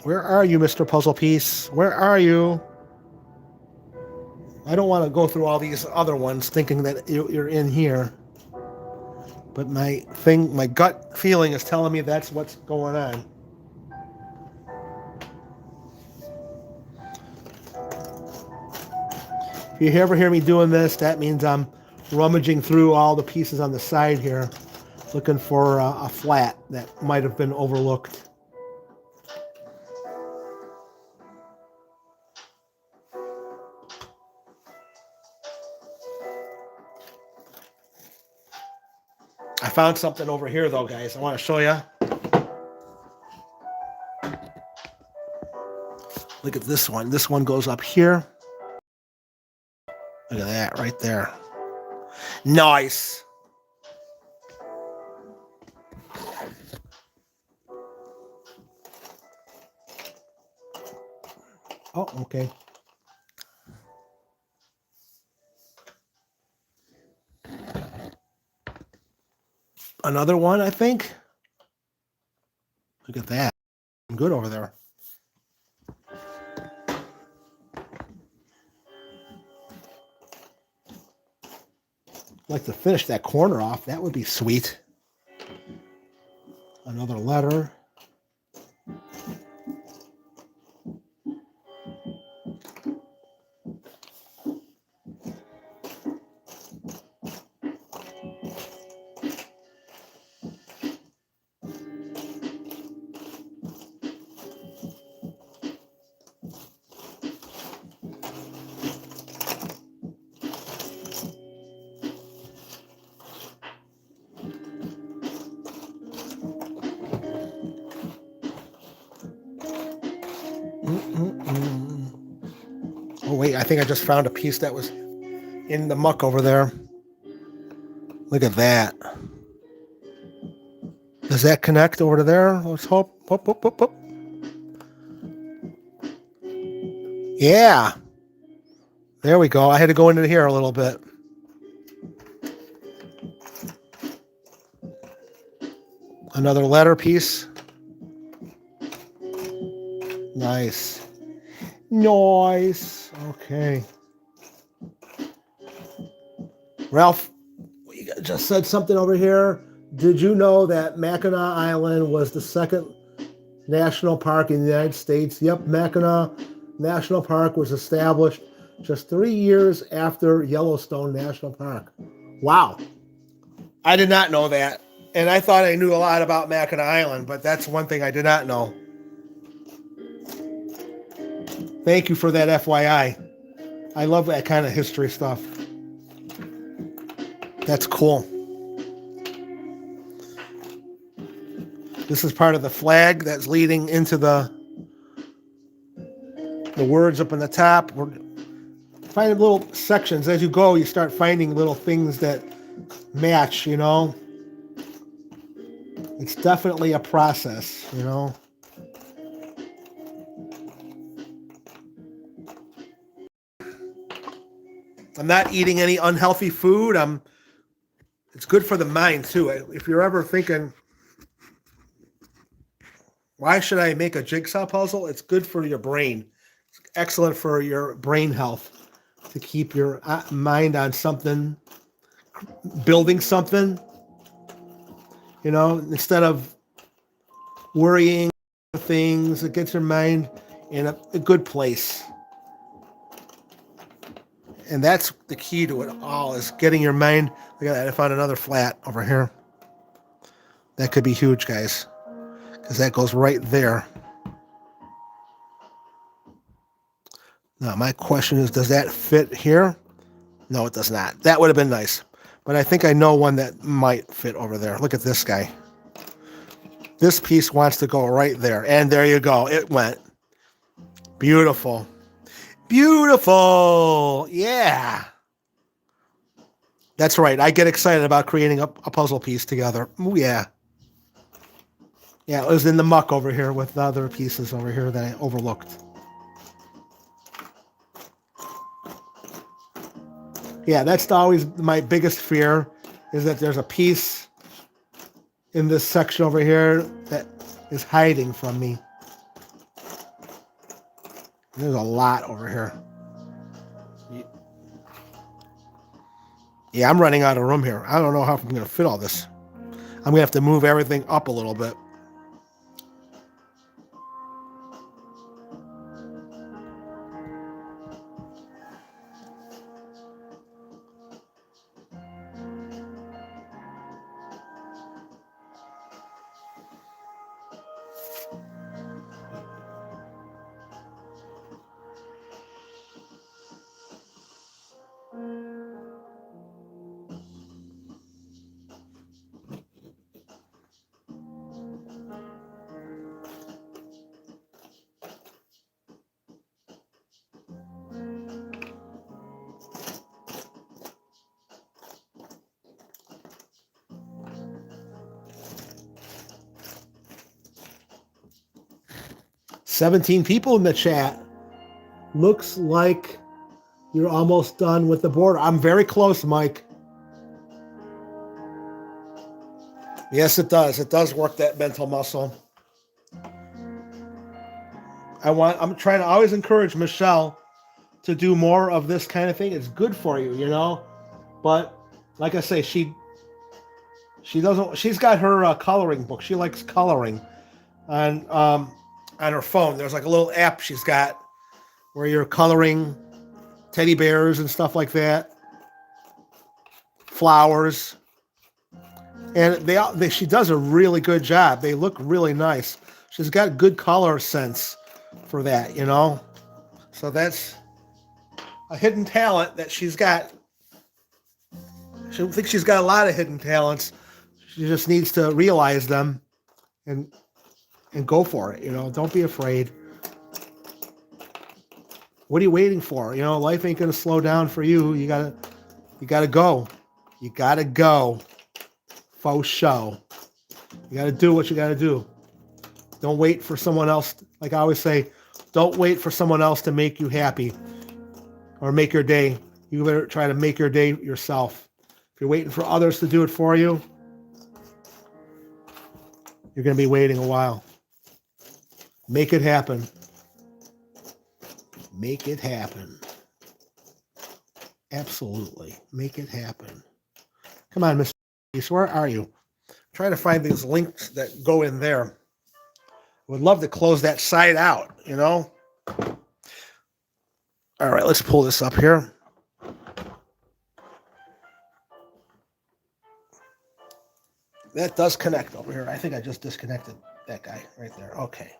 A: Where are you, Mr. Puzzle Piece? Where are you? I don't want to go through all these other ones thinking that you're in here. But my gut feeling is telling me that's what's going on. If you ever hear me doing this, that means I'm rummaging through all the pieces on the side here, looking for a flat that might have been overlooked. I found something over here, though, guys. I want to show you. Look at this one. This one goes up here. Look at that right there. Nice. Oh, okay. Another one, I think. Look at that. Good over there. I'd like to finish that corner off. That would be sweet. Another letter. Oh, wait, I think I just found a piece that was in the muck over there. Look at that. Does that connect over to there? Let's hope. Hope, hope, hope, hope. Yeah. There we go. I had to go into here a little bit. Another letter piece. Nice. Nice. Okay. Ralph, you just said something over here. Did you know that Mackinac Island was the second national park in the United States? Yep, Mackinac National Park was established just 3 years after Yellowstone National Park. Wow. I did not know that. And I thought I knew a lot about Mackinac Island, but that's one thing I did not know. Thank you for that FYI. I love that kind of history stuff. That's cool. This is part of the flag that's leading into the words up on the top. We're finding little sections. As you go, you start finding little things that match, you know. It's definitely a process, you know. I'm not eating any unhealthy food. It's good for the mind too. If you're ever thinking, why should I make a jigsaw puzzle? It's good for your brain. It's excellent for your brain health to keep your mind on something, building something, you know, instead of worrying things. It gets your mind in a good place. And that's the key to it all, is getting your mind. Look at that. I found another flat over here. That could be huge, guys, because that goes right there. Now, my question is, does that fit here? No, it does not. That would have been nice. But I think I know one that might fit over there. Look at this guy. This piece wants to go right there. And there you go. It went. Beautiful. Beautiful. Yeah. That's right. I get excited about creating a puzzle piece together. Ooh, yeah. Yeah, it was in the muck over here with the other pieces over here that I overlooked. Yeah, that's always my biggest fear, is that there's a piece in this section over here that is hiding from me. There's a lot over here. Yeah, I'm running out of room here. I don't know how I'm going to fit all this. I'm going to have to move everything up a little bit. "17 people in the chat. Looks like you're almost done with the border." I'm very close, Mike. Yes, it does. It does work that mental muscle. I'm trying to always encourage Michelle to do more of this kind of thing. It's good for you, you know. But like I say, she doesn't. She's got her coloring book. She likes coloring on her phone. There's like a little app she's got where you're coloring teddy bears and stuff like that, flowers, and she does a really good job. They look really nice. She's got good color sense for that, you know. So that's a hidden talent that she's got. She thinks she's got a lot of hidden talents. She just needs to realize them and go for it, you know. Don't be afraid. What are you waiting for? You know, life ain't gonna slow down for you. You gotta go. You gotta go. Faux show. You gotta do what you gotta do. Don't wait for someone else. Like I always say, don't wait for someone else to make you happy or make your day. You better try to make your day yourself. If you're waiting for others to do it for you, you're going to be waiting a while. Make it happen. Make it happen. Absolutely. Make it happen. Come on, Mr. Peace, where are you? I'm trying to find these links that go in there. I would love to close that side out, you know? All right, let's pull this up here. That does connect over here. I think I just disconnected that guy right there. Okay.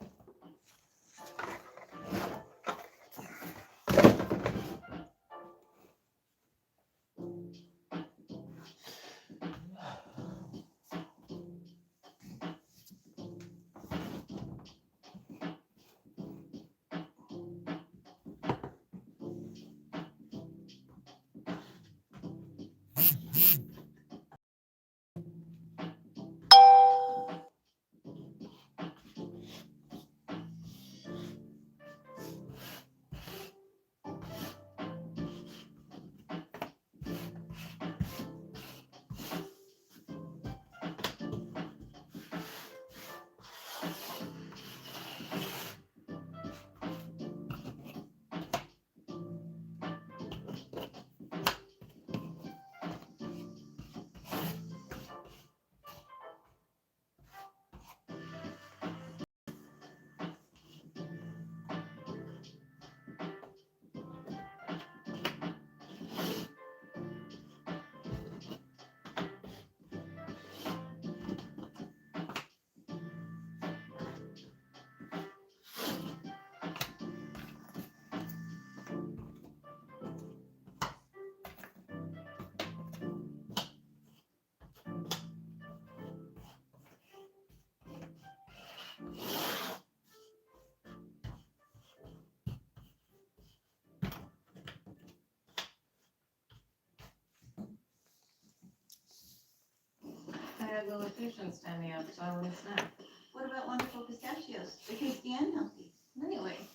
I: I had Little Patience standing up, so I want a snack.
C: What about wonderful pistachios? They're tasty and healthy.
I: Really?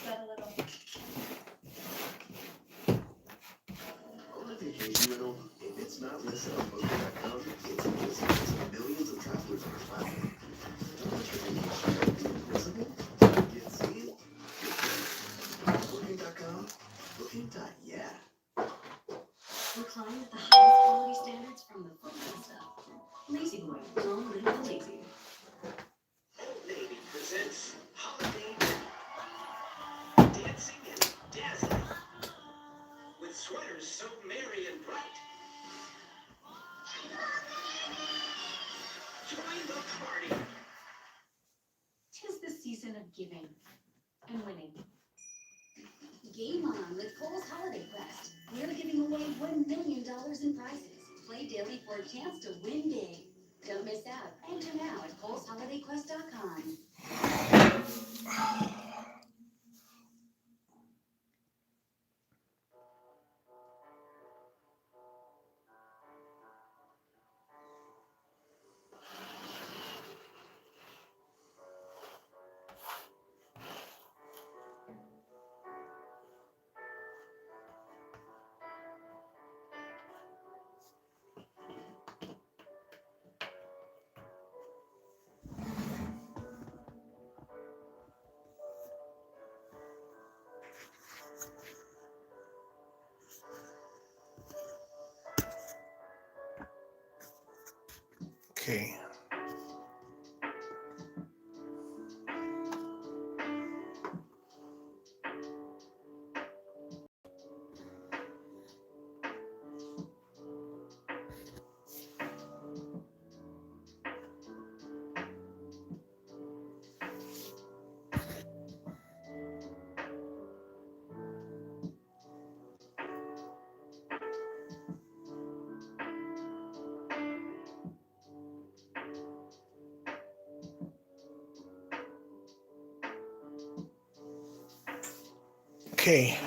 C: Got a little.
E: On a vacation rental, if it's not listed on Booking.com, it's a business. Millions of travelers on the platform. Yeah.
D: Recline with the highest quality standards from the football stuff. Lazy Boy, long live the lazy.
E: Old Navy presents Holiday Dancing and Dazzling. With sweaters so merry and bright. Join the party.
D: 'Tis the season of giving and winning.
J: Game on with Kohl's Holiday Quest. We're giving away $1 million in prizes. Play daily for a chance to win big. Don't miss out. Enter now at Kohl'sHolidayQuest.com.
A: Okay. Okay.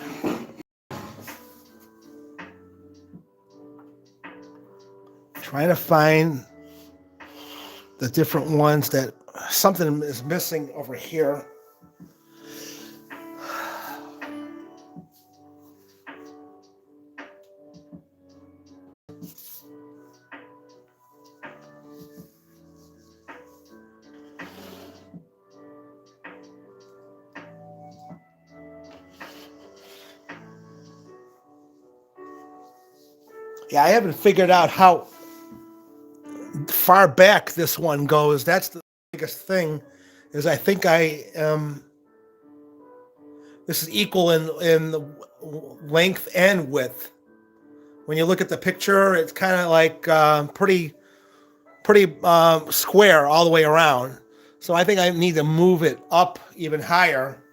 A: Trying to find the different ones that something is missing over here. Yeah, I haven't figured out how far back this one goes. That's the biggest thing, is I think I this is equal in the length and width. When you look at the picture, it's kind of like pretty square all the way around. So I think I need to move it up even higher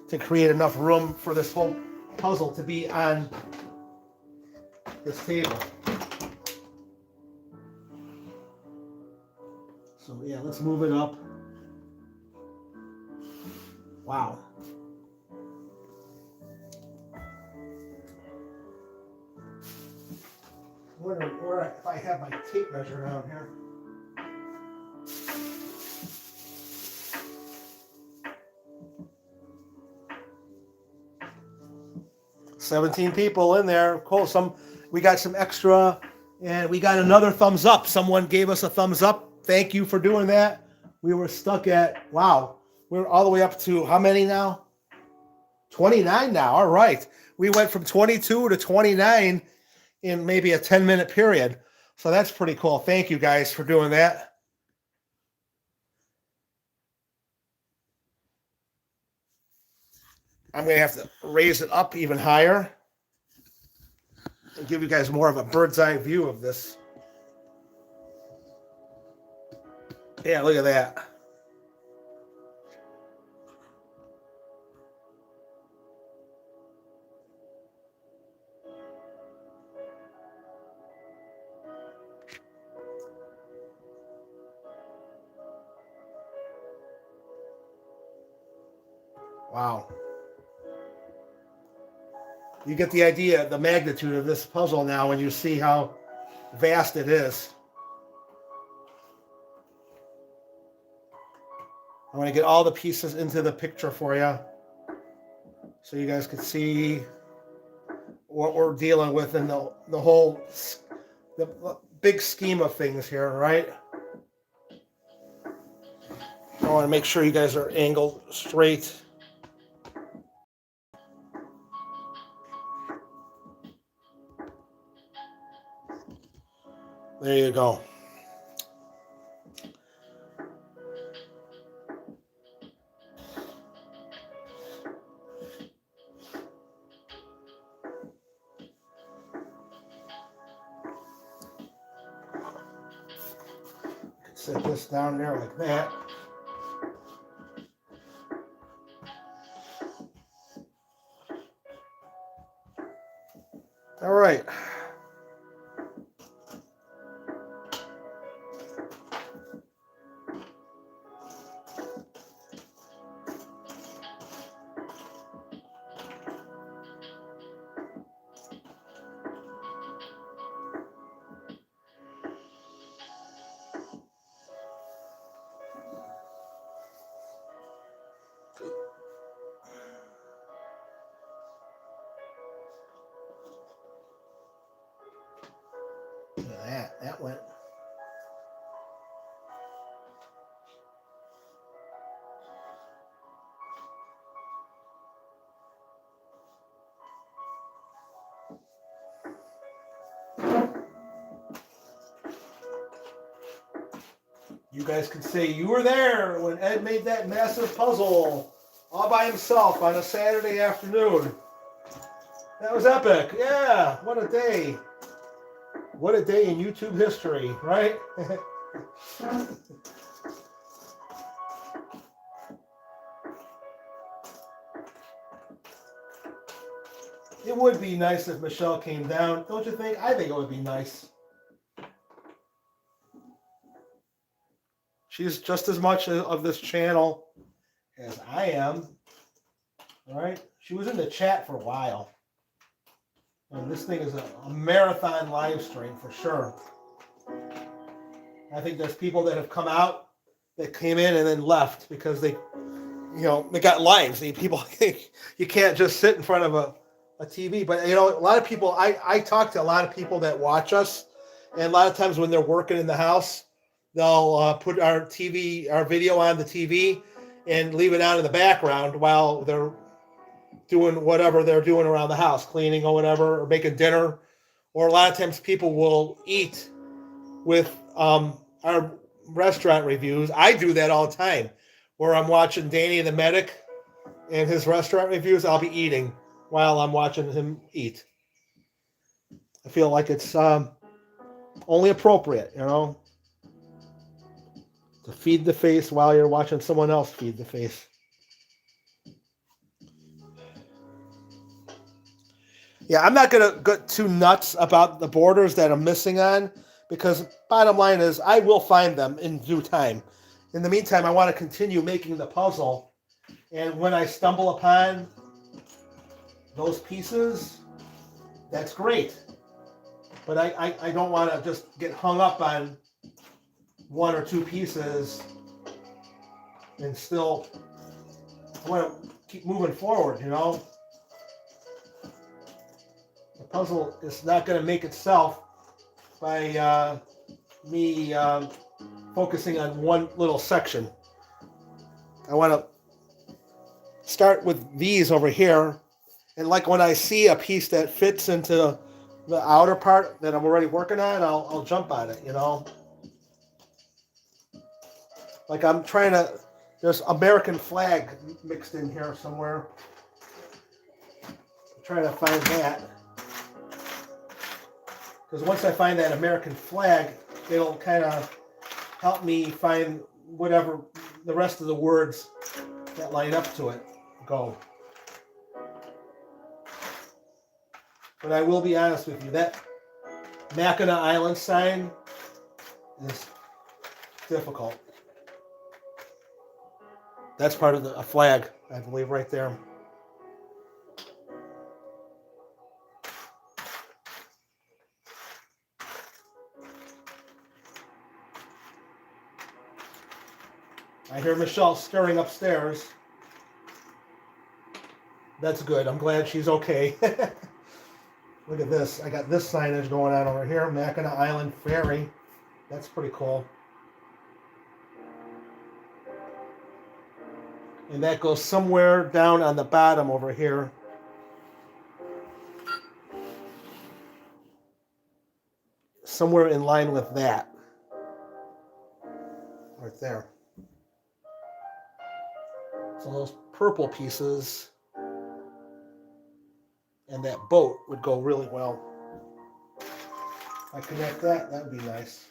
A: to create enough room for this whole puzzle to be on this table. So yeah, let's move it up. Wow. I'm wondering where if I have my tape measure down here. "17 people in there. Cool. We got some extra, and we got another thumbs up. Someone gave us a thumbs up. Thank you for doing that. We were stuck at, wow, we're all the way up to how many now? 29 now. All right. We went from 22 to 29 in maybe a 10-minute period. So that's pretty cool. Thank you guys for doing that. I'm going to have to raise it up even higher and give you guys more of a bird's eye view of this. Yeah, look at that. Wow. You get the idea, the magnitude of this puzzle now when you see how vast it is. I want to get all the pieces into the picture for you so you guys can see what we're dealing with in the whole, the big scheme of things here, right? I want to make sure you guys are angled straight. There you go. Set this down there like that. All right. Look at that went. You guys can say you were there when Ed made that massive puzzle all by himself on a Saturday afternoon. That was epic. Yeah, what a day. What a day in YouTube history, right? It would be nice if Michelle came down, don't you think? I think it would be nice. She's just as much of this channel as I am. All right? She was in the chat for a while. And this thing is a marathon live stream for sure. I think there's people that have come out that came in and then left because they got lives. People, you can't just sit in front of a TV. But, a lot of people, I talk to a lot of people that watch us. And a lot of times when they're working in the house, they'll put our video on the TV and leave it on in the background while they're doing whatever they're doing around the house, cleaning or whatever, or making dinner. Or a lot of times people will eat with our restaurant reviews. I do that all the time, where I'm watching Danny the Medic and his restaurant reviews. I'll be eating while I'm watching him eat. I feel like it's only appropriate, to feed the face while you're watching someone else feed the face. Yeah, I'm not going to get too nuts about the borders that I'm missing on, because bottom line is I will find them in due time. In the meantime, I want to continue making the puzzle. And when I stumble upon those pieces, that's great. But I don't want to just get hung up on one or two pieces and still I want to keep moving forward, The puzzle is not going to make itself by me focusing on one little section. I want to start with these over here, and like when I see a piece that fits into the outer part that I'm already working on, I'll jump on it, Like I'm trying to, there's American flag mixed in here somewhere. I'm trying to find that. Because once I find that American flag, it'll kind of help me find whatever the rest of the words that line up to it go. But I will be honest with you, that Mackinac Island sign is difficult. That's part of a flag, I believe, right there. I hear Michelle stirring upstairs. That's good. I'm glad she's okay. Look at this. I got this signage going on over here. Mackinac Island Ferry. That's pretty cool. And that goes somewhere down on the bottom over here. somewhere in line with that. Right there. So those purple pieces and that boat would go really well. If I connect that, that would be nice.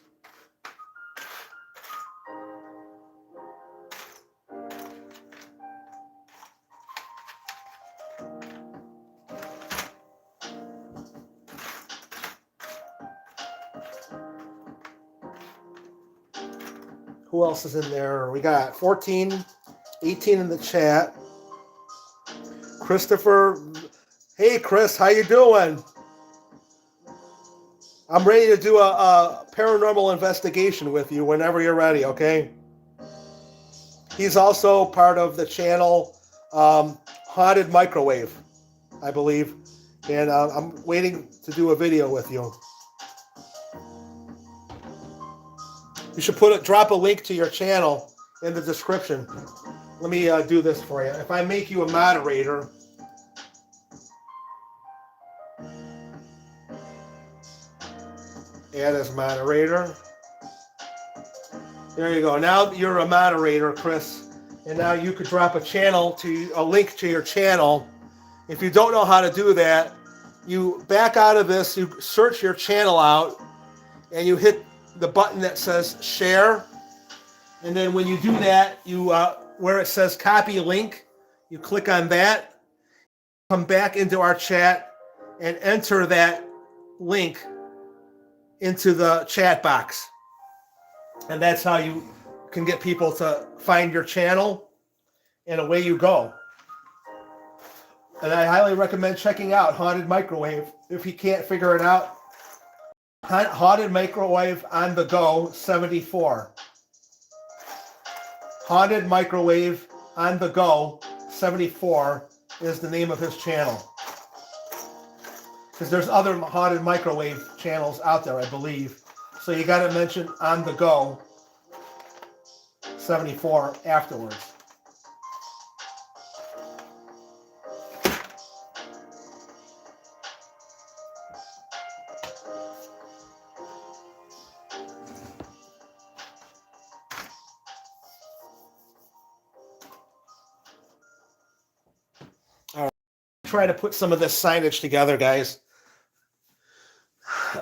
A: Who else is in there? We got 14, 18 in the chat. Christopher, hey Chris, how you doing? I'm ready to do a paranormal investigation with you whenever you're ready, okay? He's also part of the channel Haunted Microwave, I believe. And I'm waiting to do a video with you. You should drop a link to your channel in the description. Let me do this for you. If I make you a moderator, add as moderator. There you go. Now you're a moderator, Chris. And now you could drop a link to your channel. If you don't know how to do that, you back out of this, you search your channel out, and you hit the button that says share. And then when you do that, you where it says copy link, you click on that, come back into our chat, and enter that link into the chat box. And that's how you can get people to find your channel, and away you go. And I highly recommend checking out Haunted Microwave if you can't figure it out. Haunted Microwave on the Go 74. Haunted Microwave on the Go 74 is the name of his channel. Because there's other Haunted Microwave channels out there, I believe. So you got to mention On the Go 74 afterwards. All right, try to put some of this signage together, guys.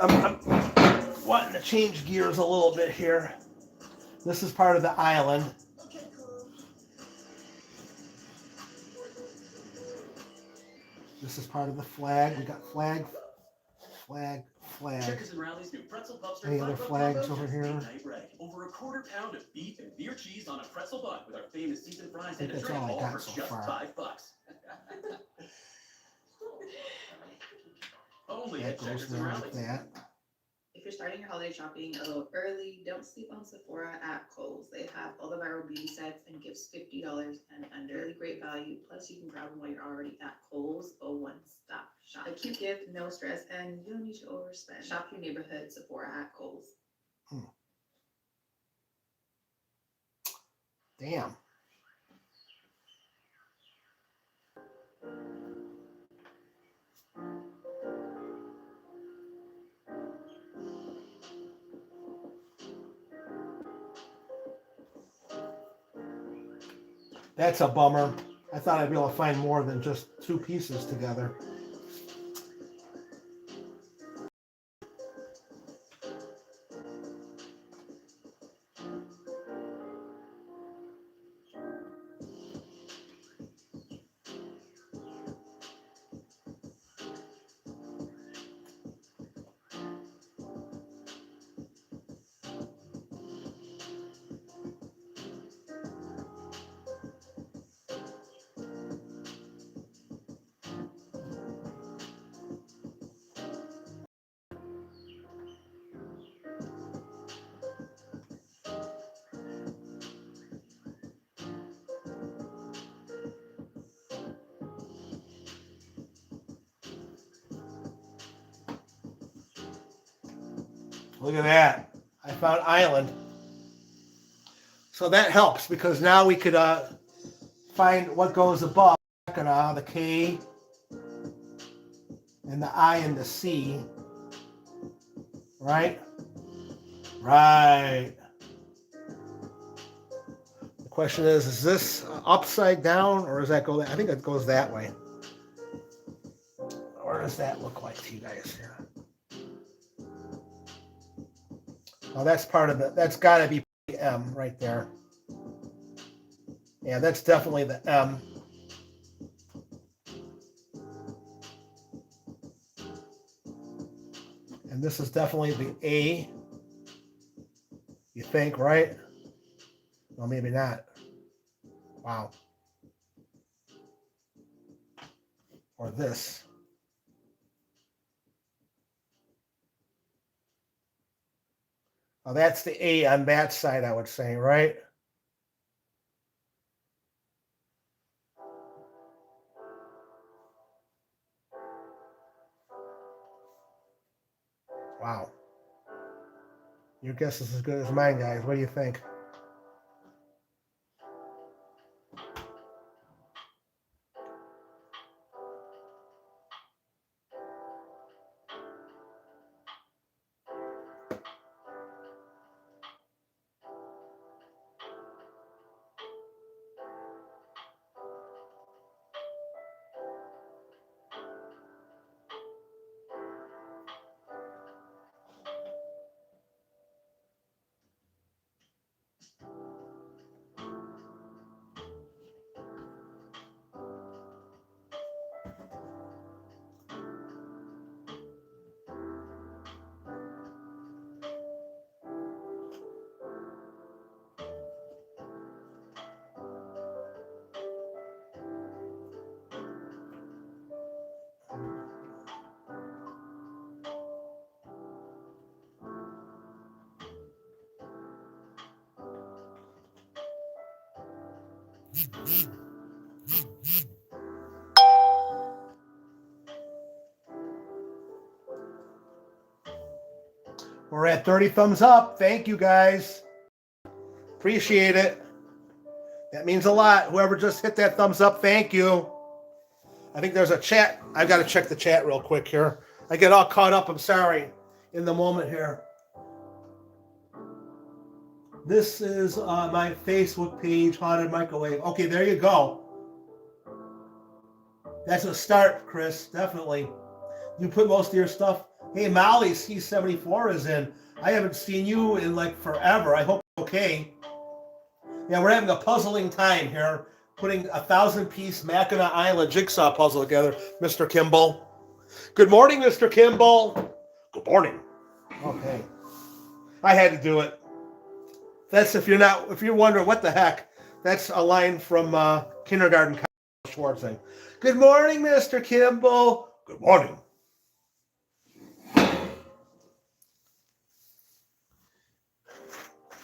A: I'm wanting to change gears a little bit here. This is part of the island. This is part of the flag. We got flag.
K: Checkers and Rally's new pretzel pups.
A: Any other flags over here?
K: Over a quarter pound of beef and beer cheese on a pretzel bun with our famous seasoned fries and a
A: That's
K: drink,
A: all I
K: all
A: got
K: for
A: so
K: just
A: far.
K: $5. Only
A: That
K: at
A: goes
K: Checkers and
A: there
K: Rally's.
A: like that.
G: If you're starting your holiday shopping a little early, don't sleep on Sephora at Kohl's. They have all the viral beauty sets and gifts $50 and under. Really great value. Plus, you can grab them while you're already at Kohl's. A one-stop shop. A cute gift, no stress, and you don't need to overspend. Shop your neighborhood Sephora at Kohl's.
A: Damn. That's a bummer. I thought I'd be able to find more than just two pieces together. Look at that. I found island. So that helps because now we could find what goes above. The K and the I and the C Right? Right. The question is this upside down or does that go? I think it goes that way. Or does that look like to you guys here? Oh, that's part of it. That's got to be M right there. Yeah, that's definitely the M. And this is definitely the A. You think, right? Well, maybe not. Wow. Or this. Oh, that's the A on that side, I would say, right? Wow. Your guess is as good as mine, guys. What do you think? We're at 30 thumbs up. Thank you, guys. Appreciate it. That means a lot. Whoever just hit that thumbs up, thank you. I think there's a chat. I've got to check the chat real quick here. I get all caught up, I'm sorry, in the moment here. This is my Facebook page, Haunted Microwave. Okay, there you go. That's a start, Chris, definitely. You put most of your stuff. Hey, Molly, C74 is in. I haven't seen you in like forever. I hope you're okay. Yeah, we're having a puzzling time here, putting a 1,000-piece Mackinac Island jigsaw puzzle together, Mr. Kimball. Good morning, Mr. Kimball. Good morning. Okay. I had to do it. That's if you're wondering what the heck, that's a line from kindergarten Schwartzing. Good morning, Mr. Kimball. Good morning.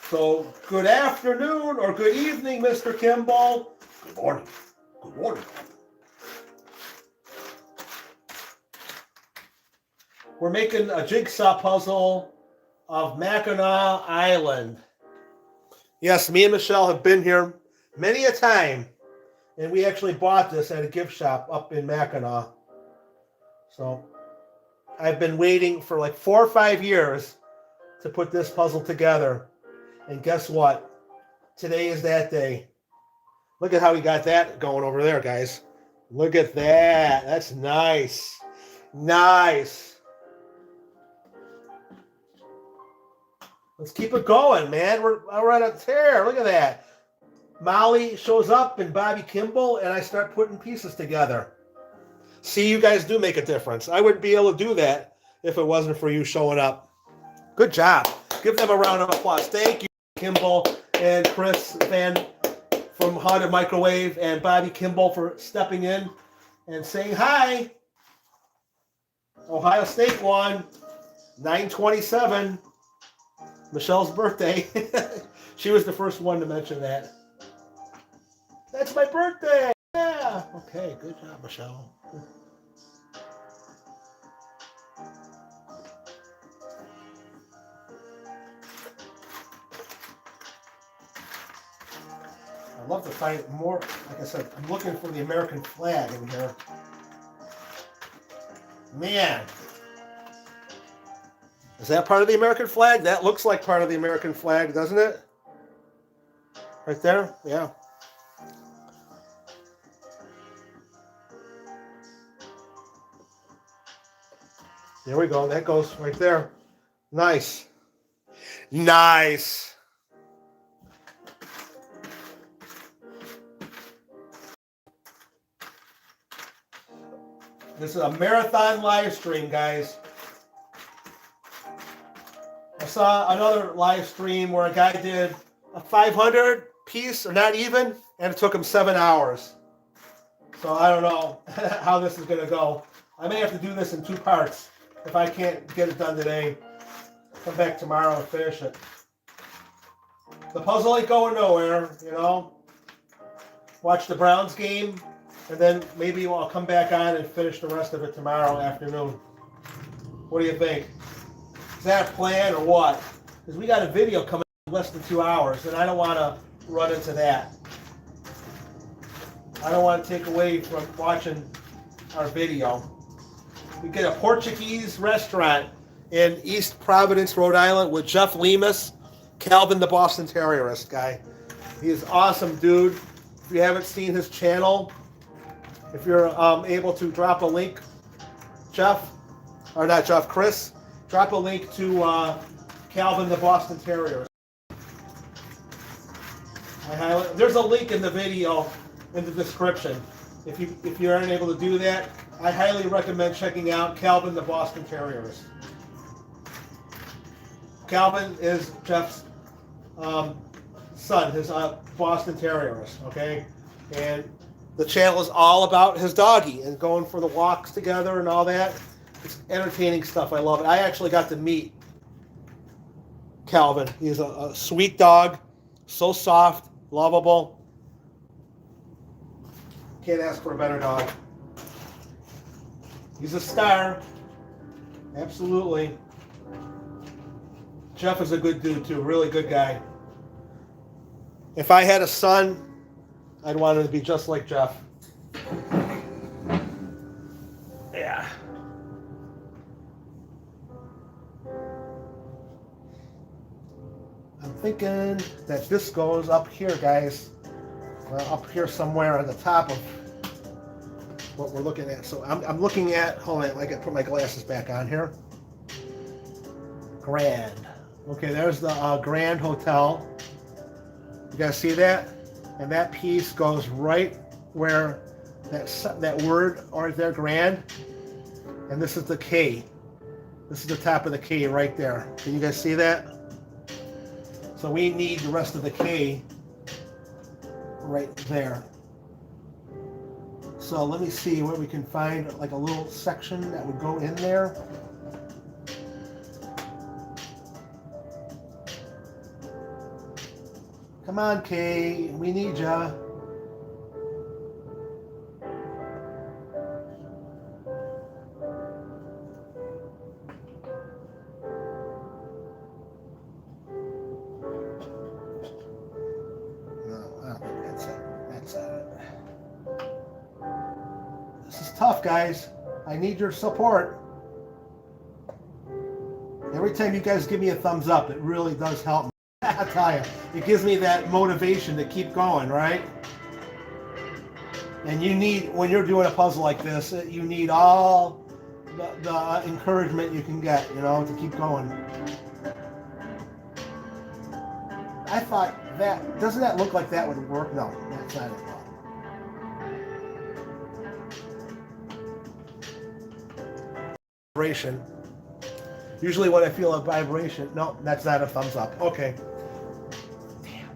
A: So, good afternoon or good evening, Mr. Kimball. Good morning. Good morning. We're making a jigsaw puzzle of Mackinac Island. Yes, me and Michelle have been here many a time, and we actually bought this at a gift shop up in Mackinac. So, I've been waiting for like 4 or 5 years to put this puzzle together. And guess what? Today is that day. Look at how we got that going over there, guys. Look at that. That's nice. Nice. Let's keep it going, man. We're on a tear. Look at that. Molly shows up and Bobby Kimball, and I start putting pieces together. See, you guys do make a difference. I wouldn't be able to do that if it wasn't for you showing up. Good job. Give them a round of applause. Thank you, Kimball and Chris Van from Haunted Microwave and Bobby Kimball for stepping in and saying hi. Ohio State won 9-27. Michelle's birthday. She was the first one to mention that. That's my birthday. Yeah. Okay, good job, Michelle. I'd love to find more. Like I said, I'm looking for the American flag in here. Man. Is that part of the American flag? That looks like part of the American flag, doesn't it? Right there? Yeah. There we go. That goes right there. Nice. Nice. This is a marathon live stream, guys. I saw another live stream where a guy did a 500 piece, or not even, and it took him 7 hours. So I don't know how this is going to go. I may have to do this in 2 parts. If I can't get it done today, come back tomorrow and finish it. The puzzle ain't going nowhere, you know. Watch the Browns game, and then maybe I'll come back on and finish the rest of it tomorrow afternoon. What do you think? Is that a plan or what? Because we got a video coming in less than 2 hours, and I don't want to run into that. I don't want to take away from watching our video. We get a Portuguese restaurant in East Providence, Rhode Island with Jeff Lemus, Calvin the Boston Terrierist guy. He is awesome, dude. If you haven't seen his channel, if you're able to drop a link, Chris, drop a link to Calvin the Boston Terrierist. There's a link in the video in the description. If you aren't able to do that, I highly recommend checking out Calvin the Boston Terrierist. Calvin is Jeff's son, his Boston Terrierist, okay? And the channel is all about his doggy and going for the walks together and all that. It's entertaining stuff. I love it. I actually got to meet Calvin. He's a sweet dog, so soft, lovable. Can't ask for a better dog. He's a star. Absolutely. Jeff is a good dude too, really good guy. If I had a son, I'd want him to be just like Jeff. Yeah. I'm thinking that this goes up here, guys. Up here somewhere on the top of what we're looking at. So I'm looking at, hold on, I got to put my glasses back on here. Grand. Okay, there's the Grand Hotel. You guys see that? And that piece goes right where that word right there, Grand. And this is the K. This is the top of the K right there. Can you guys see that? So we need the rest of the K right there. So let me see where we can find like a little section that would go in there. Come on, Kay, we need ya. This is tough, guys. I need your support. Every time you guys give me a thumbs up, it really does help me. I tell you, it gives me that motivation to keep going, right? And you need, when you're doing a puzzle like this, you need all the encouragement you can get, you know, to keep going. I thought that, doesn't that look like that would work? No, that's not it. Vibration. Usually when I feel a vibration, no, that's not a thumbs up. Okay. Damn.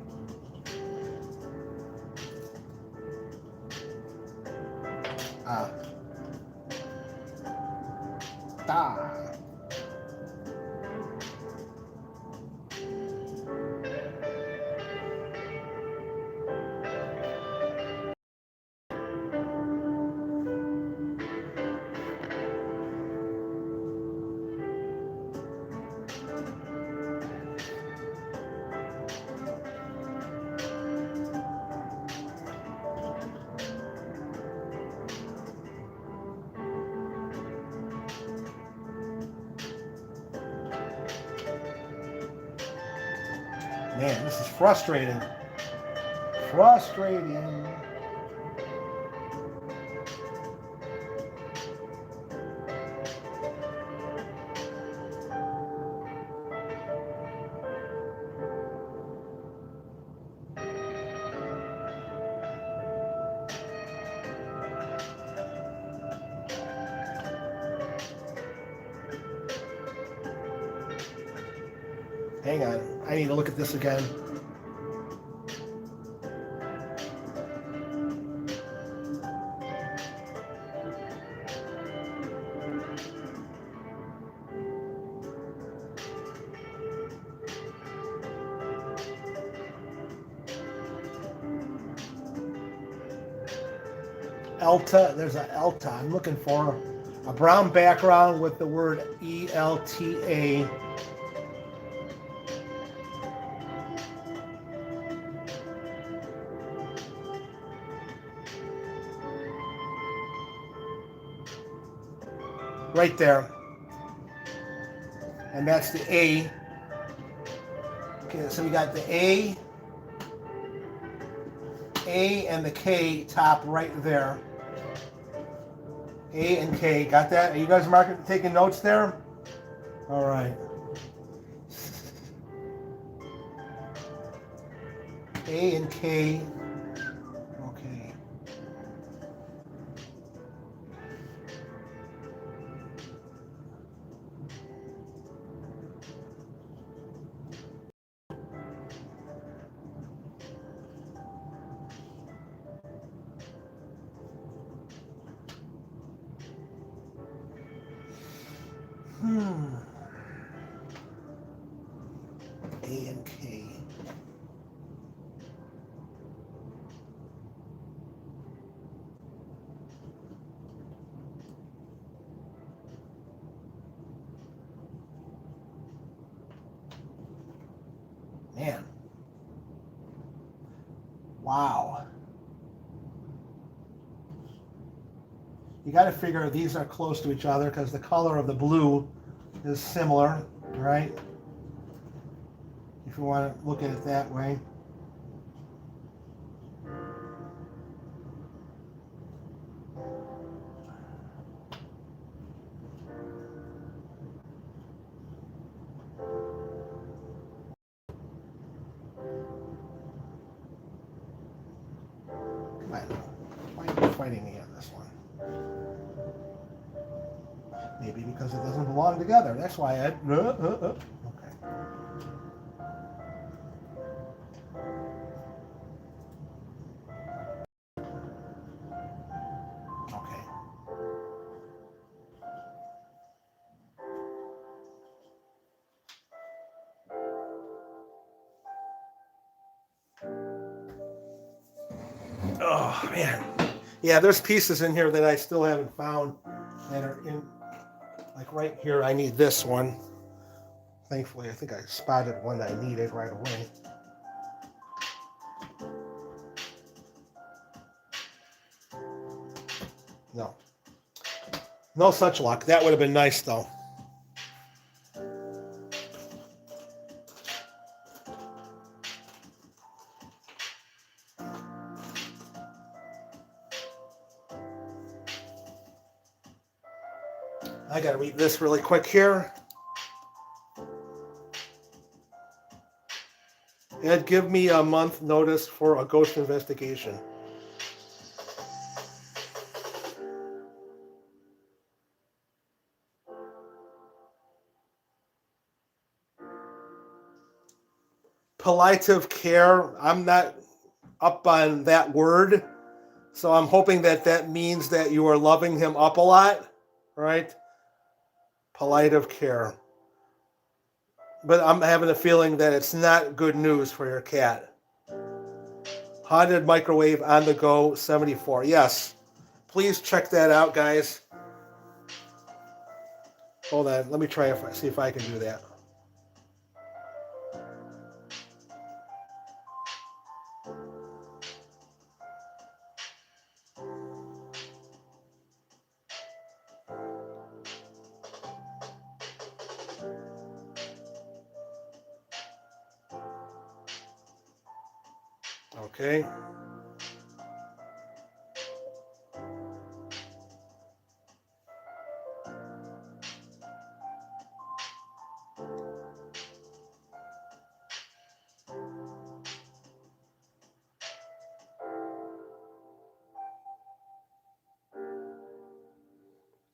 A: Man, this is frustrating. Frustrating. Hang on. I need to look at this again. ELTA, there's an ELTA. I'm looking for a brown background with the word ELTA. Right there. And that's the A. Okay, so we got the A and the K top right there. A and K, got that? Are you guys taking notes there? All right. A and K. Okay. A and K. Man. Wow. You got to figure these are close to each other because the color of the blue is similar, right? If you want to look at it that way. Come on. Why are you fighting me on this one? Maybe because it doesn't belong together. That's why I... Okay. Okay. Oh, man. Yeah, there's pieces in here that I still haven't found that are in, like right here, I need this one. Thankfully, I think I spotted one that I needed right away. No. No such luck. That would have been nice, though. I gotta read this really quick here. Ed, give me a month notice for a ghost investigation. Palliative care, I'm not up on that word, so I'm hoping that that means that you are loving him up a lot, right? Palliative care. But I'm having a feeling that it's not good news for your cat. Haunted microwave on the go 74. Yes. Please check that out, guys. Hold on. Let me try see if I can do that. Okay.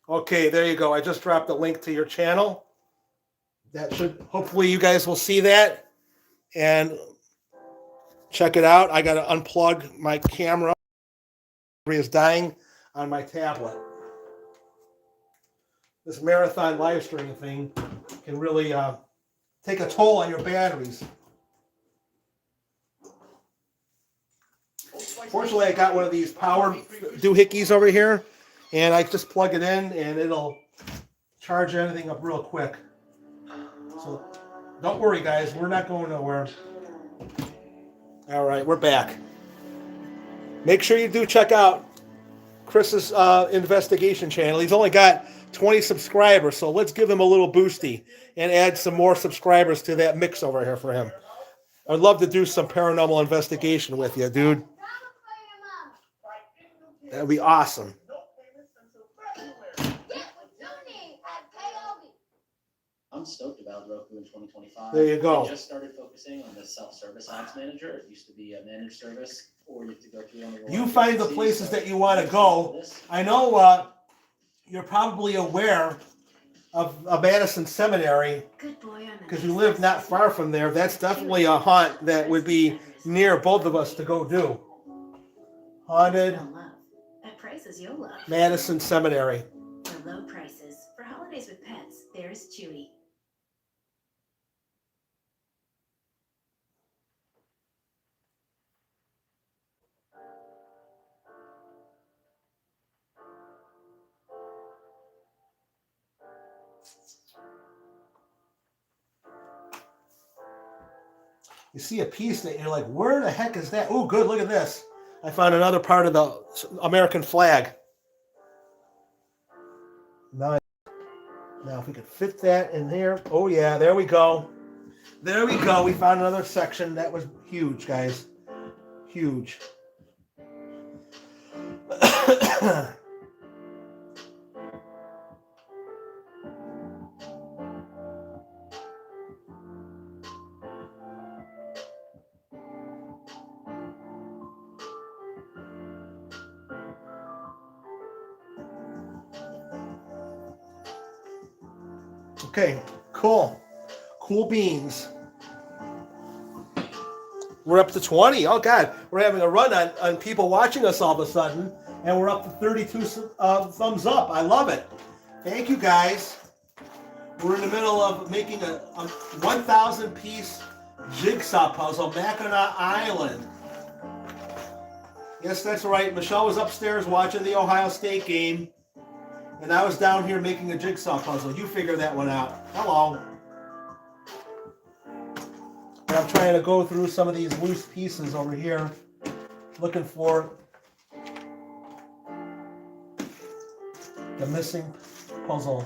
A: Okay, there you go. I just dropped a link to your channel. That should, hopefully you guys will see that and check it out. I got to unplug my camera. Battery is dying on my tablet. This marathon live streaming thing can really take a toll on your batteries. Fortunately, I got one of these power doohickeys over here, and I just plug it in and it'll charge anything up real quick. So don't worry, guys, we're not going nowhere. All right, we're back. Make sure you do check out Chris's investigation channel. He's only got 20 subscribers, so let's give him a little boosty and add some more subscribers to that mix over here for him. I'd love to do some paranormal investigation with you, dude. That'd be awesome.
K: I'm stoked about Roku in 2025.
A: There you go.
K: I just started focusing on the self-service ads manager. It used to be a managed service, or you have to go through one of the.
A: You find the places that you want to go. I know you're probably aware of Madison Seminary because you live not far from there. That's definitely a haunt that would be near both of us to go do. Haunted
D: At prices you'll love.
A: Madison Seminary.
D: For low prices. For holidays with pets, there's Chewy.
A: You see a piece that you're like, where the heck is that? Oh, good, look at this. I found another part of the American flag. Nice. Now, if we could fit that in here. Oh, yeah, there we go. There we go. We found another section. That was huge, guys. Huge. Okay, cool. Cool beans. We're up to 20. Oh, God. We're having a run on people watching us all of a sudden, and we're up to 32 thumbs up. I love it. Thank you, guys. We're in the middle of making a 1,000-piece jigsaw puzzle, Mackinac Island. Yes, that's right. Michelle was upstairs watching the Ohio State game, and I was down here making a jigsaw puzzle. You figure that one out. Hello. And I'm trying to go through some of these loose pieces over here, looking for the missing puzzle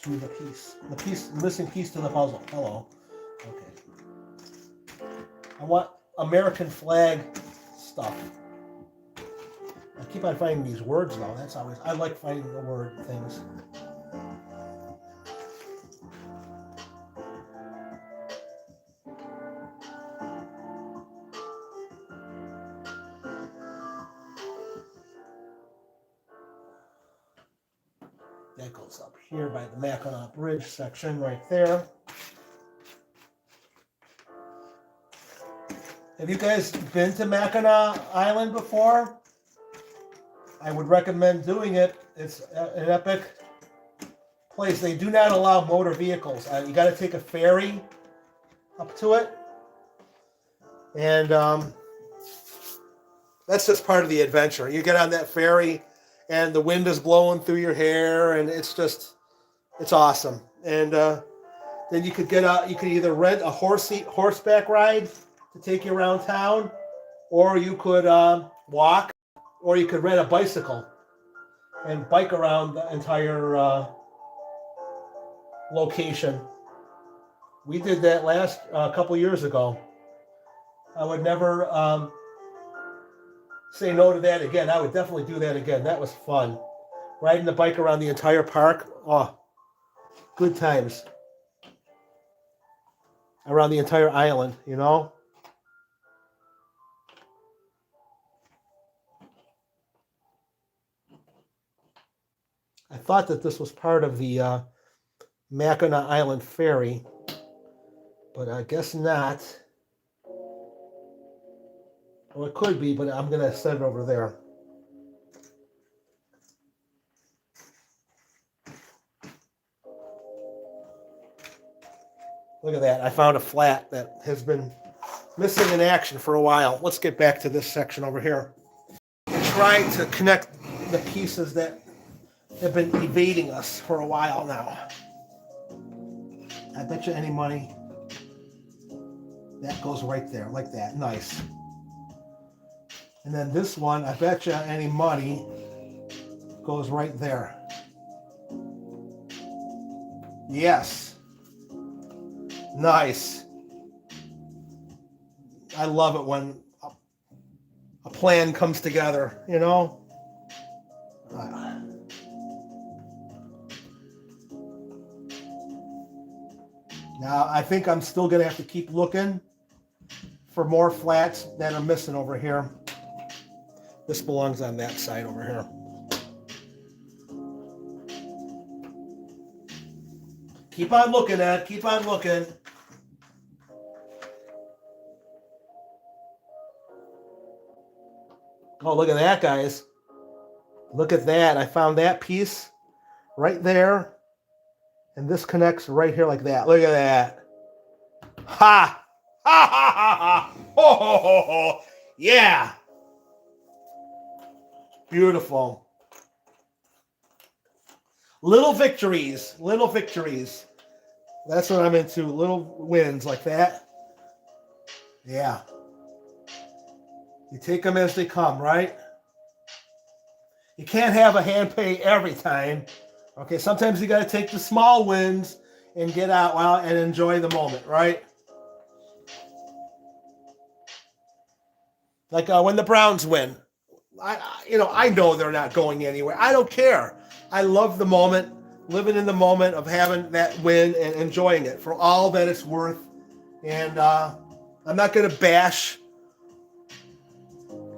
A: to the piece. The missing piece to the puzzle. Hello. Okay. I want American flag stuff. I keep on finding these words though. That's always, I like finding the word things. That goes up here by the Mackinac Bridge section right there. Have you guys been to Mackinac Island before? I would recommend doing it. It's an epic place. They do not allow motor vehicles. You got to take a ferry up to it. And that's just part of the adventure. You get on that ferry and the wind is blowing through your hair and it's awesome. And then you could you could either rent a horseback ride to take you around town, or you could walk, or you could rent a bicycle and bike around the entire location. We did that a couple years ago. I would never say no to that again. I would definitely do that again. That was fun. Riding the bike around the entire park. Oh, good times. Around the entire island, you know? I thought that this was part of the Mackinac Island Ferry, but I guess not. Well, it could be, but I'm going to set it over there. Look at that. I found a flat that has been missing in action for a while. Let's get back to this section over here. I'm trying to connect the pieces that have been evading us for a while now. I bet you any money that goes right there, like that. Nice. And then this one, I bet you any money goes right there. Yes. Nice. I love it when a plan comes together, you know? Now, I think I'm still going to have to keep looking for more flats that are missing over here. This belongs on that side over here. Keep on looking, Ed. Keep on looking. Oh, look at that, guys. Look at that. I found that piece right there. And this connects right here like that. Look at that. Ha! Ha ha ha ha! Ho ho ho ho! Yeah! Beautiful. Little victories. Little victories. That's what I'm into. Little wins like that. Yeah. You take them as they come, right? You can't have a hand pay every time. Okay, sometimes you got to take the small wins and get out and enjoy the moment, right? Like when the Browns win. I know they're not going anywhere. I don't care. I love the moment, living in the moment of having that win and enjoying it for all that it's worth. And I'm not going to bash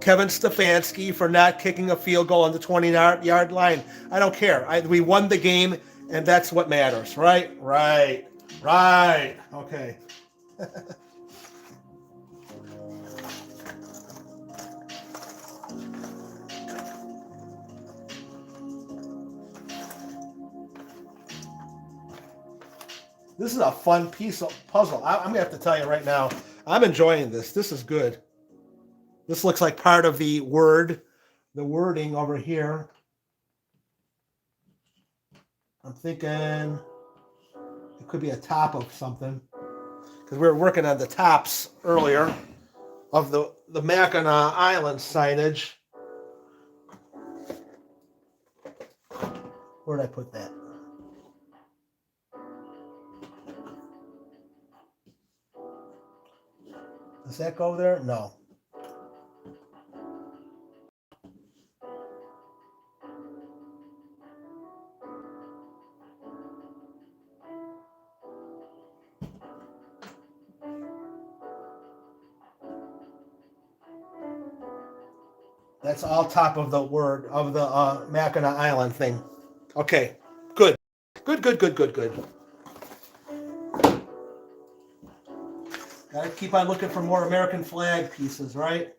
A: Kevin Stefanski for not kicking a field goal on the 20-yard line. I don't care. We won the game, and that's what matters, right? Right. Okay. This is a fun piece of puzzle. I'm going to have to tell you right now, I'm enjoying this. This is good. This looks like part of the wording over here. I'm thinking it could be a top of something. Because we were working on the tops earlier of the Mackinac Island signage. Where did I put that? Does that go there? No. That's all top of the word of the Mackinac Island thing. Okay, good. Good. Gotta keep on looking for more American flag pieces, right?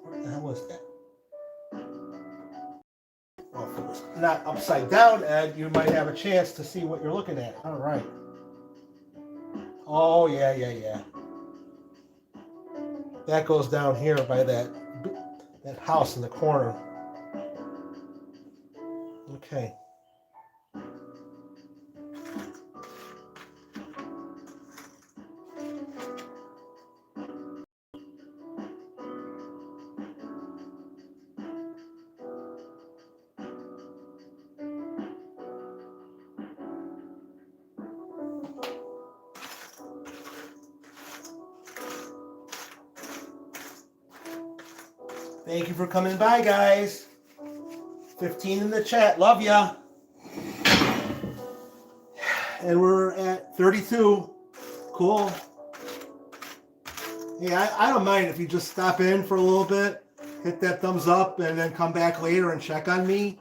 A: What the hell was that? Well, if it was not upside down, Ed, you might have a chance to see what you're looking at. All right. Oh, yeah. That goes down here by that house in the corner. Okay. Thank you for coming by, guys. 15 in the chat. Love ya. And we're at 32. Cool. Hey, I don't mind if you just stop in for a little bit, hit that thumbs up, and then come back later and check on me.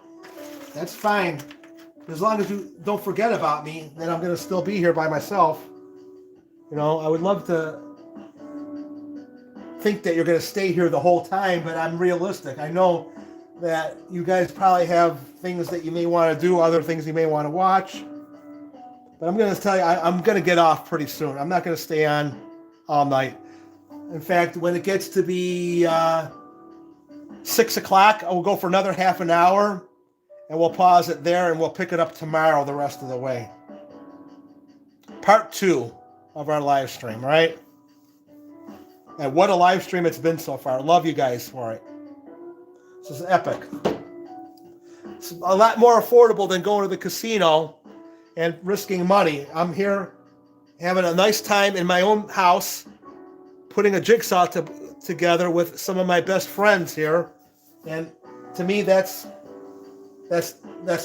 A: That's fine. As long as you don't forget about me, then I'm going to still be here by myself. You know, I would love to think that you're going to stay here the whole time, but I'm realistic. I know that you guys probably have things that you may want to do, other things you may want to watch. But I'm going to tell you, I'm going to get off pretty soon. I'm not going to stay on all night. In fact, when it gets to be 6 o'clock, I will go for another half an hour, and we'll pause it there, and we'll pick it up tomorrow the rest of the way. Part 2 of our live stream, right? And what a live stream it's been so far. Love you guys for it. This is epic. It's a lot more affordable than going to the casino and risking money. I'm here having a nice time in my own house, putting a jigsaw together with some of my best friends here. And to me, that's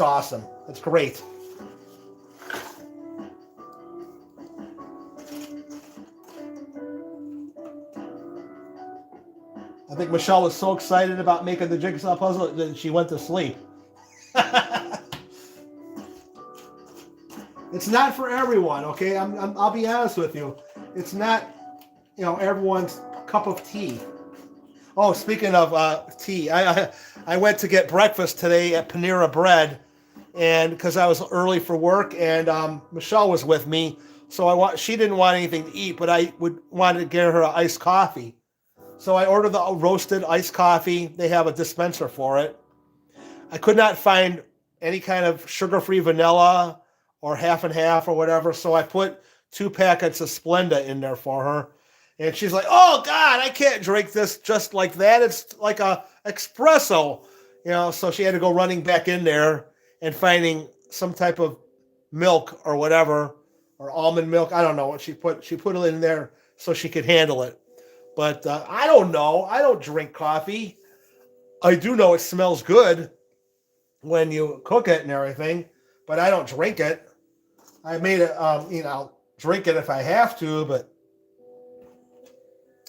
A: awesome. That's great. I think Michelle was so excited about making the jigsaw puzzle that she went to sleep. It's not for everyone, okay? I'll be honest with you. It's not, everyone's cup of tea. Oh, speaking of tea, I went to get breakfast today at Panera Bread, and because I was early for work, and Michelle was with me, so she didn't want anything to eat, but I wanted to get her an iced coffee. So I ordered the roasted iced coffee. They have a dispenser for it. I could not find any kind of sugar-free vanilla or half and half or whatever, so I put 2 packets of Splenda in there for her. And she's like, oh, God, I can't drink this just like that. It's like a espresso. So she had to go running back in there and finding some type of milk or whatever, or almond milk. I don't know what she put. She put it in there so she could handle it. But I don't know. I don't drink coffee. I do know it smells good when you cook it and everything, but I don't drink it. I made it, I'll drink it if I have to, but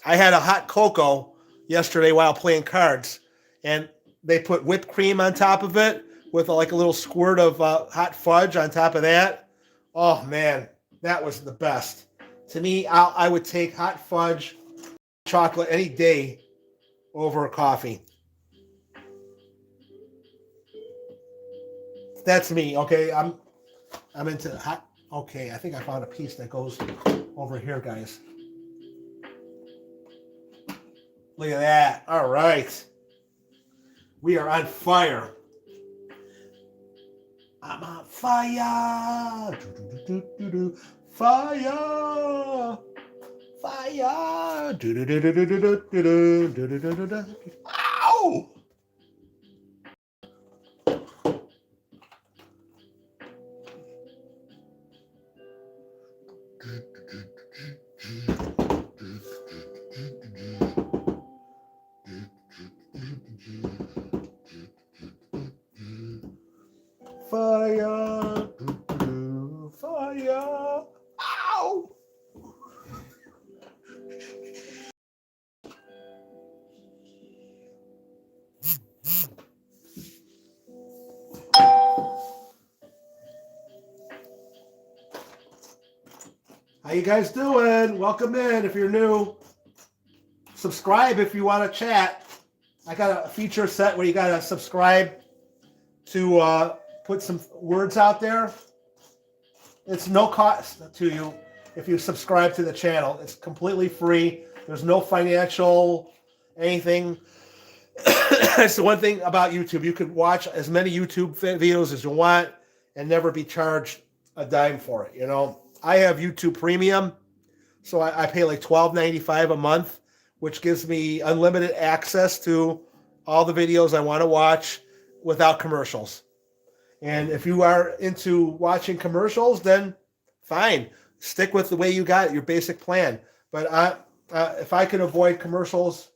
A: I had a hot cocoa yesterday while playing cards, and they put whipped cream on top of it with like a little squirt of hot fudge on top of that. Oh, man, that was the best. To me, I would take hot fudge, chocolate any day over coffee. That's me, okay? I'm into hot. Okay, I think I found a piece that goes over here, guys. Look at that. All right. We are on fire. I'm on fire. Fire. Fire. Ow! Fire. Fire. Ow! How you guys doing? Welcome in if you're new. Subscribe if you want to chat. I got a feature set where you got to subscribe to put some words out there. It's no cost to you if you subscribe to the channel. It's completely free. There's no financial anything. That's the one thing about YouTube. You could watch as many YouTube videos as you want and never be charged a dime for it. I have YouTube Premium, so I pay like $12.95 a month, which gives me unlimited access to all the videos I want to watch without commercials. And if you are into watching commercials, then fine. Stick with the way you got it, your basic plan. But if I can avoid commercials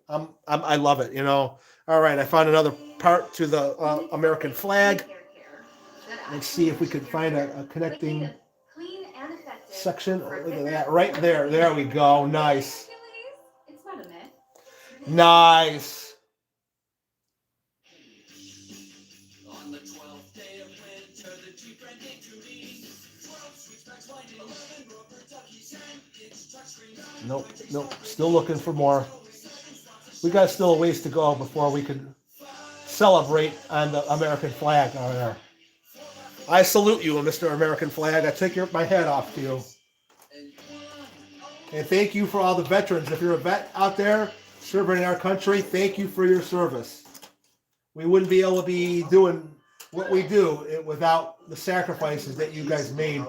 A: I love it. You know. All right, I found another part to the American flag. Let's see if we can find a connecting section. Look at that, right there. There we go. Nice.
C: It's not a myth.
A: Nice.
H: On the 12th day of winter, the Jeep ran into me. 12 switchbacks winding, 11 rubber duckies, and its touchscreen.
A: Nope. Still looking for more. We got still a ways to go before we can celebrate on the American flag over there. I salute you, Mr. American Flag. I take my hat off to you. And thank you for all the veterans. If you're a vet out there serving in our country, thank you for your service. We wouldn't be able to be doing what we do without the sacrifices that you guys made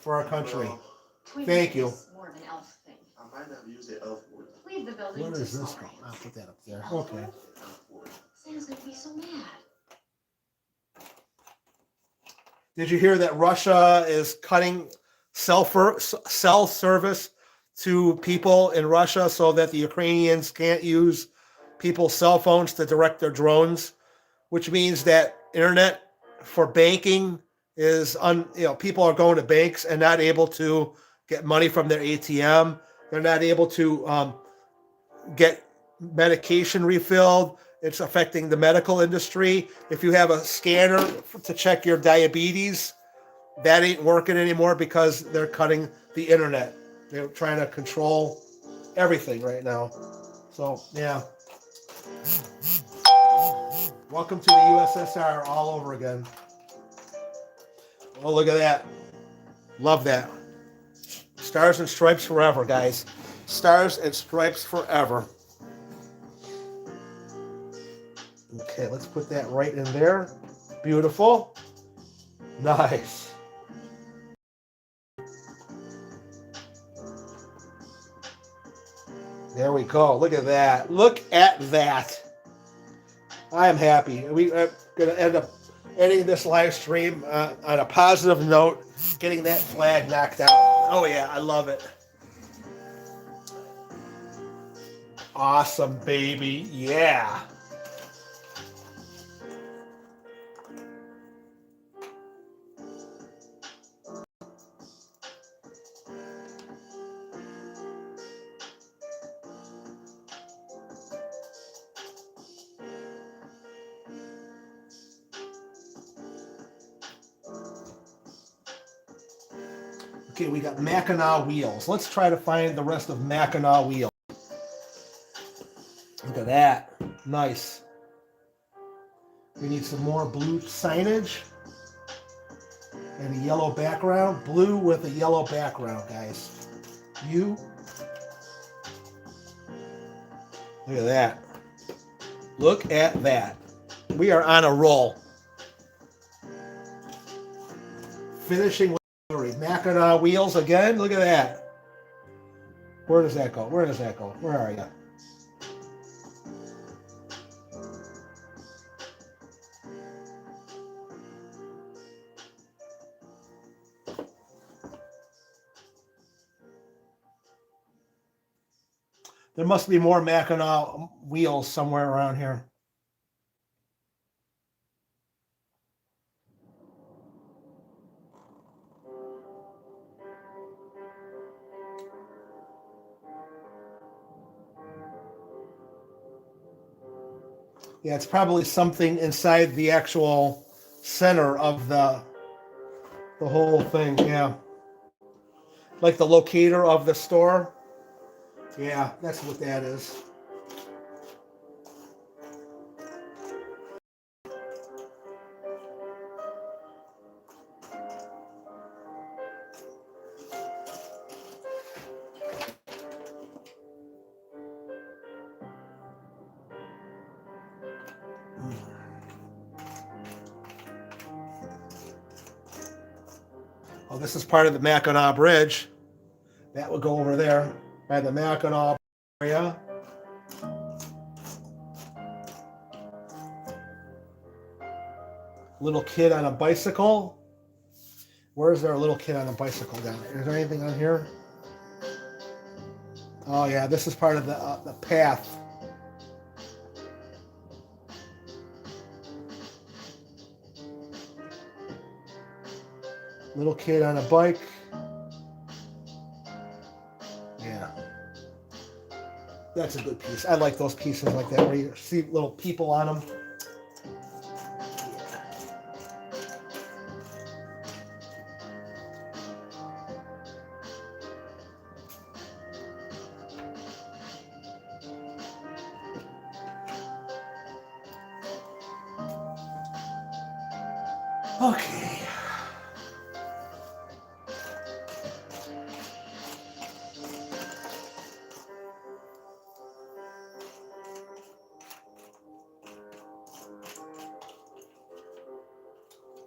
A: for our country. Thank you.
C: More of an elf thing.
E: I might have used the elf word.
C: Leave the building.
A: Where is this going? I'll put that up there. Okay.
C: Sam's gonna be so mad.
A: Did you hear that Russia is cutting cell service to people in Russia so that the Ukrainians can't use people's cell phones to direct their drones, which means that internet for banking is people are going to banks and not able to get money from their ATM. They're not able to get medication refilled. It's affecting the medical industry. If you have a scanner to check your diabetes, that ain't working anymore because they're cutting the internet. They're trying to control everything right now. So, yeah. Welcome to the USSR all over again. Oh, look at that. Love that. Stars and stripes forever, guys. Stars and stripes forever. Okay, let's put that right in there. Beautiful. Nice. There we go. Look at that. Look at that. I am happy. We are going to end up ending this live stream on a positive note, getting that flag knocked out. Oh, yeah, I love it. Awesome, baby. Yeah. Okay, we got Mackinac wheels. Let's try to find the rest of Mackinac wheels. Look at that. Nice. We need some more blue signage and a yellow background. Blue with a yellow background, guys. Look at that. Look at that. We are on a roll. Finishing with Mackinac wheels again. Look at that. Where does that go? Where does that go? Where are you? There must be more Mackinac wheels somewhere around here. Yeah, it's probably something inside the actual center of the whole thing. Yeah, like the locator of the store. Yeah, that's what that is. Oh, this is part of the Mackinac Bridge. That would go over there by the Mackinac area. Little kid on a bicycle. Where is there a little kid on a bicycle down there? Is there anything on here? Oh yeah, this is part of the path. Little kid on a bike. Yeah. That's a good piece. I like those pieces like that where you see little people on them. Okay.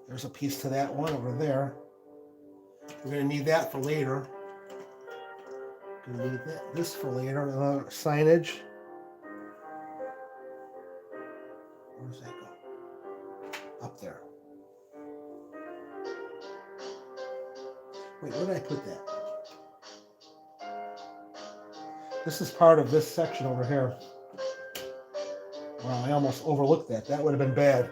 A: There's a piece to that one over there. We're going to need that for later. Going to need this for later. Signage. Where does that go? Up there. Wait, where did I put that? This is part of this section over here. Wow, I almost overlooked that. That would have been bad.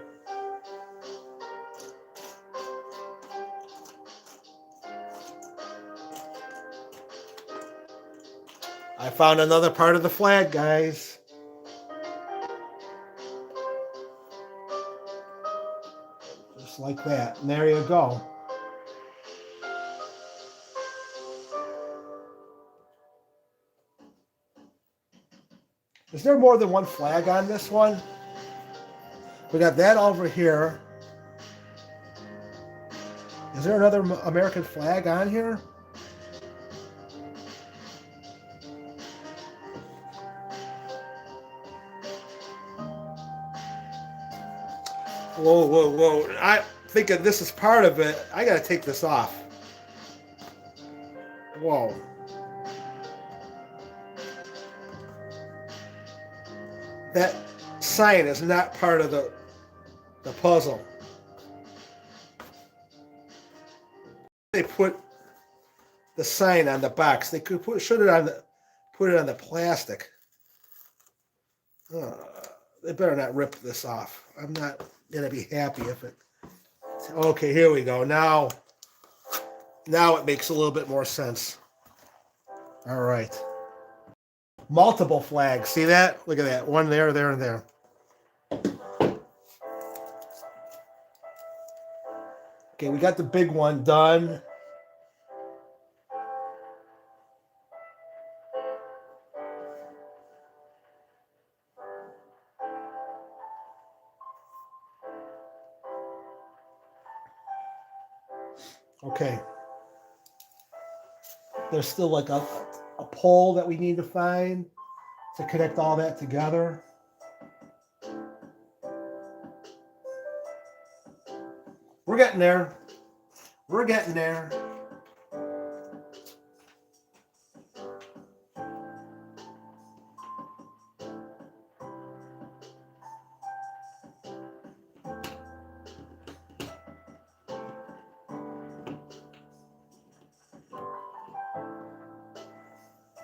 A: I found another part of the flag, guys. Just like that. And there you go. Is there more than one flag on this one? We got that over here. Is there another American flag on here? Whoa, whoa, whoa. I'm thinking this is part of it. I gotta take this off. Whoa. That sign is not part of the puzzle. They put the sign on the box. They could put it on the plastic. They better not rip this off. I'm not gonna be happy if it. Okay, here we go. Now it makes a little bit more sense. All right. Multiple flags. See that? Look at that. One there, there, and there. Okay, we got the big one done. Okay. There's still like a pole that we need to find to connect all that together. We're getting there. We're getting there.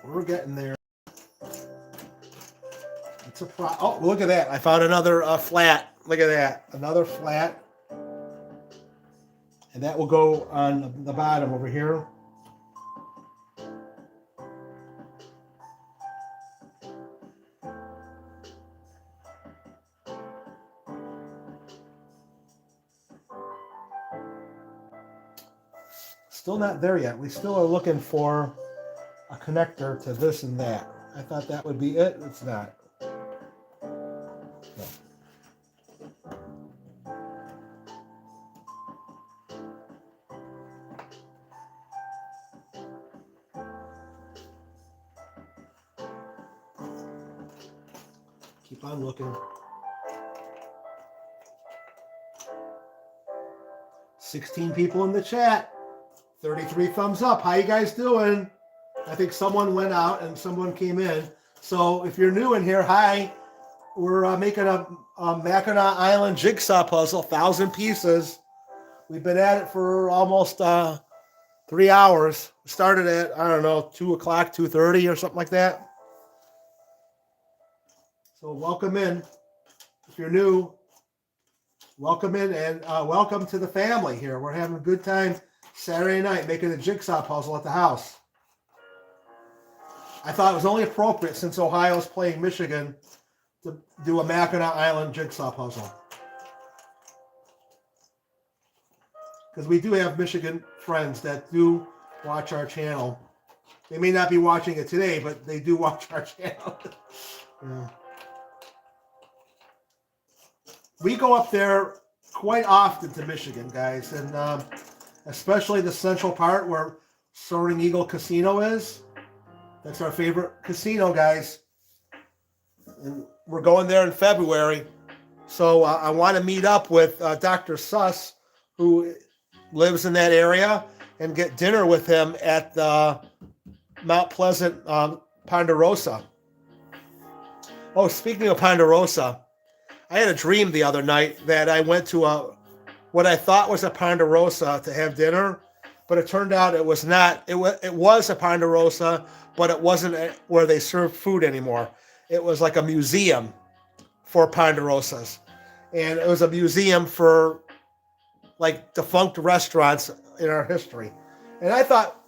A: We're getting there. It's a oh, look at that. I found another flat. Look at that. Another flat. And that will go on the bottom over here. Still not there yet. We still are looking for a connector to this and that. I thought that would be it. It's not. No. Keep on looking. 16 people in the chat. 33 thumbs up. How you guys doing? I think someone went out and someone came in. So if you're new in here, hi. We're making a Mackinac Island jigsaw puzzle, 1,000 pieces. We've been at it for almost 3 hours. Started at, I don't know, 2 o'clock, 2:30 or something like that. So welcome in. If you're new, welcome in and welcome to the family here. We're having a good time Saturday night making a jigsaw puzzle at the house. I thought it was only appropriate since Ohio's playing Michigan to do a Mackinac Island jigsaw puzzle. Because we do have Michigan friends that do watch our channel. They may not be watching it today, but they do watch our channel. Yeah. We go up there quite often to Michigan, guys, and especially the central part where Soaring Eagle Casino is. That's our favorite casino, guys. And we're going there in February. So I want to meet up with Dr. Suss, who lives in that area, and get dinner with him at Mount Pleasant, Ponderosa. Oh, speaking of Ponderosa, I had a dream the other night that I went to what I thought was a Ponderosa to have dinner, but it turned out it was not. It was a Ponderosa, but it wasn't where they served food anymore. It was like a museum for Ponderosas, and it was a museum for like defunct restaurants in our history. And I thought,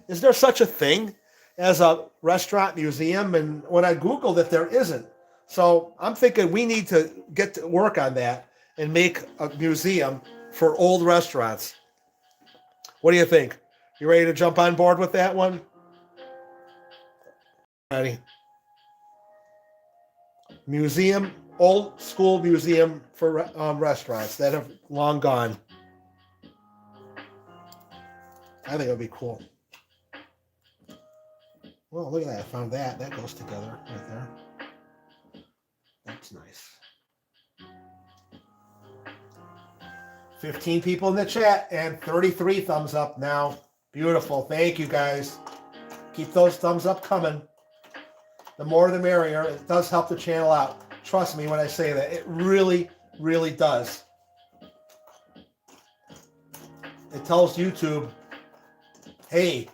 A: is there such a thing as a restaurant museum? And when I Googled it, there isn't. So I'm thinking we need to get to work on that and make a museum for old restaurants. What do you think? You ready to jump on board with that one? Ready? Museum, old school museum for restaurants that have long gone. I think it would be cool. Well, look at that. I found that. That goes together right there. That's nice. 15 people in the chat and 33 thumbs up now. Beautiful. Thank you, guys. Keep those thumbs up coming. The more the merrier. It does help the channel out. Trust me when I say that. It really, really does. It tells YouTube, hey,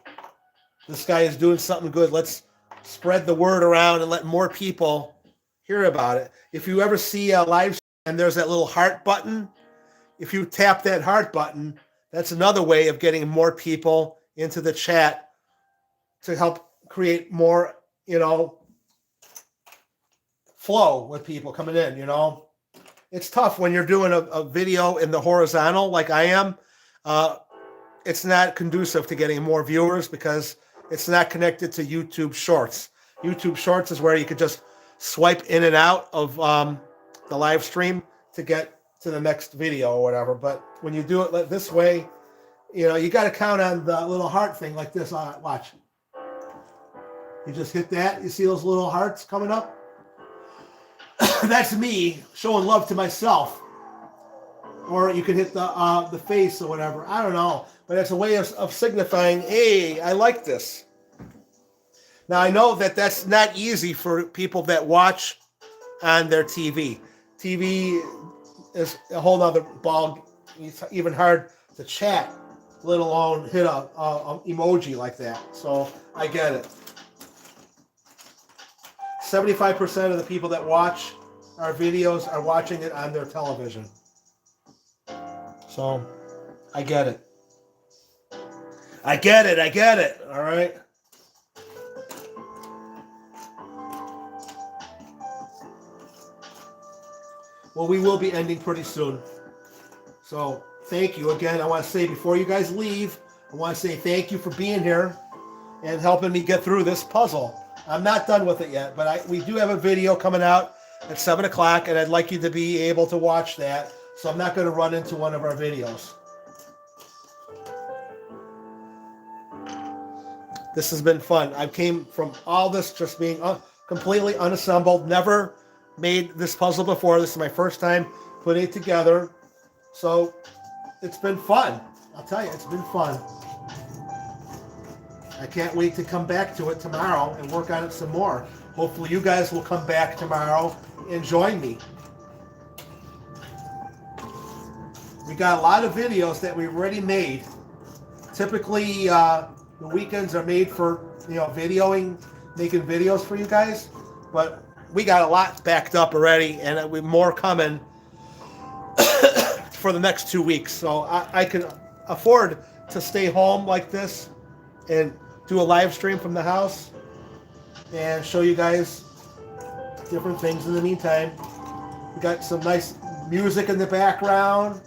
A: this guy is doing something good. Let's spread the word around and let more people hear about it. If you ever see a live and there's that little heart button, if you tap that heart button, that's another way of getting more people into the chat to help create more, flow with people coming in, It's tough when you're doing a video in the horizontal like I am. It's not conducive to getting more viewers because it's not connected to YouTube Shorts. YouTube Shorts is where you could just swipe in and out of the live stream to get to the next video or whatever. But when you do it this way, you got to count on the little heart thing like this. Watch. You just hit that. You see those little hearts coming up? That's me showing love to myself. Or you could hit the face or whatever. I don't know. But it's a way of signifying, hey, I like this. Now, I know that that's not easy for people that watch on their TV. TV is a whole other ball. It's even hard to chat, let alone hit a emoji like that. So I get it. 75% of the people that watch our videos are watching it on their television. So I get it. I get it. All right. Well, we will be ending pretty soon. So thank you again. I want to say before you guys leave, I want to say thank you for being here and helping me get through this puzzle. I'm not done with it yet, but we do have a video coming out at 7 o'clock, and I'd like you to be able to watch that. So I'm not going to run into one of our videos. This has been fun. I came from all this just being completely unassembled. Never made this puzzle before. This is my first time putting it together. So it's been fun. I'll tell you, it's been fun. I can't wait to come back to it tomorrow and work on it some more. Hopefully you guys will come back tomorrow and join me. We got a lot of videos that we've already made. Typically, the weekends are made for, videoing, making videos for you guys. But we got a lot backed up already, and we more coming for the next 2 weeks. So I can afford to stay home like this and do a live stream from the house and show you guys different things in the meantime. We got some nice music in the background.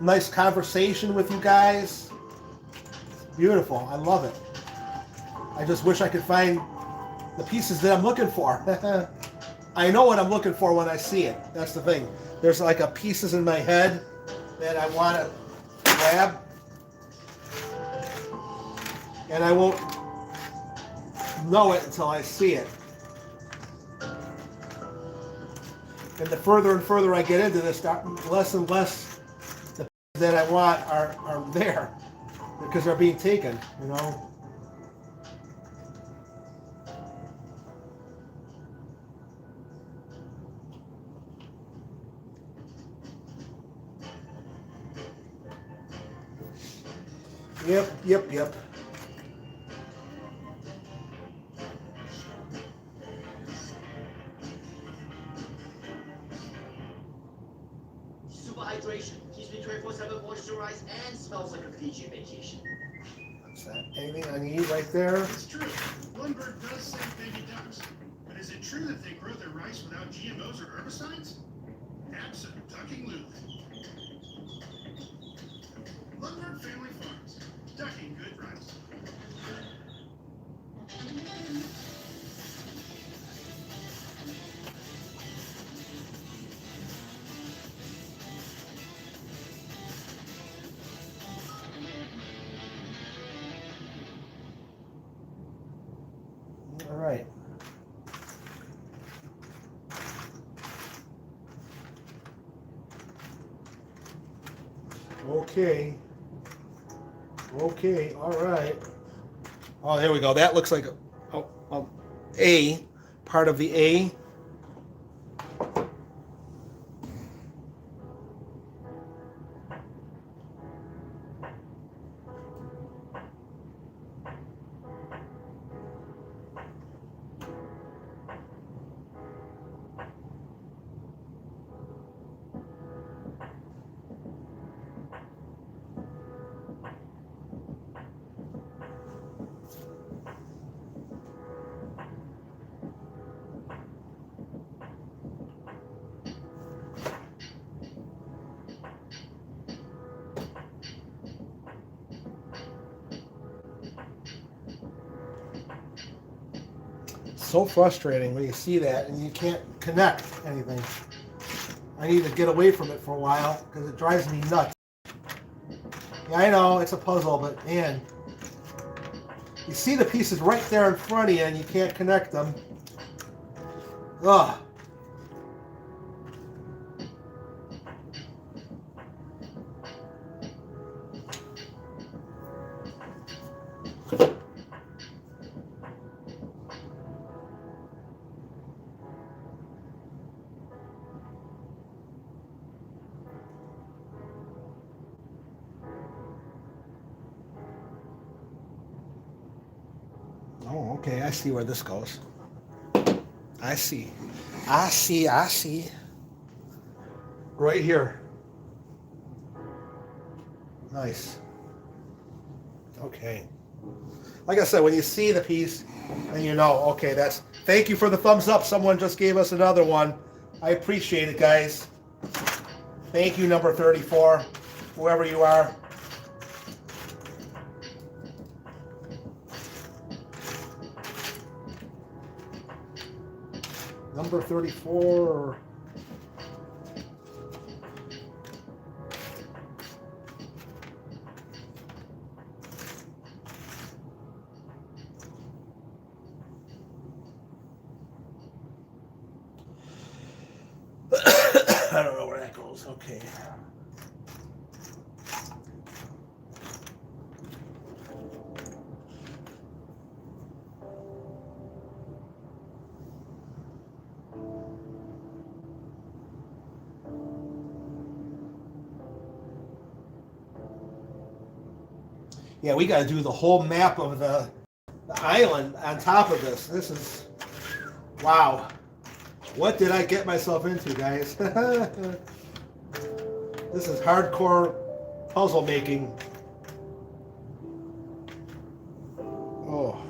A: Nice conversation with you guys. Beautiful. I love it. I just wish I could find the pieces that I'm looking for. I know what I'm looking for when I see it. That's the thing. There's like a pieces in my head that I want to grab, and I won't know it until I see it. And the further and further I get into this, less and less the pieces that I want are there because they're being taken, you know. Yep.
E: Super hydration. Keeps me 24/7 moisturized and smells like a Fiji vacation.
A: What's that? Anything I need right there?
L: It's true. One bird does save baby ducks. But is it true that they grow their rice without GMOs or herbicides? Abso-ducking-loo. Lundberg Family Farms. Ducking good rice.
A: All right. Okay. All right. Oh, there we go. That looks like a part of the A. So frustrating when you see that and you can't connect anything. I need to get away from it for a while because it drives me nuts. Yeah, I know it's a puzzle, but man, you see the pieces right there in front of you and you can't connect them. Ugh. Oh, okay, I see where this goes. I see. Right here. Nice. Okay. Like I said, when you see the piece, then you know, okay, that's... Thank you for the thumbs up. Someone just gave us another one. I appreciate it, guys. Thank you, number 34, whoever you are. Number 34. I don't know where that goes. Okay. Yeah, we got to do the whole map of the island on top of this. This is, wow. What did I get myself into, guys? This is hardcore puzzle making. Oh.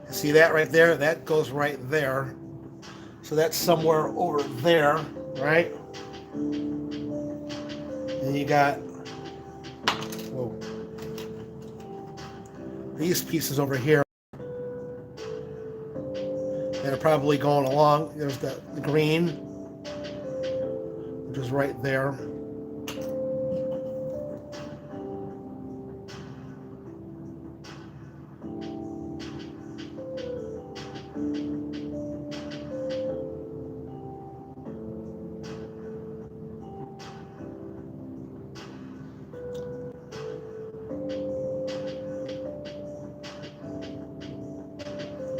A: See that right there? That goes right there. So that's somewhere over there, right? And you got, whoa, these pieces over here that are probably going along. There's the green, which is right there.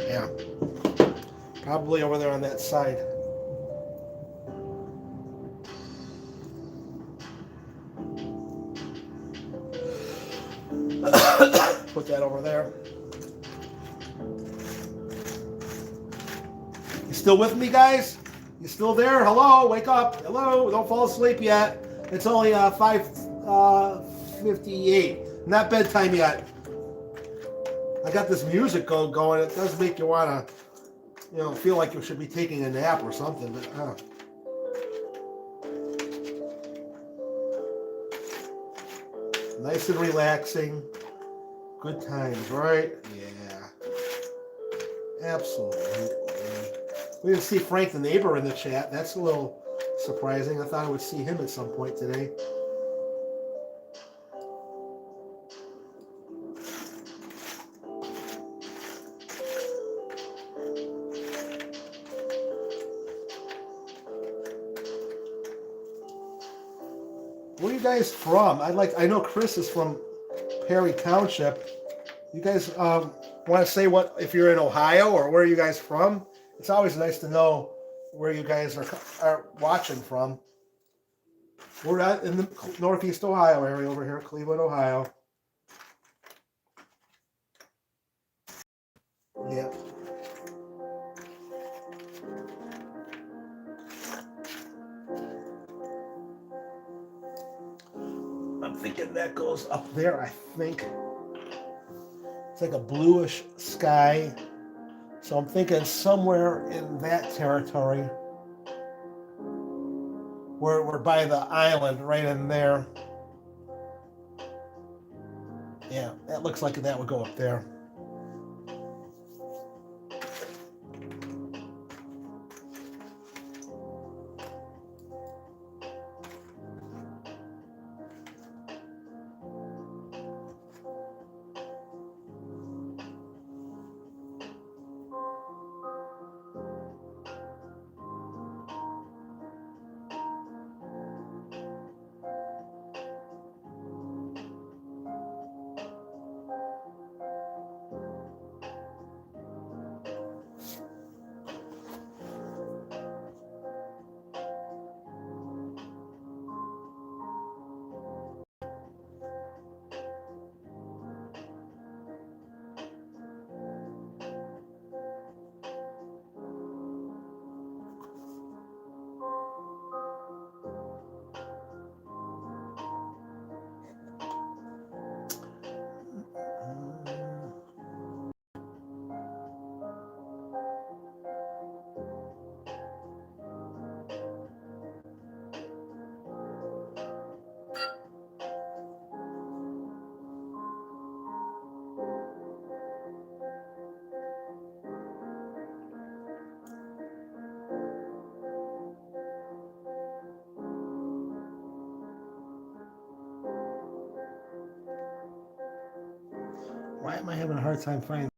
A: Yeah, probably over there on that side. Put that over there. You still with me, guys? You still there? Hello, wake up. Hello, don't fall asleep yet. It's only 5:58. Not bedtime yet. I got this music going. It does make you want to, feel like you should be taking a nap or something. But nice and relaxing. Good times, right? Yeah. Absolutely. We didn't see Frank the neighbor in the chat. That's a little surprising. I thought I would see him at some point today. Where are you guys from? I know Chris is from Perry Township. You guys want to say what if you're in Ohio or where are you guys from? It's always nice to know where you guys are watching from. We're at in the Northeast Ohio area over here, Cleveland, Ohio. Yeah. I'm thinking that goes up there, I think. It's like a bluish sky. So I'm thinking somewhere in that territory. We're by the island right in there. Yeah, that looks like that would go up there. Why am I having a hard time finding?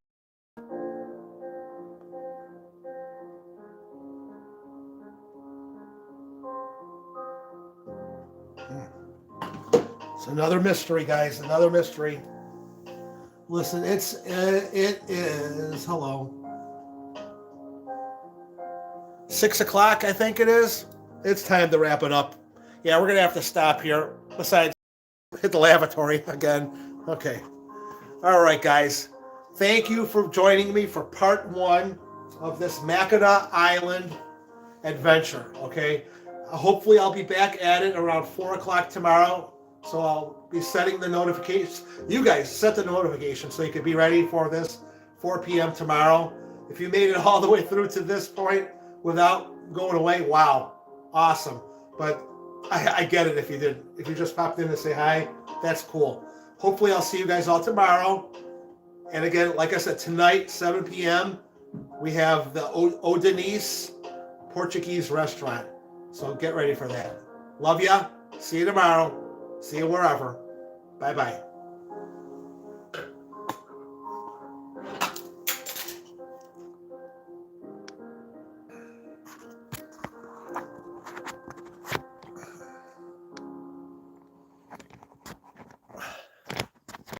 A: It's another mystery, guys. Another mystery. Listen, it is. Hello. 6 o'clock, I think it is. It's time to wrap it up. Yeah, we're gonna have to stop here. Besides, hit the lavatory again. Okay. All right, guys. Thank you for joining me for part 1 of this Mackinac Island adventure. Okay. Hopefully, I'll be back at it around 4 o'clock tomorrow. So I'll be setting the notifications. You guys set the notification so you can be ready for this 4 p.m. tomorrow. If you made it all the way through to this point without going away, wow, awesome. But I get it if you didn't. If you just popped in to say hi, that's cool. Hopefully, I'll see you guys all tomorrow. And again, like I said, tonight, 7 p.m., we have the Odenise Portuguese restaurant. So get ready for that. Love ya. See you tomorrow. See you wherever. Bye-bye.